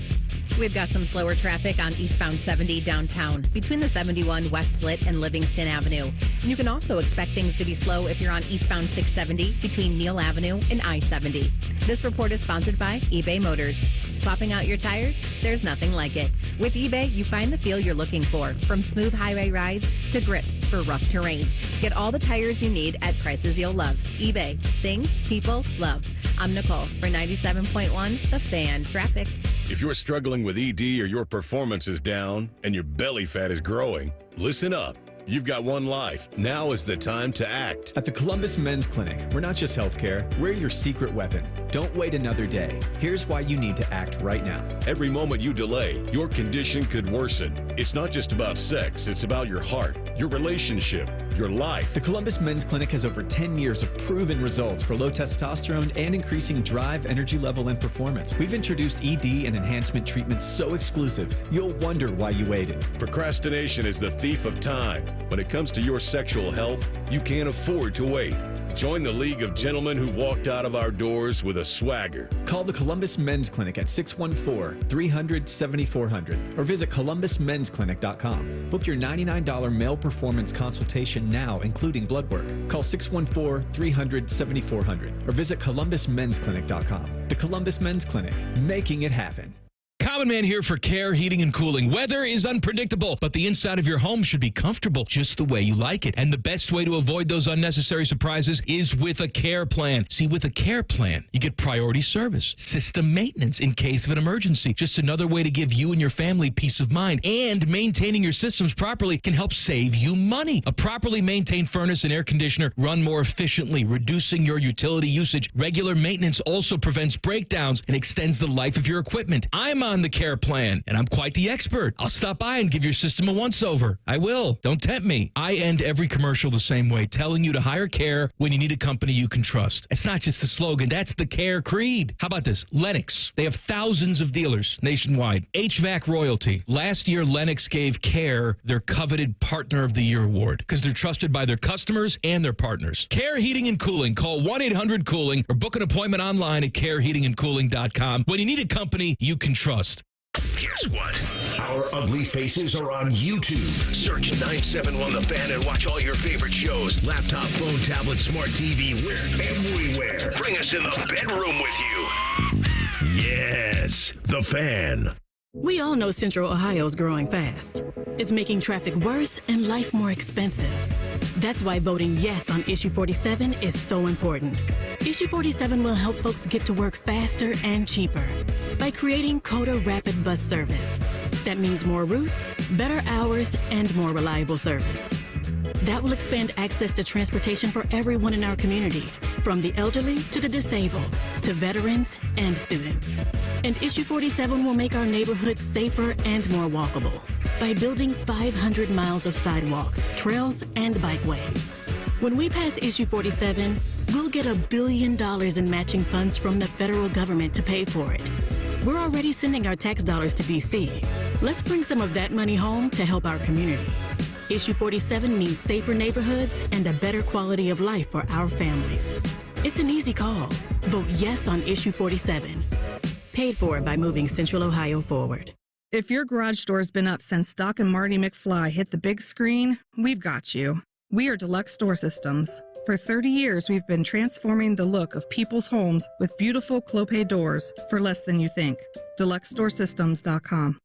We've got some slower traffic on eastbound 70 downtown between the 71 West Split and Livingston Avenue. And you can also expect things to be slow if you're on eastbound 670 between Neal Avenue and I-70. This report is sponsored by eBay Motors. Swapping out your tires? There's nothing like it. With eBay, you find the feel you're looking for, from smooth highway rides to grip for rough terrain. Get all the tires you need at prices you'll love. eBay. Things people love. I'm Nicole for 97.1 The Fan Traffic. If you're struggling with ED or your performance is down and your belly fat is growing, listen up. You've got one life. Now is the time to act. At the Columbus Men's Clinic, we're not just healthcare, we're your secret weapon. Don't wait another day. Here's why you need to act right now. Every moment you delay, your condition could worsen. It's not just about sex, it's about your heart, your relationship, your life. The Columbus Men's Clinic has over 10 years of proven results for low testosterone and increasing drive, energy level, and performance. We've introduced ED and enhancement treatments so exclusive, you'll wonder why you waited. Procrastination is the thief of time. When it comes to your sexual health, you can't afford to wait. Join the League of Gentlemen who've walked out of our doors with a swagger. Call the Columbus Men's Clinic at 614-300-7400 or visit columbusmensclinic.com. Book your $99 male performance consultation now, including blood work. Call 614-300-7400 or visit columbusmensclinic.com. The Columbus Men's Clinic, making it happen. Common Man here for Care Heating and Cooling. Weather is unpredictable, but the inside of your home should be comfortable just the way you like it. And the best way to avoid those unnecessary surprises is with a care plan. See, with a care plan, you get priority service, system maintenance in case of an emergency. Just another way to give you and your family peace of mind. And maintaining your systems properly can help save you money. A properly maintained furnace and air conditioner run more efficiently, reducing your utility usage. Regular maintenance also prevents breakdowns and extends the life of your equipment. I'm on the care plan, and I'm quite the expert. I'll stop by and give your system a once-over. I will. Don't tempt me. I end every commercial the same way, telling you to hire Care when you need a company you can trust. It's not just the slogan. That's the Care creed. How about this? Lennox. They have thousands of dealers nationwide. HVAC royalty. Last year, Lennox gave Care their coveted Partner of the Year award because they're trusted by their customers and their partners. Care Heating and Cooling. Call 1-800-COOLING or book an appointment online at careheatingandcooling.com when you need a company you can trust. Guess what? Our ugly faces are on YouTube. Search 971 The Fan and watch all your favorite shows. Laptop, phone, tablet, smart TV, we're everywhere. Bring us in the bedroom with you. Yes, The Fan. We all know Central Ohio's growing fast. It's making traffic worse and life more expensive. That's why voting yes on Issue 47 is so important. Issue 47 will help folks get to work faster and cheaper by creating CODA Rapid Bus Service. That means more routes, better hours, and more reliable service. That will expand access to transportation for everyone in our community, from the elderly to the disabled, to veterans and students. And Issue 47 will make our neighborhoods safer and more walkable by building 500 miles of sidewalks, trails, and bikeways. When we pass Issue 47, we'll get $1 billion in matching funds from the federal government to pay for it. We're already sending our tax dollars to D.C. Let's bring some of that money home to help our community. Issue 47 means safer neighborhoods and a better quality of life for our families. It's an easy call. Vote yes on Issue 47. Paid for by moving Central Ohio forward. If your garage door's been up since Doc and Marty McFly hit the big screen, we've got you. We are Deluxe Door Systems. For 30 years, we've been transforming the look of people's homes with beautiful Clopay doors for less than you think. DeluxeDoorSystems.com.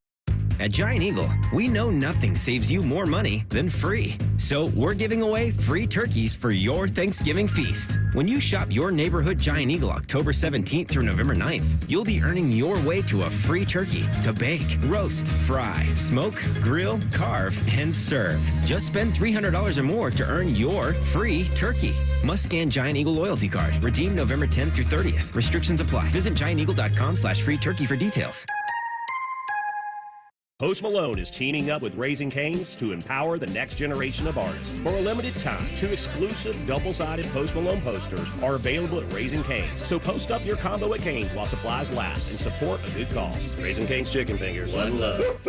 At Giant Eagle, we know nothing saves you more money than free. So we're giving away free turkeys for your Thanksgiving feast. When you shop your neighborhood Giant Eagle October 17th through November 9th, you'll be earning your way to a free turkey to bake, roast, fry, smoke, grill, carve, and serve. Just spend $300 or more to earn your free turkey. Must scan Giant Eagle loyalty card. Redeem November 10th through 30th. Restrictions apply. Visit gianteagle.com/free turkey for details. Post Malone is teaming up with Raising Cane's to empower the next generation of artists. For a limited time, 2 exclusive double-sided Post Malone posters are available at Raising Cane's. So post up your combo at Cane's while supplies last and support a good cause. Raising Cane's Chicken Fingers. One love.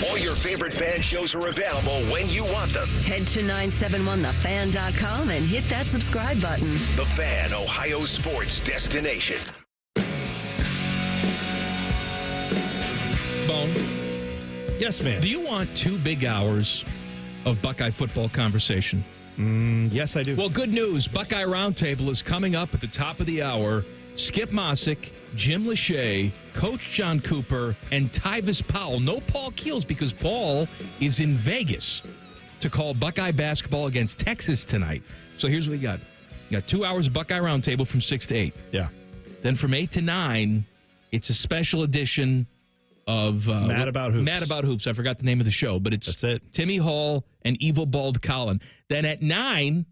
All your favorite fan shows are available when you want them. Head to 971thefan.com and hit that subscribe button. The Fan, Ohio sports destination. Bone. Yes, ma'am. Do you want 2 big hours of Buckeye football conversation? Yes, I do. Well, good news. Buckeye Roundtable is coming up at the top of the hour. Skip Mossick, Jim Lachey, Coach John Cooper, and Tyvis Powell. No Paul Keels because Paul is in Vegas to call Buckeye basketball against Texas tonight. So here's what we got. We got 2 hours of Buckeye Roundtable from 6 to 8. Yeah. Then from 8 to 9, it's a special edition of Mad About Hoops. Mad About Hoops. I forgot the name of the show, but That's it. Timmy Hall and Evil Bald Colin. Then at 9,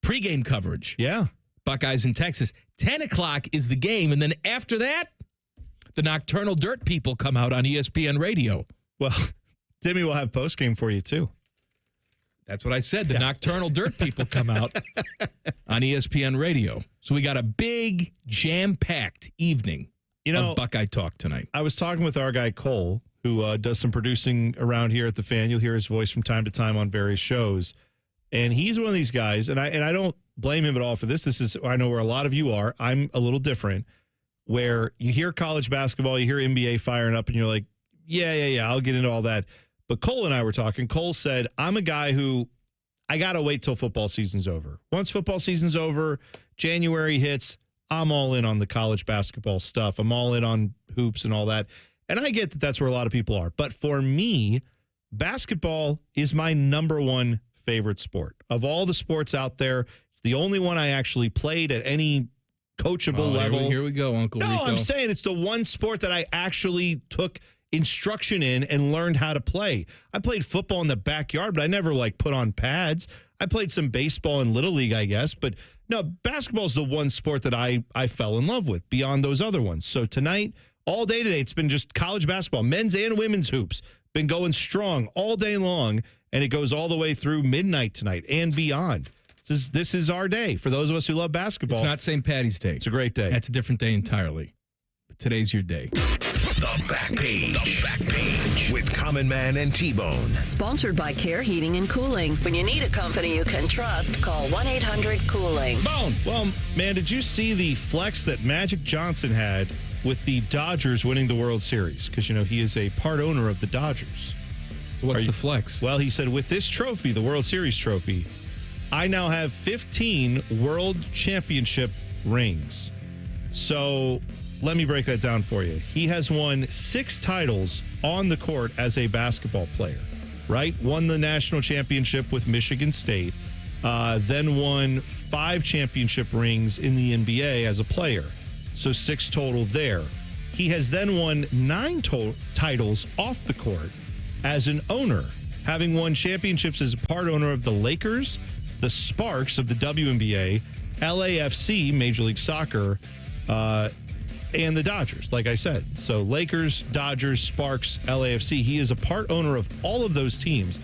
pregame coverage. Yeah. Buckeyes in Texas. 10 o'clock is the game. And then after that, the Nocturnal Dirt people come out on ESPN Radio. Well, Timmy will have postgame for you, too. That's what I said. The Nocturnal Dirt people come out on ESPN Radio. So we got a big, jam-packed evening of Buckeye Talk tonight. I was talking with our guy, Cole, who does some producing around here at the Fan. You'll hear his voice from time to time on various shows. And he's one of these guys, and I don't blame him at all for this. This is, I know where a lot of you are. I'm a little different, where you hear college basketball, you hear NBA firing up, and you're like, yeah, I'll get into all that. But Cole and I were talking. Cole said, I'm a guy who I got to wait till football season's over. Once football season's over, January hits, I'm all in on the college basketball stuff. I'm all in on hoops and all that. And I get that that's where a lot of people are. But for me, basketball is my number one favorite sport. Of all the sports out there, it's the only one I actually played at any coachable level. Here we go, Uncle Rico. No, I'm saying it's the one sport that I actually took instruction in and learned how to play. I played football in the backyard, but I never put on pads. I played some baseball in Little League, I guess, but no, basketball is the one sport that I fell in love with beyond those other ones. So tonight, all day today, it's been just college basketball, men's and women's hoops, been going strong all day long, and it goes all the way through midnight tonight and beyond. This is our day for those of us who love basketball. It's not St. Patty's Day. It's a great day. That's a different day entirely. But today's your day. The Back Page. The Back Page with Common Man and T-Bone. Sponsored by Care Heating and Cooling. When you need a company you can trust, call 1-800-COOLING. Bone. Well, man, did you see the flex that Magic Johnson had with the Dodgers winning the World Series? Because, he is a part owner of the Dodgers. What's the flex? Well, he said, with this trophy, the World Series trophy, I now have 15 World Championship rings. So let me break that down for you. He has won 6 titles on the court as a basketball player, right? Won the national championship with Michigan State, then won 5 championship rings in the NBA as a player. So 6 total there. He has then won 9 titles off the court as an owner, having won championships as a part owner of the Lakers, the Sparks of the WNBA, LAFC, Major League Soccer, and the Dodgers, like I said. So Lakers, Dodgers, Sparks, LAFC. He is a part owner of all of those teams.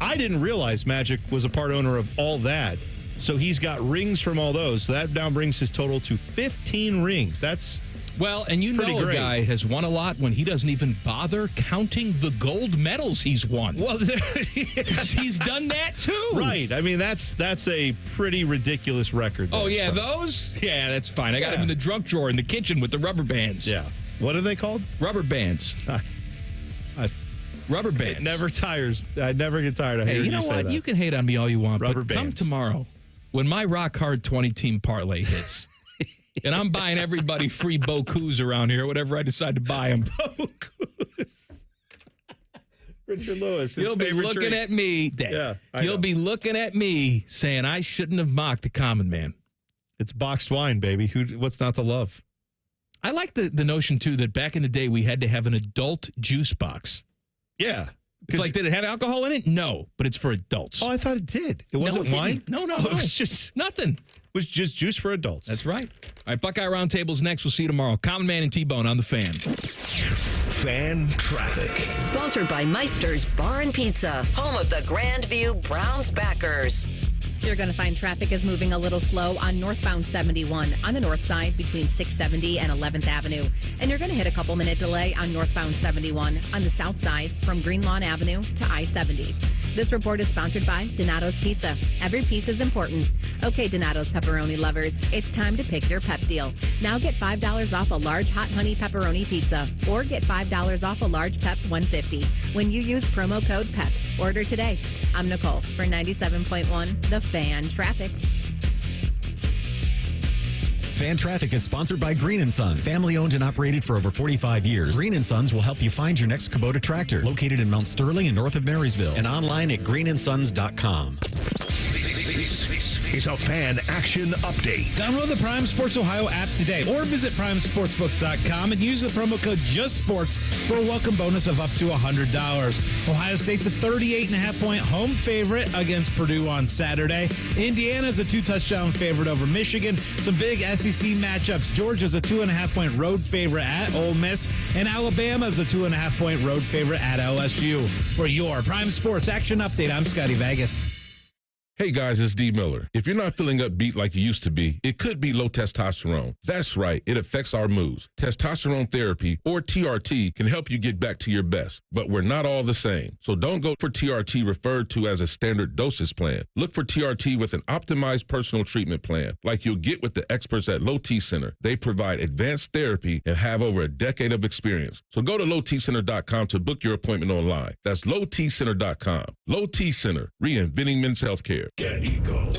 I didn't realize Magic was a part owner of all that. So he's got rings from all those. So that now brings his total to 15 rings. That's and a guy has won a lot when he doesn't even bother counting the gold medals he's won. Well, he's done that too. Right. I mean, that's a pretty ridiculous record there, Oh, yeah, those? Yeah, that's fine. I got him in the drunk drawer in the kitchen with the rubber bands. Yeah. What are they called? Rubber bands. Rubber bands. It never tires. I never get tired of hearing you know say what? that. You can hate on me all you want, Rubber but come bands. tomorrow when my Rock Hard 20-team parlay hits. And I'm buying everybody free Bokus around here, whatever I decide to buy them. Bokus. Richard Lewis. He'll be looking at me. He'll be looking at me saying I shouldn't have mocked the common man. It's boxed wine, baby. What's not to love? I like the notion, too, that back in the day we had to have an adult juice box. Yeah. It's like, did it have alcohol in it? No, but it's for adults. Oh, I thought it did. It wasn't wine? No. It was just nothing. It was just juice for adults. That's right. All right, Buckeye Roundtable's next. We'll see you tomorrow. Common Man and T-Bone on the Fan. Fan traffic. Sponsored by Meister's Bar and Pizza, home of the Grandview Browns backers. You're going to find traffic is moving a little slow on northbound 71 on the north side between 670 and 11th Avenue. And you're going to hit a couple-minute delay on northbound 71 on the south side from Green Lawn Avenue to I-70. This report is sponsored by Donato's Pizza. Every piece is important. Okay, Donato's pepperoni lovers, it's time to pick your pep deal. Now get $5 off a large hot honey pepperoni pizza or get $5 off a large pep 150 when you use promo code PEP. Order today. I'm Nicole for 97.1 The Fan Traffic. Fan Traffic is sponsored by Green & Sons. Family owned and operated for over 45 years. Green & Sons will help you find your next Kubota tractor. Located in Mount Sterling and north of Marysville. And online at greensons.com. This is a Fan Action Update. Download the Prime Sports Ohio app today or visit primesportsbook.com and use the promo code JUSTSPORTS for a welcome bonus of up to $100. Ohio State's a 38.5-point home favorite against Purdue on Saturday. Indiana's a 2-touchdown favorite over Michigan. Some big SEC matchups. Georgia's a 2.5-point road favorite at Ole Miss, and Alabama's a 2.5-point road favorite at LSU. For your Prime Sports Action Update, I'm Scotty Vegas. Hey guys, it's D. Miller. If you're not feeling upbeat like you used to be, it could be low testosterone. That's right, it affects our moods. Testosterone therapy, or TRT, can help you get back to your best. But we're not all the same. So don't go for TRT referred to as a standard dosage plan. Look for TRT with an optimized personal treatment plan, like you'll get with the experts at Low T Center. They provide advanced therapy and have over a decade of experience. So go to lowtcenter.com to book your appointment online. That's lowtcenter.com. Low T Center, reinventing men's healthcare. Get Eco.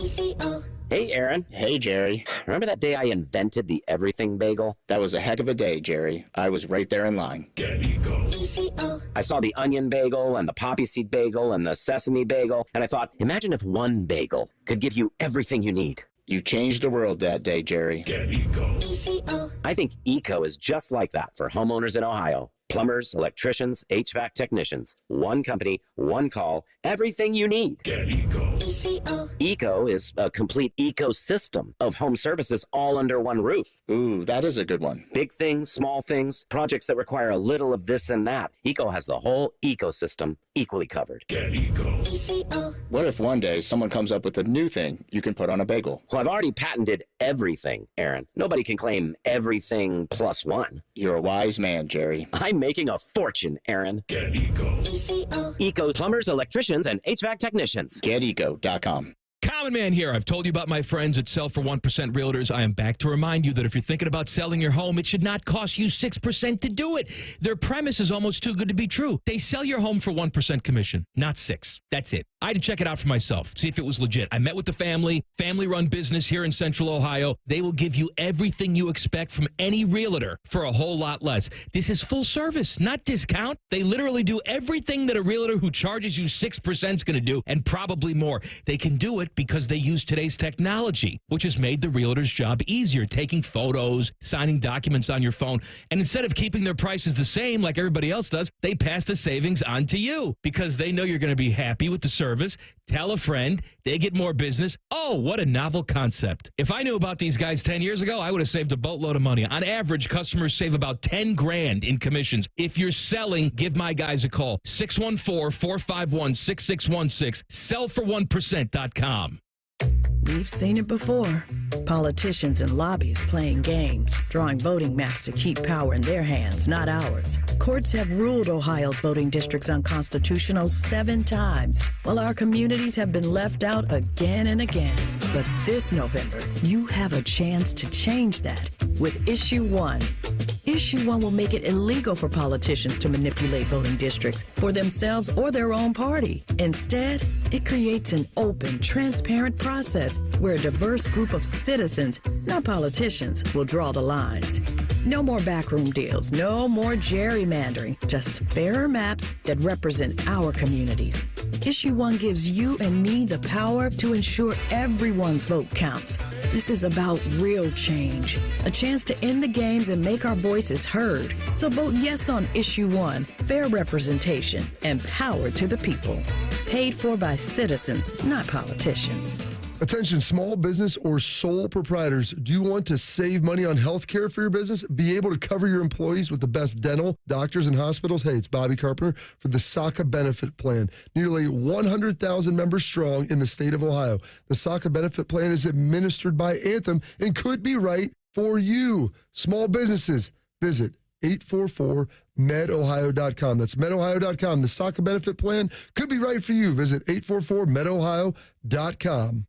Hey, Aaron. Hey, Jerry. Remember that day I invented the everything bagel? That was a heck of a day, Jerry. I was right there in line. Get Eco. I saw the onion bagel and the poppy seed bagel and the sesame bagel, and I thought, imagine if one bagel could give you everything you need. You changed the world that day, Jerry. Get Eco. I think Eco is just like that for homeowners in Ohio. Plumbers, electricians, HVAC technicians. One company, one call, everything you need. Get Eco. Eco is a complete ecosystem of home services all under one roof. Ooh, that is a good one. Big things, small things, projects that require a little of this and that. Eco has the whole ecosystem equally covered. Get Eco. What if one day someone comes up with a new thing you can put on a bagel? Well, I've already patented everything, Aaron. Nobody can claim everything plus one. You're a wise man, Jerry. I'm making a fortune, Aaron. Get Eco. Eco plumbers, electricians, and HVAC technicians. GetEco.com. Common Man here. I've told you about my friends at Sell for 1% Realtors. I am back to remind you that if you're thinking about selling your home, it should not cost you 6% to do it. Their premise is almost too good to be true. They sell your home for 1% commission, not 6%. That's it. I had to check it out for myself, see if it was legit. I met with the family-run business here in Central Ohio. They will give you everything you expect from any realtor for a whole lot less. This is full service, not discount. They literally do everything that a realtor who charges you 6% is going to do, and probably more. They can do it because they use today's technology, which has made the realtor's job easier, taking photos, signing documents on your phone. And instead of keeping their prices the same like everybody else does, they pass the savings on to you because they know you're going to be happy with the service. Tell a friend, they get more business. Oh, what a novel concept. If I knew about these guys 10 years ago, I would have saved a boatload of money. On average, customers save about $10,000 in commissions. If you're selling, give my guys a call. 614-451-6616. Sellfor1%.com. We've seen it before. Politicians and lobbyists playing games, drawing voting maps to keep power in their hands, not ours. Courts have ruled Ohio's voting districts unconstitutional 7 times, while our communities have been left out again and again. But this November, you have a chance to change that with Issue 1. Issue 1 will make it illegal for politicians to manipulate voting districts for themselves or their own party. Instead, it creates an open, transparent process where a diverse group of citizens, not politicians, will draw the lines. No more backroom deals, no more gerrymandering, just fairer maps that represent our communities. Issue 1 gives you and me the power to ensure everyone's vote counts. This is about real change, a chance to end the games and make our voices heard. So vote yes on Issue 1, fair representation, and power to the people. Paid for by citizens, not politicians. Attention small business or sole proprietors. Do you want to save money on health care for your business? Be able to cover your employees with the best dental, doctors, and hospitals? Hey, it's Bobby Carpenter for the SACA Benefit Plan. Nearly 100,000 members strong in the state of Ohio. The SACA Benefit Plan is administered by Anthem and could be right for you. Small businesses, visit 844medohio.com. That's medohio.com. The SACA Benefit Plan could be right for you. Visit 844medohio.com.